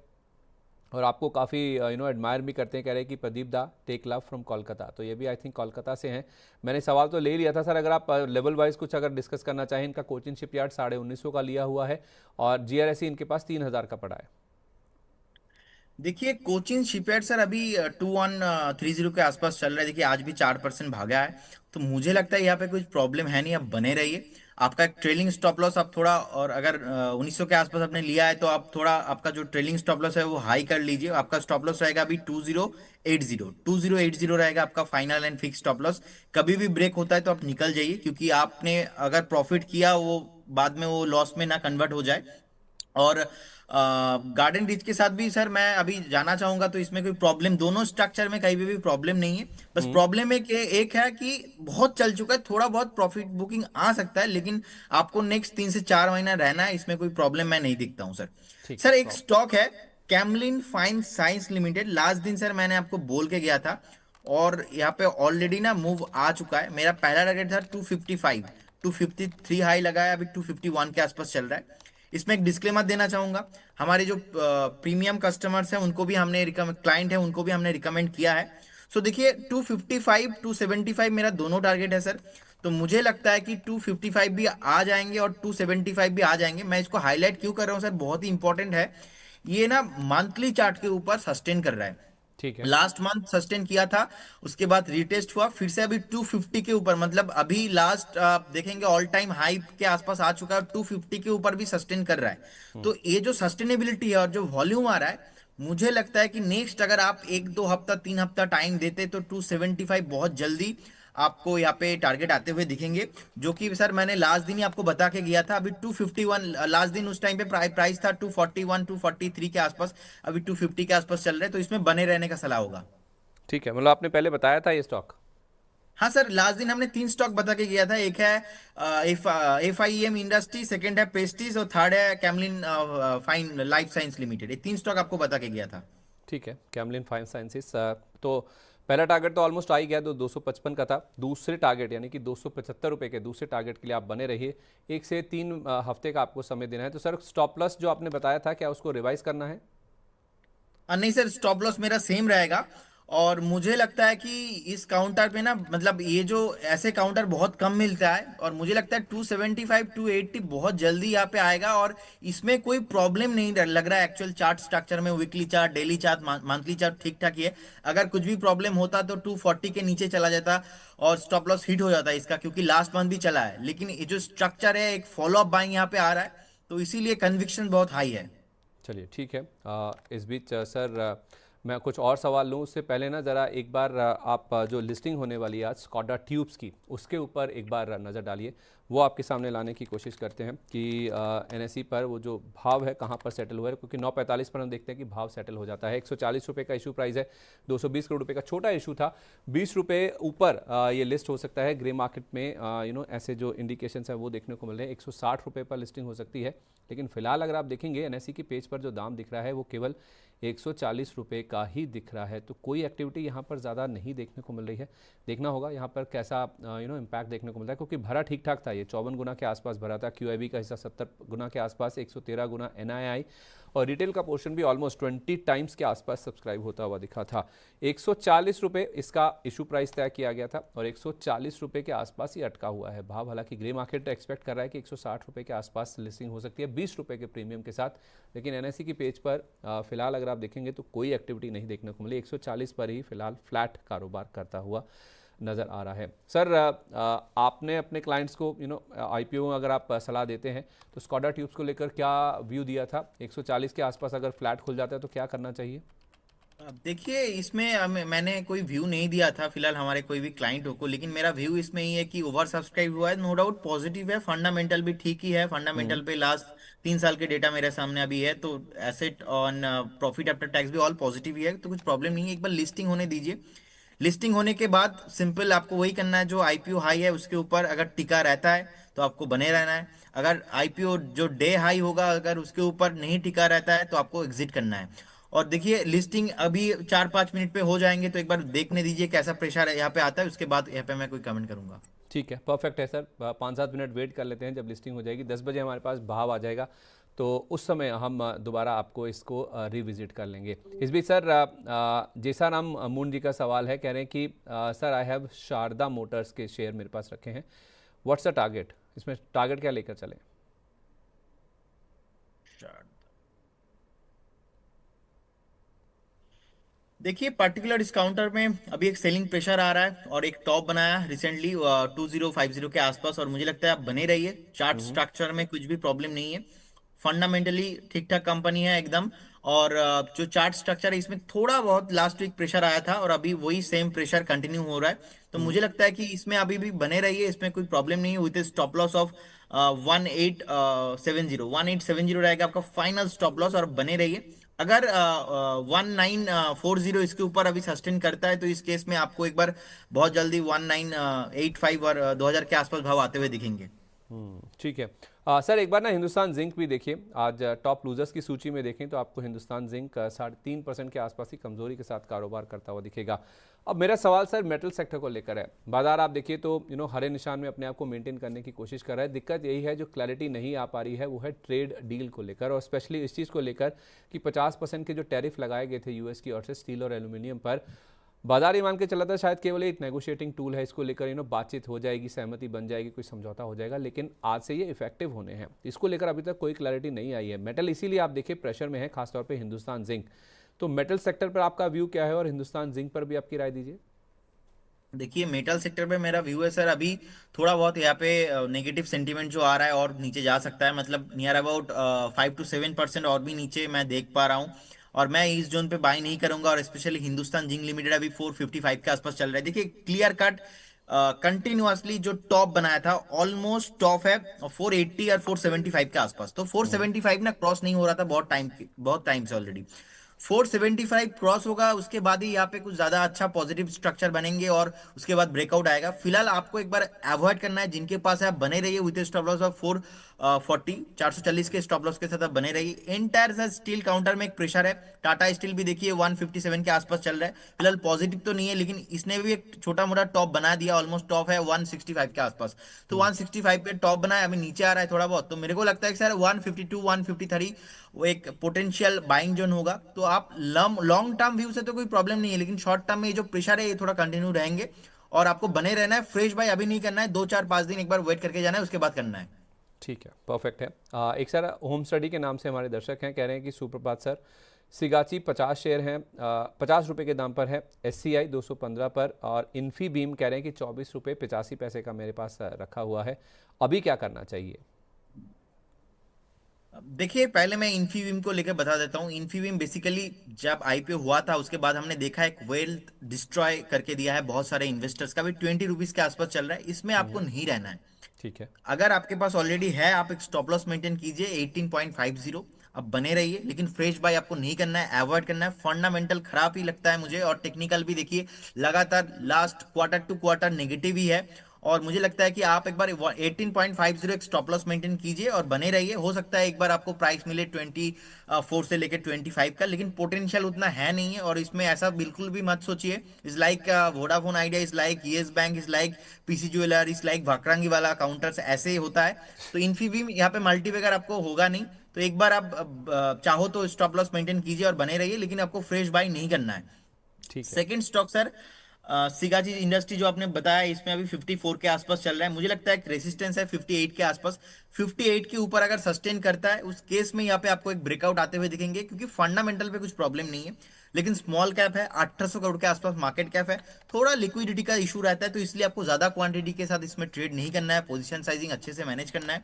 A: और आपको काफ़ी एडमायर भी करते हैं, कह रहे हैं कि प्रदीप दा टेक लव फ्रॉम कोलकाता, तो ये भी आई थिंक कोलकाता से हैं। मैंने सवाल तो ले लिया था सर, अगर आप लेवल वाइज कुछ अगर डिस्कस करना चाहें। इनका कोचिन शिपयार्ड 1950 का लिया हुआ है और जीआरएसई इनके पास 3000 का पड़ा है।
C: देखिए कोचिन शिपयार्ड सर अभी 2130 के आसपास चल रहा है। देखिए आज भी 4% भागा है, तो मुझे लगता है यहाँ पे कुछ प्रॉब्लम है नहीं, आप बने रहिए। आपका एक ट्रेलिंग स्टॉप लॉस आप थोड़ा, और अगर 1900 के आसपास आपने लिया है तो आप थोड़ा आपका जो ट्रेलिंग स्टॉप लॉस है वो हाई कर लीजिए। आपका स्टॉप लॉस रहेगा अभी 2080 रहेगा आपका final and fix stop loss. कभी भी ब्रेक होता है तो आप निकल जाइए, क्योंकि आपने अगर प्रॉफिट किया वो बाद में वो लॉस में ना कन्वर्ट हो जाए। और गार्डन रिच के साथ भी सर मैं अभी जाना चाहूंगा, तो इसमें कोई प्रॉब्लम, दोनों स्ट्रक्चर में कहीं भी प्रॉब्लम नहीं है। बस प्रॉब्लम एक है कि बहुत चल चुका है, थोड़ा बहुत प्रॉफिट बुकिंग आ सकता है, लेकिन आपको नेक्स्ट 3 से 4 महीना रहना है, इसमें कोई प्रॉब्लम मैं नहीं दिखता हूं सर। सर एक स्टॉक है Camlin fine science limited, last दिन सर मैंने आपको बोल के गया था और यहाँ पे ऑलरेडी ना मूव आ चुका है। मेरा पहला टारगेट था 255, 253 हाई लगाया, अभी 251 के आसपास चल रहा है। इसमें एक डिस्क्लेमर देना चाहूंगा, हमारे जो प्रीमियम कस्टमर्स हैं उनको भी हमने क्लाइंट है उनको भी हमने रिकमेंड किया है। सो देखिए 255 275 मेरा दोनों टारगेट है सर। तो मुझे लगता है कि 255 भी आ जाएंगे और 275 भी आ जाएंगे। मैं इसको हाईलाइट क्यों कर रहा हूं सर, बहुत ही इंपॉर्टेंट है। ये ना मंथली चार्ट के ऊपर सस्टेन कर रहा है,
A: ठीक है।
C: लास्ट मंथ सस्टेन किया था, उसके बाद रिटेस्ट हुआ, फिर से अभी 250 के ऊपर, मतलब अभी लास्ट आप देखेंगे ऑल टाइम हाई के आसपास आ चुका है, 250 के ऊपर भी सस्टेन कर रहा है। तो ये जो सस्टेनेबिलिटी है और जो वॉल्यूम आ रहा है, मुझे लगता है कि नेक्स्ट अगर आप 1-2 हफ्ता 3 हफ्ता टाइम देते तो 275 बहुत जल्दी आपको यहाँ पे टारगेट आते हुए दिखेंगे, जो कि सर मैंने लास्ट दिन ही आपको बता के गया था। अभी 251 लास्ट दिन, उस टाइम पे प्राइस था 241 243 के आसपास, अभी 250 के आसपास चल रहे हैं, तो इसमें बने रहने का सलाह होगा।
A: ठीक है, मतलब आपने पहले बताया था ये स्टॉक?
C: हाँ सर, लास्ट दिन हमने 3 स्टॉक बता के गया था, एक है FIEM इंडस्ट्री, सेकंड है पेस्टिस और थर्ड है Camlin fine life science limited. ये 3 स्टॉक आपको बता के गया था।
A: ठीक है, कैमलिन फाइन साइंसेस। तो पहला टारगेट तो ऑलमोस्ट आ ही गया, तो 255 का था। दूसरे टारगेट यानी कि 275 रुपये के दूसरे टारगेट के लिए आप बने रहिए। 1 से 3 हफ्ते का आपको समय देना है। तो सर स्टॉप लॉस जो आपने बताया था, क्या उसको रिवाइज करना है?
C: नहीं सर, स्टॉप लॉस मेरा सेम रहेगा। और मुझे लगता है कि इस काउंटर पे ना, मतलब ये जो ऐसे काउंटर बहुत कम मिलता है, और मुझे लगता है 275 280 बहुत जल्दी यहाँ पे आएगा। और इसमें कोई प्रॉब्लम नहीं लग रहा है एक्चुअल चार्ट स्ट्रक्चर में, weekly chart, daily chart, monthly chart ठीक ठाक ही है। अगर कुछ भी प्रॉब्लम होता तो 240 के नीचे चला जाता और स्टॉप लॉस हिट हो जाता इसका, क्योंकि लास्ट मंथ भी चला है। लेकिन ये जो स्ट्रक्चर है, एक फॉलो अप बाइंग यहाँ पे आ रहा है, तो इसीलिए कन्विक्शन बहुत हाई है।
A: चलिए ठीक है। इस बीच सर मैं कुछ और सवाल लूँ उससे पहले ना, ज़रा एक बार आप जो लिस्टिंग होने वाली है आज स्कोडा ट्यूब्स की, उसके ऊपर एक बार नज़र डालिए। वो आपके सामने लाने की कोशिश करते हैं कि NSE पर वो जो भाव है कहाँ पर सेटल हुआ है, क्योंकि 9:45 पर हम देखते हैं कि भाव सेटल हो जाता है। 140 रुपये का इशू प्राइस है, 220 करोड़ रुपये का छोटा इशू था, 20 रुपये ऊपर ये लिस्ट हो सकता है। ग्रे मार्केट में ऐसे जो इंडिकेशंस हैं वो देखने को मिल रहे हैं। 160 रुपये पर लिस्टिंग हो सकती है, लेकिन फिलहाल अगर आप देखेंगे एनएससी की पेज पर जो दाम दिख रहा है वो केवल 140 रुपये का ही दिख रहा है। तो कोई एक्टिविटी यहाँ पर ज़्यादा नहीं देखने को मिल रही है। देखना होगा यहाँ पर कैसा इम्पैक्ट देखने को मिलता है, क्योंकि भरा ठीक ठाक था, ये 54 गुना के आसपास भरा था। QIB का हिस्सा 70 गुना के आसपास, 113 गुना NII, और रिटेल का पोर्शन भी ऑलमोस्ट 20 टाइम्स के आसपास सब्सक्राइब होता हुआ दिखा था। 140 रुपये इसका इशू प्राइस तय किया गया था और 140 रुपये के आसपास ही अटका हुआ है भाव। हालांकि ग्रे मार्केट एक्सपेक्ट कर रहा है कि 160 रुपये के आसपास लिस्टिंग हो सकती है 20 रुपये के प्रीमियम के साथ, लेकिन एनएससी की पेज पर फिलहाल अगर आप देखेंगे तो कोई एक्टिविटी नहीं देखने को मिली। 140 पर ही फिलहाल फ्लैट कारोबार करता हुआ नज़र आ रहा है। सर, आपने अपने क्लाइंट्स को IPO अगर आप सलाह देते हैं तो स्कोडा ट्यूब्स को लेकर क्या व्यू दिया था? 140 के आसपास अगर फ्लैट खुल जाता है तो क्या करना चाहिए?
C: अब देखिए, इसमें मैंने कोई व्यू नहीं दिया था फिलहाल हमारे कोई भी क्लाइंट को, लेकिन मेरा व्यू इसमें ही है कि ओवर सब्सक्राइब हुआ है, नो डाउट पॉजिटिव है, फंडामेंटल भी ठीक ही है। फंडामेंटल पे लास्ट 3 साल के डेटा मेरे सामने अभी है, तो asset on profit after tax भी ऑल पॉजिटिव ही है, तो कुछ प्रॉब्लम नहीं है। एक बार लिस्टिंग होने दीजिए। लिस्टिंग होने के बाद सिंपल आपको वही करना है, जो आईपीओ हाई है उसके ऊपर अगर टिका रहता है तो आपको बने रहना है। अगर आईपीओ जो डे हाई होगा अगर उसके ऊपर नहीं टिका रहता है तो आपको एग्जिट करना है। और देखिए, लिस्टिंग अभी 4-5 मिनट पे हो जाएंगे, तो एक बार देखने दीजिए कैसा प्रेशर यहाँ पे आता है, उसके बाद यहाँ पे मैं कोई कमेंट करूंगा।
A: ठीक है, परफेक्ट है सर। 5-7 मिनट वेट कर लेते हैं, जब लिस्टिंग हो जाएगी 10 बजे हमारे पास भाव आ जाएगा तो उस समय हम दोबारा आपको इसको रिविजिट कर लेंगे। इस बीच सर, जैसा राम मून जी का सवाल है, कह रहे हैं कि sir I have Sharda Motors के शेयर मेरे पास रखे हैं, व्हाट्स द टारगेट? इसमें टारगेट क्या लेकर चलें?
C: देखिए, पर्टिकुलर डिस्काउंटर में अभी एक सेलिंग प्रेशर आ रहा है और एक टॉप बनाया रिसेंटली 2050 के आसपास, और मुझे लगता है आप बने रहिए। चार्ट स्ट्रक्चर में कुछ भी प्रॉब्लम नहीं है, फंडामेंटली ठीक ठाक कंपनी है एकदम। और जो चार्ट स्ट्रक्चर है इसमें थोड़ा बहुत लास्ट वीक प्रेशर आया था और अभी वही सेम प्रेशर कंटिन्यू हो रहा है, तो मुझे लगता है कि इसमें अभी भी बने रहिए, इसमें कोई प्रॉब्लम नहीं है। विद स्टॉप लॉस ऑफ 1870 रहेगा आपका फाइनल स्टॉप लॉस, और बने रहिए। अगर 1940 इसके ऊपर अभी सस्टेन करता है तो इस केस में आपको एक बार बहुत जल्दी 1985 और 2000 के आसपास भाव आते हुए दिखेंगे।
A: ठीक है। सर, एक बार ना हिंदुस्तान जिंक भी देखिए, आज टॉप लूजर्स की सूची में देखें तो आपको हिंदुस्तान जिंक 3.5% के आसपास ही कमजोरी के साथ कारोबार करता हुआ दिखेगा। अब मेरा सवाल सर मेटल सेक्टर को लेकर है। बाजार आप देखिए तो हरे निशान में अपने आप को मेंटेन करने की कोशिश कर रहा है। दिक्कत यही है, जो क्लैरिटी नहीं आ पा रही है वो है ट्रेड डील को लेकर, और स्पेशली इस चीज़ को लेकर कि 50% के जो टैरिफ लगाए गए थे यूएस की ओर से स्टील और एल्यूमिनियम पर, बाजार ये मान के चला था शायद केवल एक नेगोशिएटिंग टूल है, इसको लेकर बातचीत हो जाएगी, सहमति बन जाएगी, कोई समझौता हो जाएगा, लेकिन आज से ये इफेक्टिव होने हैं। इसको लेकर अभी तक कोई क्लैरिटी नहीं आई है। मेटल इसीलिए आप देखिए प्रेशर में है, खासतौर पे हिंदुस्तान जिंक। तो मेटल सेक्टर पर आपका व्यू क्या है, और हिंदुस्तान जिंक पर भी आपकी राय दीजिए।
C: देखिए, मेटल सेक्टर पे मेरा व्यू है सर, अभी थोड़ा बहुत यहाँ पे नेगेटिव सेंटीमेंट जो आ रहा है और नीचे जा सकता है, मतलब नियर अबाउट 5 to 7% और भी नीचे मैं देख पा रहा हूँ, और मैं इस जोन पे बाई नहीं करूंगा। और स्पेशली हिंदुस्तान जिंक लिमिटेड अभी 455 के आसपास चल रहा है। देखिए, क्लियर कट कंटिन्यूअसली जो टॉप बनाया था ऑलमोस्ट टॉप है 480 और 475 के आसपास, तो 475 ना क्रॉस नहीं हो रहा था बहुत टाइम से ऑलरेडी। 475 क्रॉस होगा, उसके बाद ही यहाँ पे कुछ ज्यादा अच्छा पॉजिटिव स्ट्रक्चर बनेंगे और उसके बाद ब्रेकआउट आएगा। फिलहाल आपको एक बार अवॉइड करना है, जिनके पास है आप बने रहिए विद स्टॉप लॉस ऑफ 440 के स्टॉप लॉस के साथ आप बने रहिए। एंटायर स्टील काउंटर में एक प्रेशर है, टाटा स्टील भी देखिए 157 के आसपास चल रहा है, फिलहाल पॉजिटिव तो नहीं है, लेकिन इसने भी एक छोटा मोटा टॉप बना दिया, ऑलमोस्ट टॉप है 165 के आसपास, तो 165 पे टॉप बनाया, अभी नीचे आ रहा है थोड़ा बहुत, तो मेरे को लगता है कि सर 152 153 वो एक पोटेंशियल बाइंग जोन होगा। तो आप लॉन्ग टर्म व्यू से तो कोई प्रॉब्लम नहीं है, लेकिन शॉर्ट टर्म में ये जो प्रेशर है ये थोड़ा कंटिन्यू रहेंगे, और आपको बने रहना है। फ्रेश बाय अभी नहीं करना है, 2-4-5 दिन एक बार वेट करके जाना है, उसके बाद करना है।
A: ठीक है, परफेक्ट है। एक सर होम स्टडी के नाम से हमारे दर्शक हैं, कह रहे हैं कि सुप्रभात सर, सिगाची 50 शेयर हैं, 50 रुपये के दाम पर है, SCI 215 पर, और इन्फी बीम कह रहे हैं कि 24 रुपये 85 पैसे का मेरे पास रखा हुआ है, अभी क्या करना चाहिए?
C: देखिए, पहले मैं इन्फीबीम को लेकर बता देता हूँ। इन्फीबीम बेसिकली जब आईपीओ हुआ था उसके बाद हमने देखा एक वेल्थ डिस्ट्रॉय करके दिया है बहुत सारे इन्वेस्टर्स का, भी 20 रुपीज के आसपास चल रहा है, इसमें आपको नहीं रहना है।
A: ठीक है।
C: अगर आपके पास ऑलरेडी है, आप एक स्टॉप लॉस मेंटेन कीजिए 18.50, अब बने रहिए, लेकिन फ्रेश बाय आपको नहीं करना है, अवॉइड करना है। फंडामेंटल खराब ही लगता है मुझे, और टेक्निकल भी देखिए लगातार last quarter to quarter negative ही है, और मुझे लगता है कि आप एक बार 18.50 एक स्टॉप लॉस मेंटेन कीजिए और बने रहिए। हो सकता है एक बार आपको प्राइस मिले 24 से लेकर 25 का, लेकिन पोटेंशियल उतना है नहीं है। और इसमें ऐसा बिल्कुल भी मत सोचिए is like Vodafone Idea, is like Yes Bank, is like PC Jeweller, is like Vakrangee वाला काउंटर्स, ऐसे ही होता है। तो इन्फीबीम यहाँ पे मल्टीबैगर आपको होगा नहीं। तो एक बार आप चाहो तो स्टॉप लॉस मेंटेन कीजिए और बने रहिए, लेकिन आपको फ्रेश बाई नहीं करना है।
A: ठीक है।
C: Second stock sir, Sigachi industry जो आपने बताया, इसमें अभी 54 के आसपास चल रहा है। मुझे लगता है एक रेसिस्टेंस है 58 के आसपास। 58 के ऊपर अगर सस्टेन करता है, उस केस में यहाँ पे आपको एक ब्रेकआउट आते हुए दिखेंगे, क्योंकि फंडामेंटल पे कुछ प्रॉब्लम नहीं है। लेकिन स्मॉल कैप है, 1800 करोड़ के आसपास मार्केट कैप है, थोड़ा लिक्विडिटी का इशू रहता है, तो इसलिए आपको ज्यादा क्वांटिटी के साथ इसमें ट्रेड नहीं करना है, पोजीशन साइजिंग अच्छे से मैनेज करना है।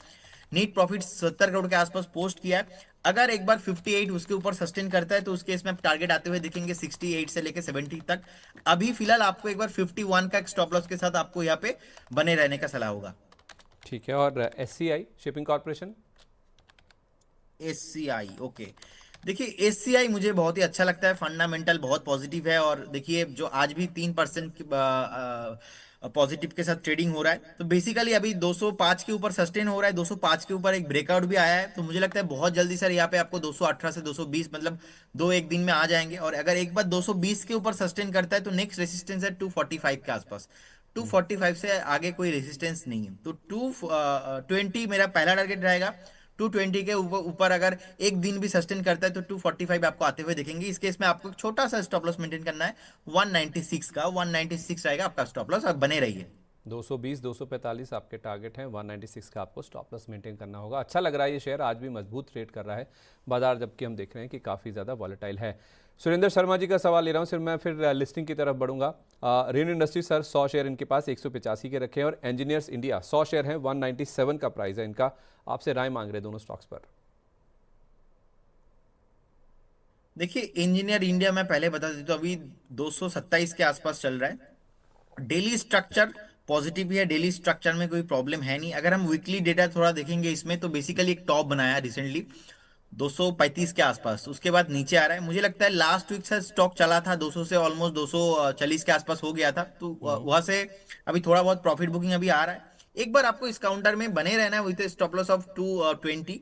C: नीट प्रॉफिट 70 करोड़ के आसपास पोस्ट किया है। अगर एक बार 58 उसके ऊपर सस्टेन करता है, तो उसके इसमें टारगेट आते हुए दिखेंगे 68 से लेके 70 तक। अभी फिलहाल आपको एक बार 51 का एक स्टॉप लॉस के साथ आपको यहाँ पे बने रहने का सलाह होगा।
A: ठीक है। और SCI shipping corporation?
C: SCI, okay. देखिए एससीआई मुझे बहुत ही अच्छा लगता है, फंडामेंटल बहुत पॉजिटिव है। और देखिए जो आज भी 3% पॉजिटिव के साथ ट्रेडिंग हो रहा है, तो बेसिकली अभी 205 के ऊपर सस्टेन हो रहा है। 205 के ऊपर एक ब्रेकआउट भी आया है, तो मुझे लगता है बहुत जल्दी सर यहाँ पे आपको 218 से 220 मतलब दो एक दिन में आ जाएंगे। और अगर एक बार 220 के ऊपर सस्टेन करता है, तो नेक्स्ट रेसिस्टेंस है 245 के आसपास। 245 से आगे कोई रेसिस्टेंस नहीं है, तो 220 मेरा पहला टारगेट रहेगा। 220 के ऊपर ऊपर अगर एक दिन भी सस्टेन करता है, तो 245 आपको आते हुए देखेंगे। इस केस में आपको एक छोटा सा स्टॉप लॉस मेंटेन करना है 196 का। 196 रहेगा आपका स्टॉप लॉस, और बने रहिए।
A: 220 245 आपके टारगेट हैं, 196 का आपको स्टॉप लॉस मेंटेन करना होगा। अच्छा लग रहा है ये शेयर, आज भी मजबूत ट्रेड कर रहा है बाजार, जबकि हम देख रहे हैं कि काफ़ी ज़्यादा वॉलेटाइल है। सुरेंद्र शर्मा जी का सवाल ले रहा हूँ, मैं फिर लिस्टिंग की तरफ बढ़ूंगा। रेन इंडस्ट्री सर 100 शेयर इनके पास 185 के रखे हैं, और इंजीनियर्स इंडिया 100 शेयर हैं, 197 का प्राइस है इनका। आपसे राय मांग रहे दोनों स्टॉक्स पर।
C: देखिए इंजीनियर इंडिया मैं पहले बता देता हूं, अभी 227 के आसपास चल रहा है। डेली स्ट्रक्चर पॉजिटिव ही है, डेली स्ट्रक्चर में कोई प्रॉब्लम है नहीं। अगर हम वीकली डेटा थोड़ा देखेंगे इसमें, तो बेसिकली एक टॉप बनाया रिसेंटली 235 के आसपास, उसके बाद नीचे आ रहा है। मुझे लगता है लास्ट वीक से स्टॉक चला था 200 से ऑलमोस्ट 240 के आसपास हो गया था, तो वहां से अभी थोड़ा बहुत प्रॉफिट बुकिंग अभी आ रहा है। एक बार आपको इस काउंटर में बने रहना है विद स्टॉप लॉस ऑफ 220।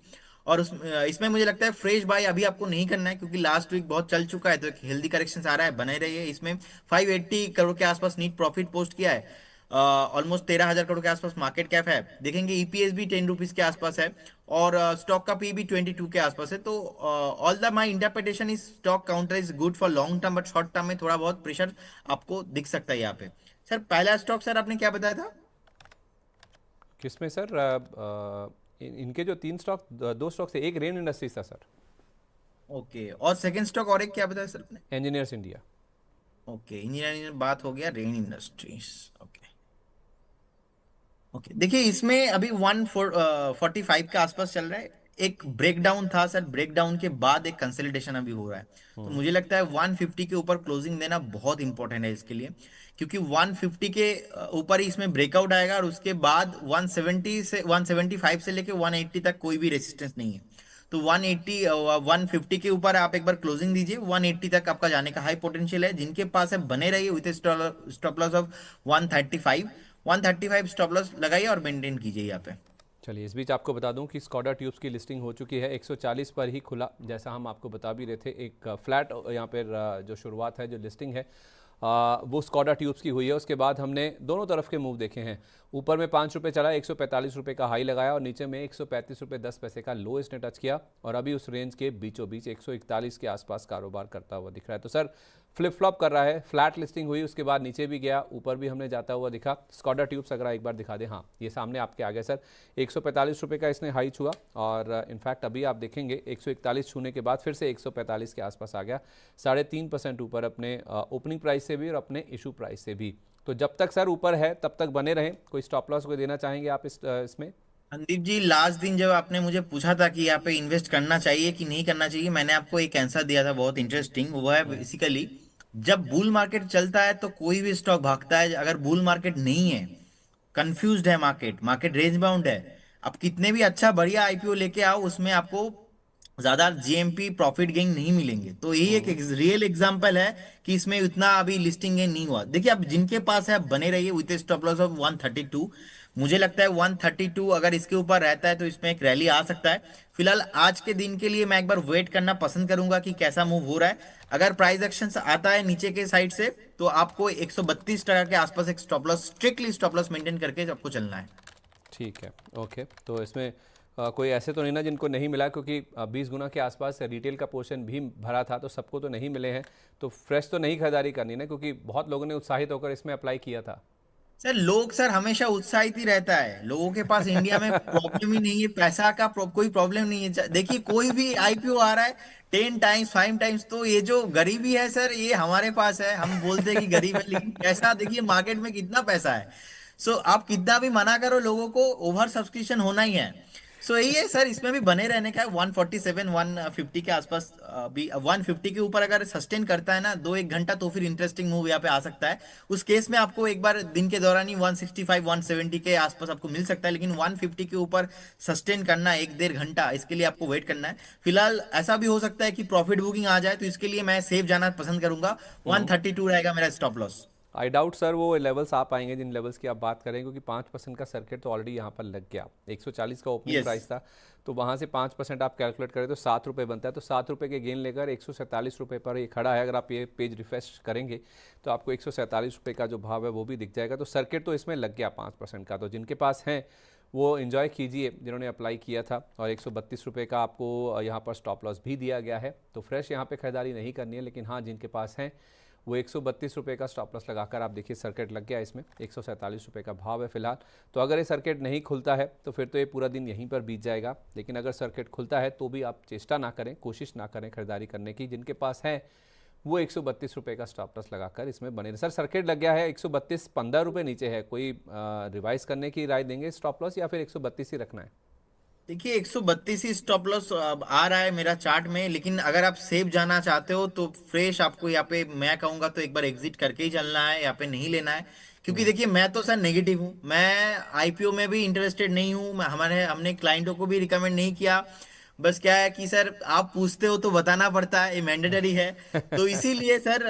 C: और इसमें मुझे लगता है फ्रेश बाय अभी आपको नहीं करना है, क्योंकि लास्ट वीक बहुत चल चुका है, तो एक हेल्दी करेक्शन आ रहा है, बने रहिए इसमें। 580 करोड़ के आसपास नीट प्रॉफिट पोस्ट किया है, ऑलमोस्ट 13,000 करोड़ के आसपास मार्केट कैप है। देखेंगे ईपीएस भी 10 रुपीज के आसपास है, और स्टॉक का पी भी 22 के आसपास है। तो all the my interpretation is stock counter is good for long term, but short term में थोड़ा बहुत प्रेशर आपको दिख सकता है यहाँ पे। सर पहला स्टॉक सर आपने क्या बताया था?
A: किसमें सर? इनके जो तीन स्टॉक, दो स्टॉक से, एक रेन इंडस्ट्रीज था सर।
C: ओके, और सेकंड स्टॉक और एक क्या बताया सर आपने?
A: Engineers India.
C: ओके, इंजीनियरिंग बात हो गया, रेन इंडस्ट्रीज। ओके ओके, देखिए इसमें अभी 145 के आसपास चल रहा है। एक ब्रेकडाउन था सर, ब्रेकडाउन के बाद एक कंसोलिडेशन अभी हो रहा है। तो मुझे लगता है 150 के ऊपर क्लोजिंग देना बहुत इंपॉर्टेंट है इसके लिए, क्योंकि 150 के ऊपर ही इसमें ब्रेकआउट आएगा, और उसके बाद 170 से 175 से लेके 180 तक कोई भी रेजिस्टेंस नहीं है। तो 180 150 के ऊपर आप एक बार क्लोजिंग दीजिए, 180 तक आपका जाने का हाई पोटेंशियल है। जिनके पास है बने रहिए with stop loss of 135। 135 stop loss लगाइए और मेंटेन कीजिए यहाँ पे।
A: चलिए, इस बीच आपको बता दूं कि स्कोडा ट्यूब्स की लिस्टिंग हो चुकी है, 140 पर ही खुला, जैसा हम आपको बता भी रहे थे। एक फ्लैट यहाँ पर जो शुरुआत है, जो लिस्टिंग है, वो स्कोडा ट्यूब्स की हुई है। उसके बाद हमने दोनों तरफ के मूव देखे हैं। ऊपर में 5 रुपये चला, 145 रुपये का हाई लगाया, और नीचे में 135 रुपये 10 पैसे का लो इसने टच किया, और अभी उस रेंज के बीचों बीच 141 के आसपास कारोबार करता हुआ दिख रहा है। तो सर फ्लिप फ्लॉप कर रहा है, फ्लैट लिस्टिंग हुई, उसके बाद नीचे भी गया, ऊपर भी हमने जाता हुआ दिखा। स्कोडा ट्यूब्स अगर एक बार दिखा दें, हाँ ये सामने आपके आ गया सर। 145 रुपये का इसने हाई छुआ, और इनफैक्ट अभी आप देखेंगे 141 छूने के बाद फिर से 145 के आसपास आ गया, 3.5% ऊपर अपने ओपनिंग प्राइस से भी और अपने इशू प्राइस से भी। तो जब तक सर ऊपर है तब तक बने रहें। कोई स्टॉप लॉस को देना चाहेंगे आप इसमें?
C: संदीप जी, लास्ट दिन जब आपने मुझे पूछा था कि यहाँ पे इन्वेस्ट करना चाहिए कि नहीं करना चाहिए, मैंने आपको एक आंसर दिया था बहुत इंटरेस्टिंग। वो है बेसिकली, जब बुल मार्केट चलता है तो कोई भी स्टॉक भागता है। अगर बुल मार्केट नहीं है, कंफ्यूज्ड है मार्केट, मार्केट रेंज बाउंड है, आप कितने भी अच्छा बढ़िया आईपीओ लेके आओ, उसमें आपको ज्यादा जीएमपी प्रॉफिट गेन नहीं मिलेंगे। तो यही एक रियल एग्जांपल है कि इसमें उतना अभी लिस्टिंग गेन नहीं हुआ। देखिए, अब जिनके पास है आप बने रहिए विथ स्टॉप लॉस ऑफ 132। मुझे लगता है 132 अगर इसके ऊपर रहता है तो इसमें एक रैली आ सकता है। फिलहाल आज के दिन के लिए मैं एक बार वेट करना पसंद करूंगा कि कैसा मूव हो रहा है। अगर प्राइस एक्शन आता है नीचे के साइड से तो आपको 132 के आसपास एक stop loss, strictly stop loss maintain करके आपको चलना है।
A: ठीक है, ओके। तो इसमें कोई ऐसे तो नहीं ना जिनको नहीं मिला, क्योंकि 20 गुना के आसपास रिटेल का पोर्शन भी भरा था, तो सबको तो नहीं मिले हैं। तो फ्रेश तो नहीं खरीदारी करनी ना, क्योंकि बहुत लोगों ने उत्साहित होकर इसमें अप्लाई किया था।
C: सर लोग सर हमेशा उत्साहित ही रहता है, लोगों के पास इंडिया में प्रॉब्लम ही नहीं है, पैसा का कोई प्रॉब्लम नहीं है। देखिए कोई भी आईपीओ आ रहा है 10 टाइम्स 5 टाइम्स, तो ये जो गरीबी है सर ये हमारे पास है। हम बोलते हैं कि गरीब है, लेकिन पैसा देखिए मार्केट में कितना पैसा है। सो आप कितना भी मना करो, लोगों को ओवर सब्सक्रिप्शन होना ही है। सो यही है सर, इसमें भी बने रहने का है। 147 150 के आसपास भी, 150 के ऊपर अगर सस्टेन करता है ना 2-1 घंटा, तो फिर इंटरेस्टिंग मूव यहाँ पे आ सकता है। उस केस में आपको एक बार दिन के दौरान ही 165 170 के आसपास आपको मिल सकता है, लेकिन 150 के ऊपर सस्टेन करना 1-1.5 घंटा, इसके लिए आपको वेट करना है। फिलहाल ऐसा भी हो सकता है कि प्रॉफिट बुकिंग आ जाए, तो इसके लिए मैं सेफ जाना पसंद करूंगा। 132 रहेगा मेरा stop loss.
A: I doubt sir वो लेवल्स आ पाएंगे जिन लेवल्स की आप बात करें, क्योंकि 5% का सर्किट तो ऑलरेडी यहाँ पर लग गया। 140 का ओपनिंग
C: यस।
A: प्राइस था, तो वहाँ से 5% आप कैलकुलेट करें तो 7 रुपये बनता है। तो 7 रुपये के गेन लेकर 147 रुपये पर ये खड़ा है। अगर आप ये पेज रिफ्रेश करेंगे तो आपको 147 रुपये का जो भाव है वो भी दिख जाएगा। तो सर्किट तो इसमें लग गया 5% का। तो जिनके पास हैं वो इन्जॉय कीजिए, जिन्होंने अप्लाई किया था। और 132 रुपये का आपको यहाँ पर स्टॉप लॉस भी दिया गया है। तो फ्रेश यहाँ पे खरीदारी नहीं करनी है, लेकिन हाँ जिनके पास हैं वो 132 रुपये का स्टॉप लॉस लगाकर आप देखिए सर्किट लग गया। इसमें 147 रुपये का भाव है फिलहाल। तो अगर ये सर्किट नहीं खुलता है तो फिर तो ये पूरा दिन यहीं पर बीत जाएगा। लेकिन अगर सर्किट खुलता है तो भी आप चेष्टा ना करें, कोशिश ना करें खरीदारी करने की। जिनके पास है वो 132 रुपये का स्टॉप लॉस लगाकर इसमें बने। सर सर्किट लग गया है 132, 15 रुपये नीचे है। कोई रिवाइज करने की राय देंगे स्टॉप लॉस, या फिर 132 ही रखना है?
C: देखिए 132 ही स्टॉप लॉस आ रहा है मेरा चार्ट में, लेकिन अगर आप सेफ जाना चाहते हो तो फ्रेश आपको यहाँ पे मैं कहूंगा तो एक बार एग्जिट करके ही चलना है, यहाँ पे नहीं लेना है। क्योंकि देखिए मैं तो सर नेगेटिव हूँ, मैं आईपीओ में भी इंटरेस्टेड नहीं हूँ। हमने क्लाइंटों को भी रिकमेंड नहीं किया। बस क्या है कि सर आप पूछते हो तो बताना पड़ता है, ये मैंडेटरी है। तो इसीलिए सर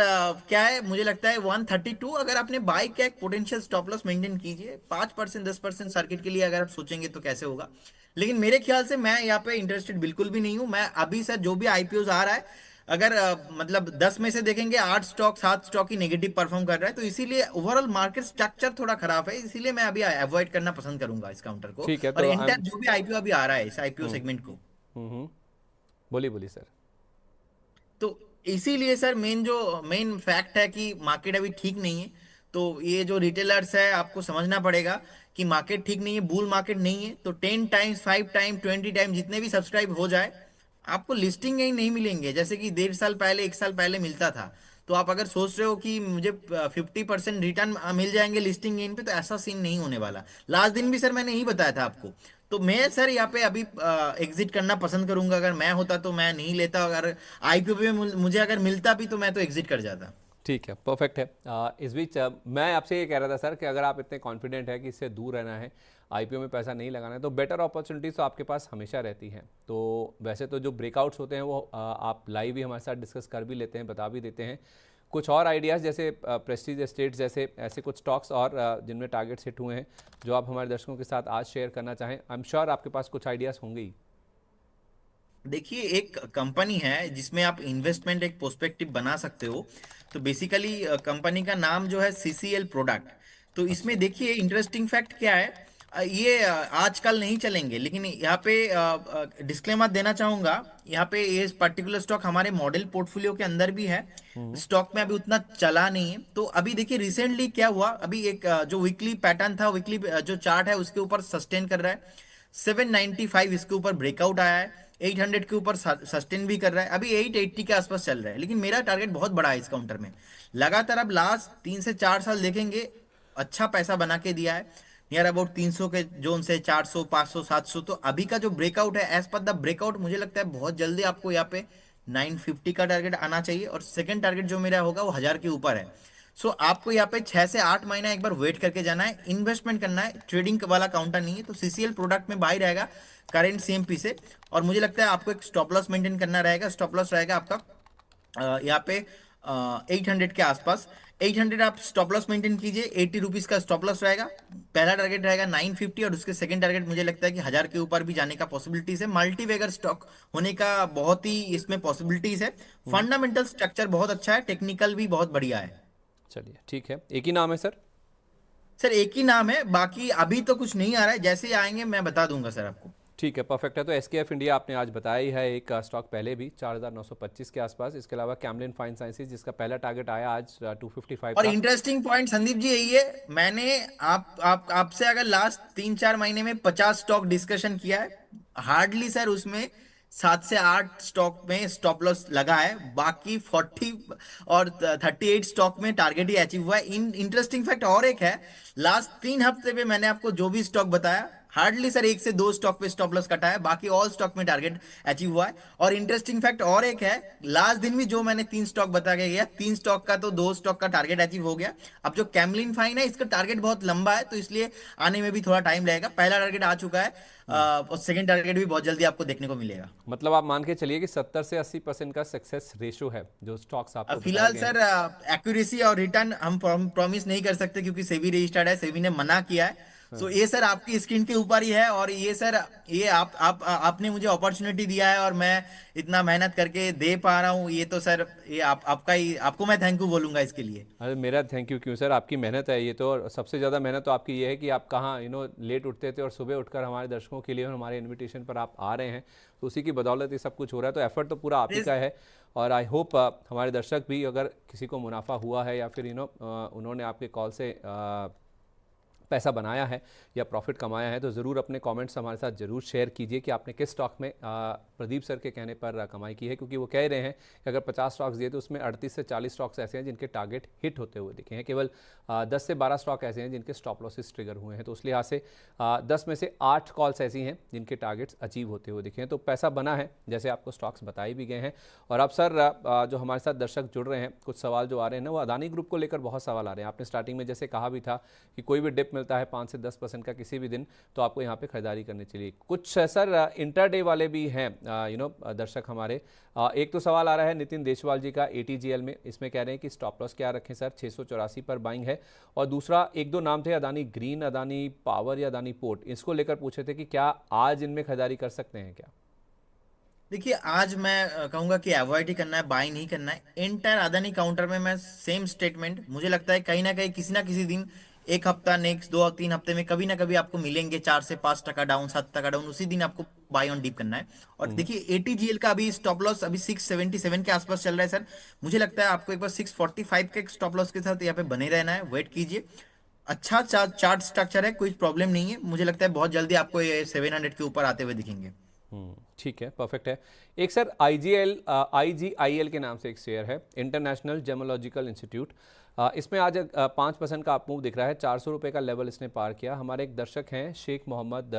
C: क्या है, मुझे लगता है 132 अगर आपने बाई किया, एक पोटेंशियल स्टॉप लॉस मेंटेन कीजिए। 5% 10% सर्किट के लिए अगर आप सोचेंगे तो कैसे होगा। लेकिन मेरे ख्याल से मैं यहाँ पे इंटरेस्टेड बिल्कुल भी नहीं हूँ। मैं अभी सर जो भी आईपीओ आ रहा है, अगर मतलब 10 में से देखेंगे 8 स्टॉक 7 स्टॉक ही नेगेटिव परफॉर्म कर रहा है, तो इसीलिए ओवरऑल मार्केट स्ट्रक्चर थोड़ा खराब है। इसीलिए मैं अभी अवॉइड करना पसंद करूंगा इस काउंटर को।
A: ठीक है,
C: और
A: तो आई
C: एंटायर
A: एम
C: जो भी आईपीओ अभी आ रहा है इस आईपीओ सेगमेंट को,
A: बोलिए बोलिए सर।
C: तो इसीलिए सर मेन फैक्ट है कि मार्केट अभी ठीक नहीं है। तो ये जो रिटेलर्स है आपको समझना पड़ेगा कि मार्केट ठीक नहीं है, बुल मार्केट नहीं है। तो 10 टाइम्स 5 टाइम 20 टाइम जितने भी सब्सक्राइब हो जाए, आपको लिस्टिंग ही नहीं मिलेंगे जैसे कि 1.5 साल पहले 1 साल पहले मिलता था। तो आप अगर सोच रहे हो कि मुझे 50% रिटर्न मिल जाएंगे लिस्टिंग गेन पे, तो ऐसा सीन नहीं होने वाला। लास्ट दिन भी सर मैंने यही बताया था आपको। तो मैं सर यहाँ पे अभी एग्जिट करना पसंद करूंगा। अगर मैं होता तो मैं नहीं लेता, अगर आईपीओ पे मुझे अगर मिलता भी तो मैं तो एग्जिट कर जाता।
A: ठीक है, परफेक्ट है। इस बीच मैं आपसे ये कह रहा था सर कि अगर आप इतने कॉन्फिडेंट है कि इससे दूर रहना है, आईपीओ में पैसा नहीं लगाना है, तो बेटर अपॉर्चुनिटीज़ तो आपके पास हमेशा रहती हैं। तो वैसे तो जो ब्रेकआउट्स होते हैं वो आप लाइव भी हमारे साथ डिस्कस कर भी लेते हैं, बता भी देते हैं। कुछ और आइडियाज़ जैसे प्रेस्टीज एस्टेट्स जैसे ऐसे कुछ स्टॉक्स और जिनमें टारगेट्स हिट हुए हैं, जो आप हमारे दर्शकों के साथ आज शेयर करना चाहें? आई एम श्योर आपके पास कुछ आइडियाज़ होंगे ही।
C: देखिए एक कंपनी है जिसमें आप इन्वेस्टमेंट एक प्रोस्पेक्टिव बना सकते हो। तो बेसिकली कंपनी का नाम जो है सीसीएल प्रोडक्ट। तो
A: अच्छा।
C: इसमें देखिए इंटरेस्टिंग फैक्ट क्या है, ये आजकल नहीं चलेंगे, लेकिन यहाँ पे डिस्क्लेमर देना चाहूंगा। यहाँ पे ये पर्टिकुलर स्टॉक हमारे मॉडल पोर्टफोलियो के अंदर भी है। स्टॉक में अभी उतना चला नहीं है। तो अभी देखिए रिसेंटली क्या हुआ, अभी एक जो वीकली पैटर्न था, वीकली जो चार्ट है उसके ऊपर सस्टेन कर रहा है। 795 इसके ऊपर ब्रेकआउट आया है। 800 के ऊपर सस्टेन भी कर रहा है। अभी 880 के आसपास चल रहा है, लेकिन मेरा टारगेट बहुत बड़ा है इस काउंटर में। लगातार अब लास्ट 3 से 4 साल देखेंगे, अच्छा पैसा बना के दिया है। नियर अबाउट 300 के जोन से 400 500 700। तो अभी का जो ब्रेकआउट है, एज पर द ब्रेकआउट मुझे लगता है बहुत जल्दी आपको यहाँ पे 950 का टारगेट आना चाहिए। और सेकंड टारगेट जो मेरा होगा वो 1000 के ऊपर है। सो आपको यहाँ पे 6 से 8 महीना एक बार वेट करके जाना है, इन्वेस्टमेंट करना है, ट्रेडिंग वाला काउंटर नहीं है। तो सीसीएल प्रोडक्ट में बाई रहेगा करेंट सीएमपी से। और मुझे लगता है आपको एक स्टॉप लॉस मेंटेन करना रहेगा। स्टॉप लॉस रहेगा आपका यहाँ पे 800 के आसपास। 800 आप स्टॉप लॉस मेंटेन कीजिए। 80 रुपीज का स्टॉप लॉस रहेगा। पहला टारगेट रहेगा 950 और उसके सेकंड टारगेट मुझे लगता है कि 1000 के ऊपर भी जाने का पॉसिबिलिटीज है। मल्टीवेगर स्टॉक होने का बहुत ही इसमें पॉसिबिलिटीज है। फंडामेंटल स्ट्रक्चर बहुत अच्छा है, टेक्निकल भी बहुत बढ़िया है।
A: चलिए ठीक है, एक ही नाम है सर?
C: सर एक ही नाम है, बाकी अभी तो कुछ नहीं आ रहा है, जैसे ही आएंगे मैं बता दूंगा सर आपको।
A: ठीक है, परफेक्ट है। तो एसकेएफ इंडिया आपने आज बताया ही है, एक स्टॉक पहले भी 4925 के आसपास। इसके अलावा कैमलिन फाइन साइंसेज जिसका पहला टारगेट आया आज 255
C: और
A: का।
C: इंटरेस्टिंग पॉइंट संदीप जी यही है, मैंने आपसे अगर लास्ट 3-4 महीने में 50 स्टॉक डिस्कशन किया है, हार्डली सर उसमें 7 से 8 स्टॉक में स्टॉप लॉस लगा है। बाकी 40 और 38 स्टॉक में टारगेट ही अचीव हुआ है। इन इंटरेस्टिंग फैक्ट और एक है, लास्ट 3 हफ्ते में मैंने आपको जो भी स्टॉक बताया, हार्डली सर 1 से 2 स्टॉक पे स्टॉप लॉस कटा है, बाकी ऑल स्टॉक में टारगेट अचीव हुआ है। और इंटरेस्टिंग फैक्ट और एक है, लास्ट दिन भी जो मैंने 3 स्टॉक बता के गया, 3 स्टॉक का तो 2 स्टॉक का टारगेट अचीव हो गया। अब जो कैमलिन फाइन है इसका टारगेट बहुत लंबा है, तो इसलिए आने में भी थोड़ा टाइम लगेगा। पहला टारगेट आ चुका है और सेकंड टारगेट भी बहुत जल्दी आपको देखने को मिलेगा।
A: मतलब आप मान के चलिए कि 70 से 80% का सक्सेस रेशो है जो स्टॉक्स आपको बताए
C: फिलहाल
A: गए हैं।
C: सर एक्यूरेसी और रिटर्न हम प्रॉमिस नहीं कर सकते क्योंकि सेबी रजिस्टर्ड है, सेबी ने मना किया है। सो ये सर आपकी स्क्रीन के ऊपर ही है। और ये सर ये आपने मुझे अपॉर्चुनिटी दिया है और मैं इतना मेहनत करके दे पा रहा हूँ, ये तो सर ये आपका ही, आपको मैं थैंक यू बोलूंगा इसके लिए।
A: अरे मेरा थैंक यू क्यों सर, आपकी मेहनत है ये तो। और सबसे ज़्यादा मेहनत तो आपकी ये है कि आप कहाँ लेट उठते थे और सुबह उठकर हमारे दर्शकों के लिए और हमारे इनविटेशन पर आप आ रहे हैं, तो उसी की बदौलत ये सब कुछ हो रहा है। तो एफर्ट तो पूरा आप ही का है। और आई होप हमारे दर्शक भी, अगर किसी को मुनाफा हुआ है या फिर उन्होंने आपके कॉल से पैसा बनाया है या प्रॉफिट कमाया है, तो ज़रूर अपने कमेंट्स हमारे साथ ज़रूर शेयर कीजिए कि आपने किस स्टॉक में प्रदीप सर के कहने पर कमाई की है। क्योंकि वो कह रहे हैं कि अगर 50 स्टॉक्स दिए तो उसमें 38 से 40 स्टॉक्स ऐसे हैं जिनके टारगेट हिट होते हुए दिखे हैं। केवल 10 से 12 स्टॉक ऐसे हैं जिनके स्टॉप लॉसेस ट्रिगर हुए हैं। तो उस लिहाज से 10 में से 8 कॉल्स ऐसी हैं जिनके टारगेट्स अचीव होते हुए दिखे हैं। तो पैसा बना है, जैसे आपको स्टॉक्स बताए भी गए हैं। और अब सर जो हमारे साथ दर्शक जुड़ रहे हैं, कुछ सवाल जो आ रहे हैं ना, वो अदानी ग्रुप को लेकर बहुत सवाल आ रहे हैं। आपने स्टार्टिंग में जैसे कहा भी था कि कोई भी डिप मिलता है 5 से 10% का किसी भी दिन, तो आपको यहाँ पे खरीदारी करनी चाहिए। कुछ सर इंटरडे वाले भी हैं दर्शक हमारे। एक तो सवाल आ रहा है नितिन देशवाल जी का एटीजीएल में, इसमें कह रहे हैं कि स्टॉप लॉस क्या रखें सर, 684 पर बाइंग है। और दूसरा एक दो नाम थे, अदानी ग्रीन, अदानी पावर या अदानी पोर्ट, इसको लेकर पूछे थे कि क्या आज इनमें खरीदारी कर सकते हैं क्या?
C: देखिए आज मैं कहूंगा कि अवॉइड ही करना है, बाय नहीं करना है। एंटायर अदानी काउंटर में मैं सेम स्टेटमेंट, मुझे लगता है कहीं ना किसी दिन, एक हफ्ता, नेक्स्ट 2-3 हफ्ते में कभी ना कभी आपको मिलेंगे 4 से 5 टका डाउन, 7 टका डाउन, उसी दिन आपको बाय ऑन डीप करना है। और देखिए एटीजीएल का अभी स्टॉप लॉस अभी 677 के आसपास चल रहा है सर। मुझे लगता है आपको एक बार 645 के स्टॉप लॉस के साथ यहाँ पे बने रहना है, वेट कीजिए। अच्छा चार्ट स्ट्रक्चर है, कोई प्रॉब्लम नहीं है। मुझे लगता है बहुत जल्दी आपको ये 700 के ऊपर आते हुए दिखेंगे।
A: ठीक है, परफेक्ट है। एक सर IGIL के नाम से एक शेयर है, इंटरनेशनल जेमोलॉजिकल इंस्टीट्यूट। इसमें आज 5% का अप मूव दिख रहा है। 400 रुपये का लेवल इसने पार किया। हमारे एक दर्शक हैं शेख मोहम्मद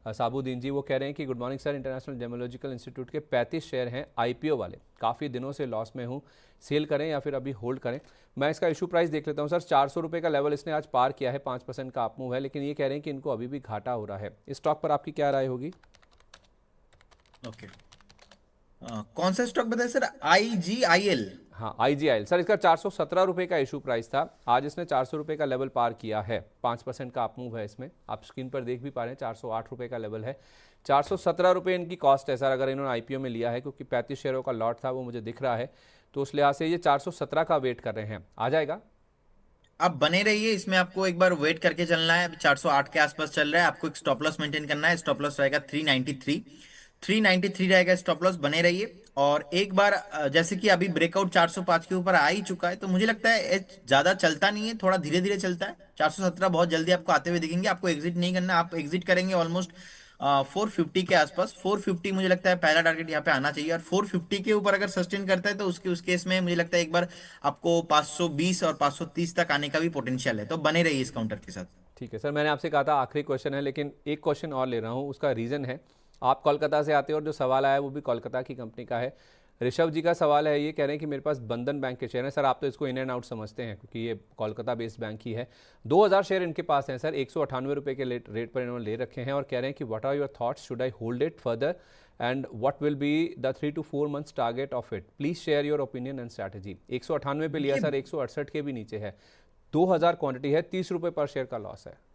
A: साबुद्दीन जी, वो कह रहे हैं कि good morning sir, international gemological institute के 35 शेयर हैं IPO वाले, काफ़ी दिनों से लॉस में हूँ, सेल करें या फिर अभी होल्ड करें? मैं इसका इशू प्राइस देख लेता हूँ सर। 400 रुपये का लेवल इसने आज पार किया है, 5% का अप मूव है, लेकिन ये कह रहे हैं कि इनको अभी भी घाटा हो रहा है। इस स्टॉक पर आपकी क्या राय होगी?
C: ओके कौन सा स्टॉक बताया सर? IGIL?
A: हाँ IGIL सर, इसका 417 रुपये का इशू प्राइस था। आज इसने 400 रुपये का लेवल पार किया है, 5% का अप मूव है इसमें। आप स्क्रीन पर देख भी पा रहे हैं 408 रुपये का लेवल है। 417 रुपये इनकी कॉस्ट है सर, अगर इन्होंने IPO में लिया है, क्योंकि 35 शेयरों का लॉट था वो मुझे दिख रहा है। तो उस लिहाज से ये 417 का वेट कर रहे हैं, आ जाएगा?
C: आप बने रहिए इसमें, आपको एक बार वेट करके चलना है। अभी 408 के आसपास चल रहा है, आपको एक स्टॉप लॉस मेंटेन करना है। स्टॉप लॉस रहेगा 393 रहेगा स्टॉप लॉस, बने रहिए। और एक बार जैसे कि अभी ब्रेकआउट 405 के ऊपर आ ही चुका है, तो मुझे लगता है ज्यादा चलता नहीं है, थोड़ा धीरे धीरे चलता है। 417 बहुत जल्दी आपको आते हुए दिखेंगे। आपको एग्जिट नहीं करना, आप एग्जिट करेंगे ऑलमोस्ट 450 के आसपास। 450 मुझे लगता है पहला टारगेट यहाँ पे आना चाहिए। और 450 के ऊपर अगर सस्टेन करता है तो उस केस में मुझे लगता है एक बार आपको 520 और 530 तक आने का भी पोटेंशियल है। तो बने रहिए इस काउंटर के साथ।
A: ठीक है सर, मैंने आपसे कहा था आखिरी क्वेश्चन है, लेकिन एक क्वेश्चन और ले रहा हूँ। उसका रीज़न है, आप कोलकाता से आते हो और जो सवाल आया वो भी कोलकाता की कंपनी का है। ऋषभ जी का सवाल है, ये कह रहे हैं कि मेरे पास बंधन बैंक के शेयर हैं। सर आप तो इसको इन एंड आउट समझते हैं क्योंकि ये कोलकाता बेस्ड बैंक ही है। 2000 शेयर इनके पास हैं सर, 198 रुपये के रेट पर इन्होंने ले रखे हैं और कह रहे हैं कि what are your thoughts, should I hold it further and what will be the 3 to 4 months target of it, please share your opinion and strategy. 198 पे लिया सर, 168 के भी नीचे है, 2000 क्वांटिटी है, 30 रुपये पर शेयर का लॉस है।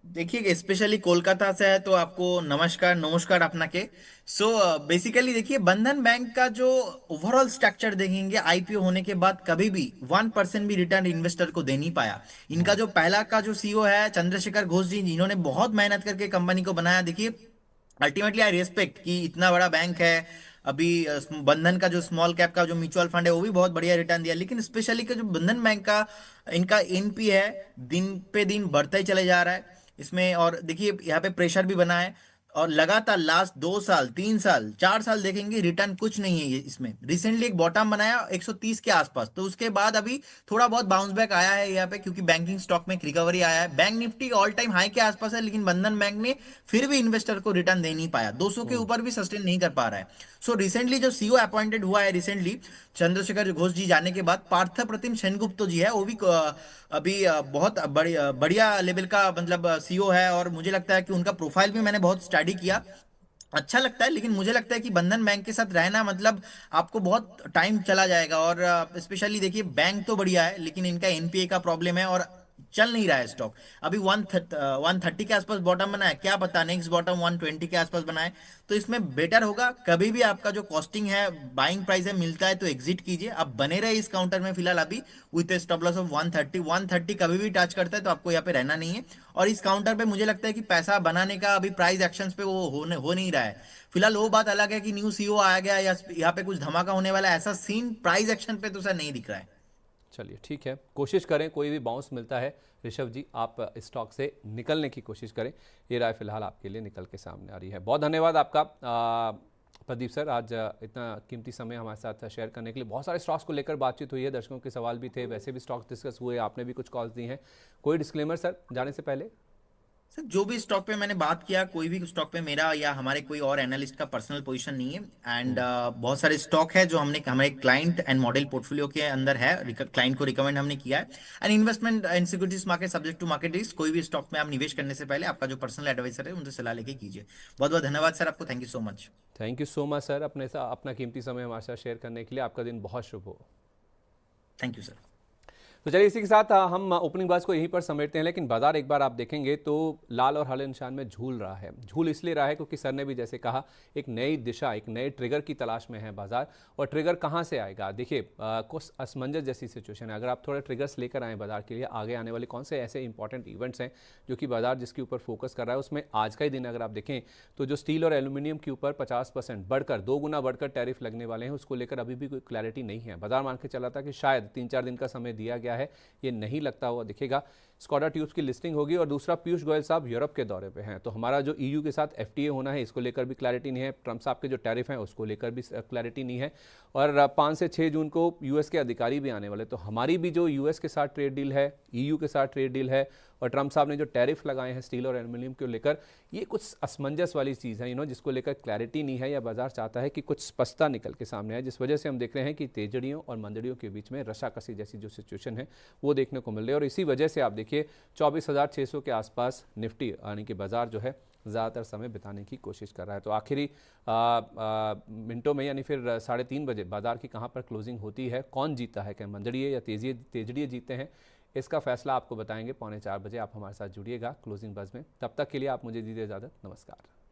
C: देखिए स्पेशली कोलकाता से है तो आपको नमस्कार नमस्कार अपना के। सो बेसिकली देखिए बंधन बैंक का जो ओवरऑल स्ट्रक्चर देखेंगे आईपीओ होने के बाद कभी भी 1% भी रिटर्न इन्वेस्टर को दे नहीं पाया। इनका जो पहला का जो सीईओ है चंद्रशेखर घोष जी, जिन्होंने बहुत मेहनत करके कंपनी को बनाया। देखिए अल्टीमेटली आई रेस्पेक्ट कि इतना बड़ा बैंक है। अभी बंधन का जो स्मॉल कैप का जो म्यूचुअल फंड है वो भी बहुत बढ़िया रिटर्न दिया, लेकिन स्पेशली का जो बंधन बैंक का इनका एनपी है दिन पे दिन बढ़ता ही चले जा रहा है इसमें। और देखिए यहाँ पे प्रेशर भी बना है और लगातार लास्ट 2 साल 3 साल 4 साल देखेंगे रिटर्न कुछ नहीं है ये इसमें। रिसेंटली एक बॉटम बनाया 130 के आसपास, तो उसके बाद अभी थोड़ा बहुत बाउंस बैक आया है यहाँ पे क्योंकि बैंकिंग स्टॉक में एक रिकवरी आया है। Bank Nifty all time high के आसपास है, लेकिन बंधन बैंक ने फिर भी इन्वेस्टर को रिटर्न दे नहीं पाया, 200 के ऊपर भी सस्टेन नहीं कर पा रहा है। सो रिसेंटली जो सीईओ अपॉइंटेड हुआ है रिसेंटली चंद्रशेखर घोष जी जाने के बाद, पार्थ प्रतिम सेनगुप्ता जी है, वो भी अभी बहुत बढ़िया लेवल का मतलब सीईओ है। और मुझे लगता है कि उनका प्रोफाइल भी मैंने बहुत स्टडी किया, अच्छा लगता है। लेकिन मुझे लगता है कि बंधन बैंक के साथ रहना मतलब आपको बहुत टाइम चला जाएगा। और स्पेशली देखिए बैंक तो बढ़िया है लेकिन इनका एनपीए का प्रॉब्लम है और चल नहीं रहा है स्टॉक। अभी 130 के आसपास बॉटम बना है, क्या पता नेक्स्ट बॉटम 120 के आसपास बनाए। तो इसमें बेटर होगा कभी भी आपका जो कॉस्टिंग है बाइंग प्राइस है मिलता है तो एग्जिट कीजिए। आप बने रहे इस काउंटर में फिलहाल अभी विथ स्टॉप लॉस ऑफ 130 कभी भी टच करता है तो आपको यहाँ पे रहना नहीं है। और इस काउंटर पे मुझे लगता है कि पैसा बनाने का अभी प्राइस एक्शंस पे वो हो नहीं रहा है फिलहाल। वो बात अलग है कि न्यू सीईओ आ गया या यहाँ पे कुछ धमाका होने वाला है, ऐसा सीन प्राइस एक्शन पे तो सर नहीं दिख रहा है।
A: चलिए ठीक है, कोशिश करें कोई भी बाउंस मिलता है ऋषभ जी आप स्टॉक से निकलने की कोशिश करें। ये राय फिलहाल आपके लिए निकल के सामने आ रही है। बहुत धन्यवाद आपका प्रदीप सर, आज इतना कीमती समय हमारे साथ शेयर करने के लिए। बहुत सारे स्टॉक्स को लेकर बातचीत हुई है, दर्शकों के सवाल भी थे, वैसे भी स्टॉक्स डिस्कस हुए, आपने भी कुछ कॉल्स दी हैं। कोई डिस्क्लेमर सर जाने से पहले?
C: सर जो भी स्टॉक पे मैंने बात किया, कोई भी स्टॉक पे मेरा या हमारे कोई और एनालिस्ट का पर्सनल पोजीशन नहीं है। एंड बहुत सारे स्टॉक है जो हमने हमारे क्लाइंट एंड मॉडल पोर्टफोलियो के अंदर है, क्लाइंट को रिकमेंड हमने किया है। And investment in securities market subject to market risk. कोई भी स्टॉक में आप निवेश करने से पहले आपका जो पर्सनल एडवाइजर है उनसे सलाह लेके कीजिए। बहुत बहुत धन्यवाद सर आपको, thank you so much.
A: Thank you so much sir, अपना कीमती समय हमारे साथ शेयर करने के लिए। आपका दिन बहुत शुभ हो।
C: Thank you sir.
A: तो चलिए इसी के साथ हम ओपनिंग बाज को यहीं पर समेटते हैं। लेकिन बाजार एक बार आप देखेंगे तो लाल और हरे निशान में झूल रहा है। झूल इसलिए रहा है क्योंकि सर ने भी जैसे कहा एक नई दिशा, एक नए ट्रिगर की तलाश में है बाजार। और ट्रिगर कहाँ से आएगा? देखिए कुछ असमंजस जैसी सिचुएशन है। अगर आप थोड़े ट्रिगर्स लेकर आएँ बाजार के लिए, आगे आने वाले कौन से ऐसे इंपॉर्टेंट इवेंट्स हैं जो कि बाजार जिसके ऊपर फोकस कर रहा है, उसमें आज का ही दिन अगर आप देखें तो जो स्टील और एल्यूमिनियम के ऊपर 50% बढ़कर 2 गुना बढ़कर टैरिफ लगने वाले हैं, उसको लेकर अभी भी कोई क्लैरिटी नहीं है। बाजार मान के चला था कि शायद 3-4 दिन का समय दिया गया है, ये नहीं लगता हुआ दिखेगा। स्कोडा ट्यूब्स की लिस्टिंग होगी। और दूसरा, पीयूष गोयल साहब यूरोप के दौरे पे हैं, तो हमारा जो ईयू के साथ एफटीए होना है इसको लेकर भी क्लैरिटी नहीं है। ट्रंप साहब के जो टैरिफ हैं उसको लेकर भी क्लैरिटी नहीं है। और 5 से 6 जून को यूएस के अधिकारी भी आने वाले, तो हमारी भी जो यूएस के साथ ट्रेड डील है, ईयू के साथ ट्रेड डील है, और ट्रंप साहब ने जो टैरिफ लगाए हैं स्टील और एल्यूमिनियम को लेकर, ये कुछ असमंजस वाली चीज़ है जिसको लेकर क्लैरिटी नहीं है, या बाजार चाहता है कि कुछ स्पष्टता निकल के सामने आए, जिस वजह से हम देख रहे हैं कि तेजड़ियों और मंदड़ियों के बीच में रशाकसी जैसी जो सिचुएशन है वो देखने को मिल रही है। और इसी वजह से आप देखिए 24,600 के आसपास निफ्टी यानी कि बाजार जो है ज़्यादातर समय बिताने की कोशिश कर रहा है। तो आखिरी मिनटों में यानी फिर 3:30 बजे बाजार की कहाँ पर क्लोजिंग होती है, कौन जीता है, क्या मंदड़िए या तेजड़िए जीते हैं, इसका फैसला आपको बताएंगे 3:45 बजे। आप हमारे साथ जुड़िएगा क्लोजिंग बज़ में। तब तक के लिए आप मुझे दीजिए इजाज़त। नमस्कार।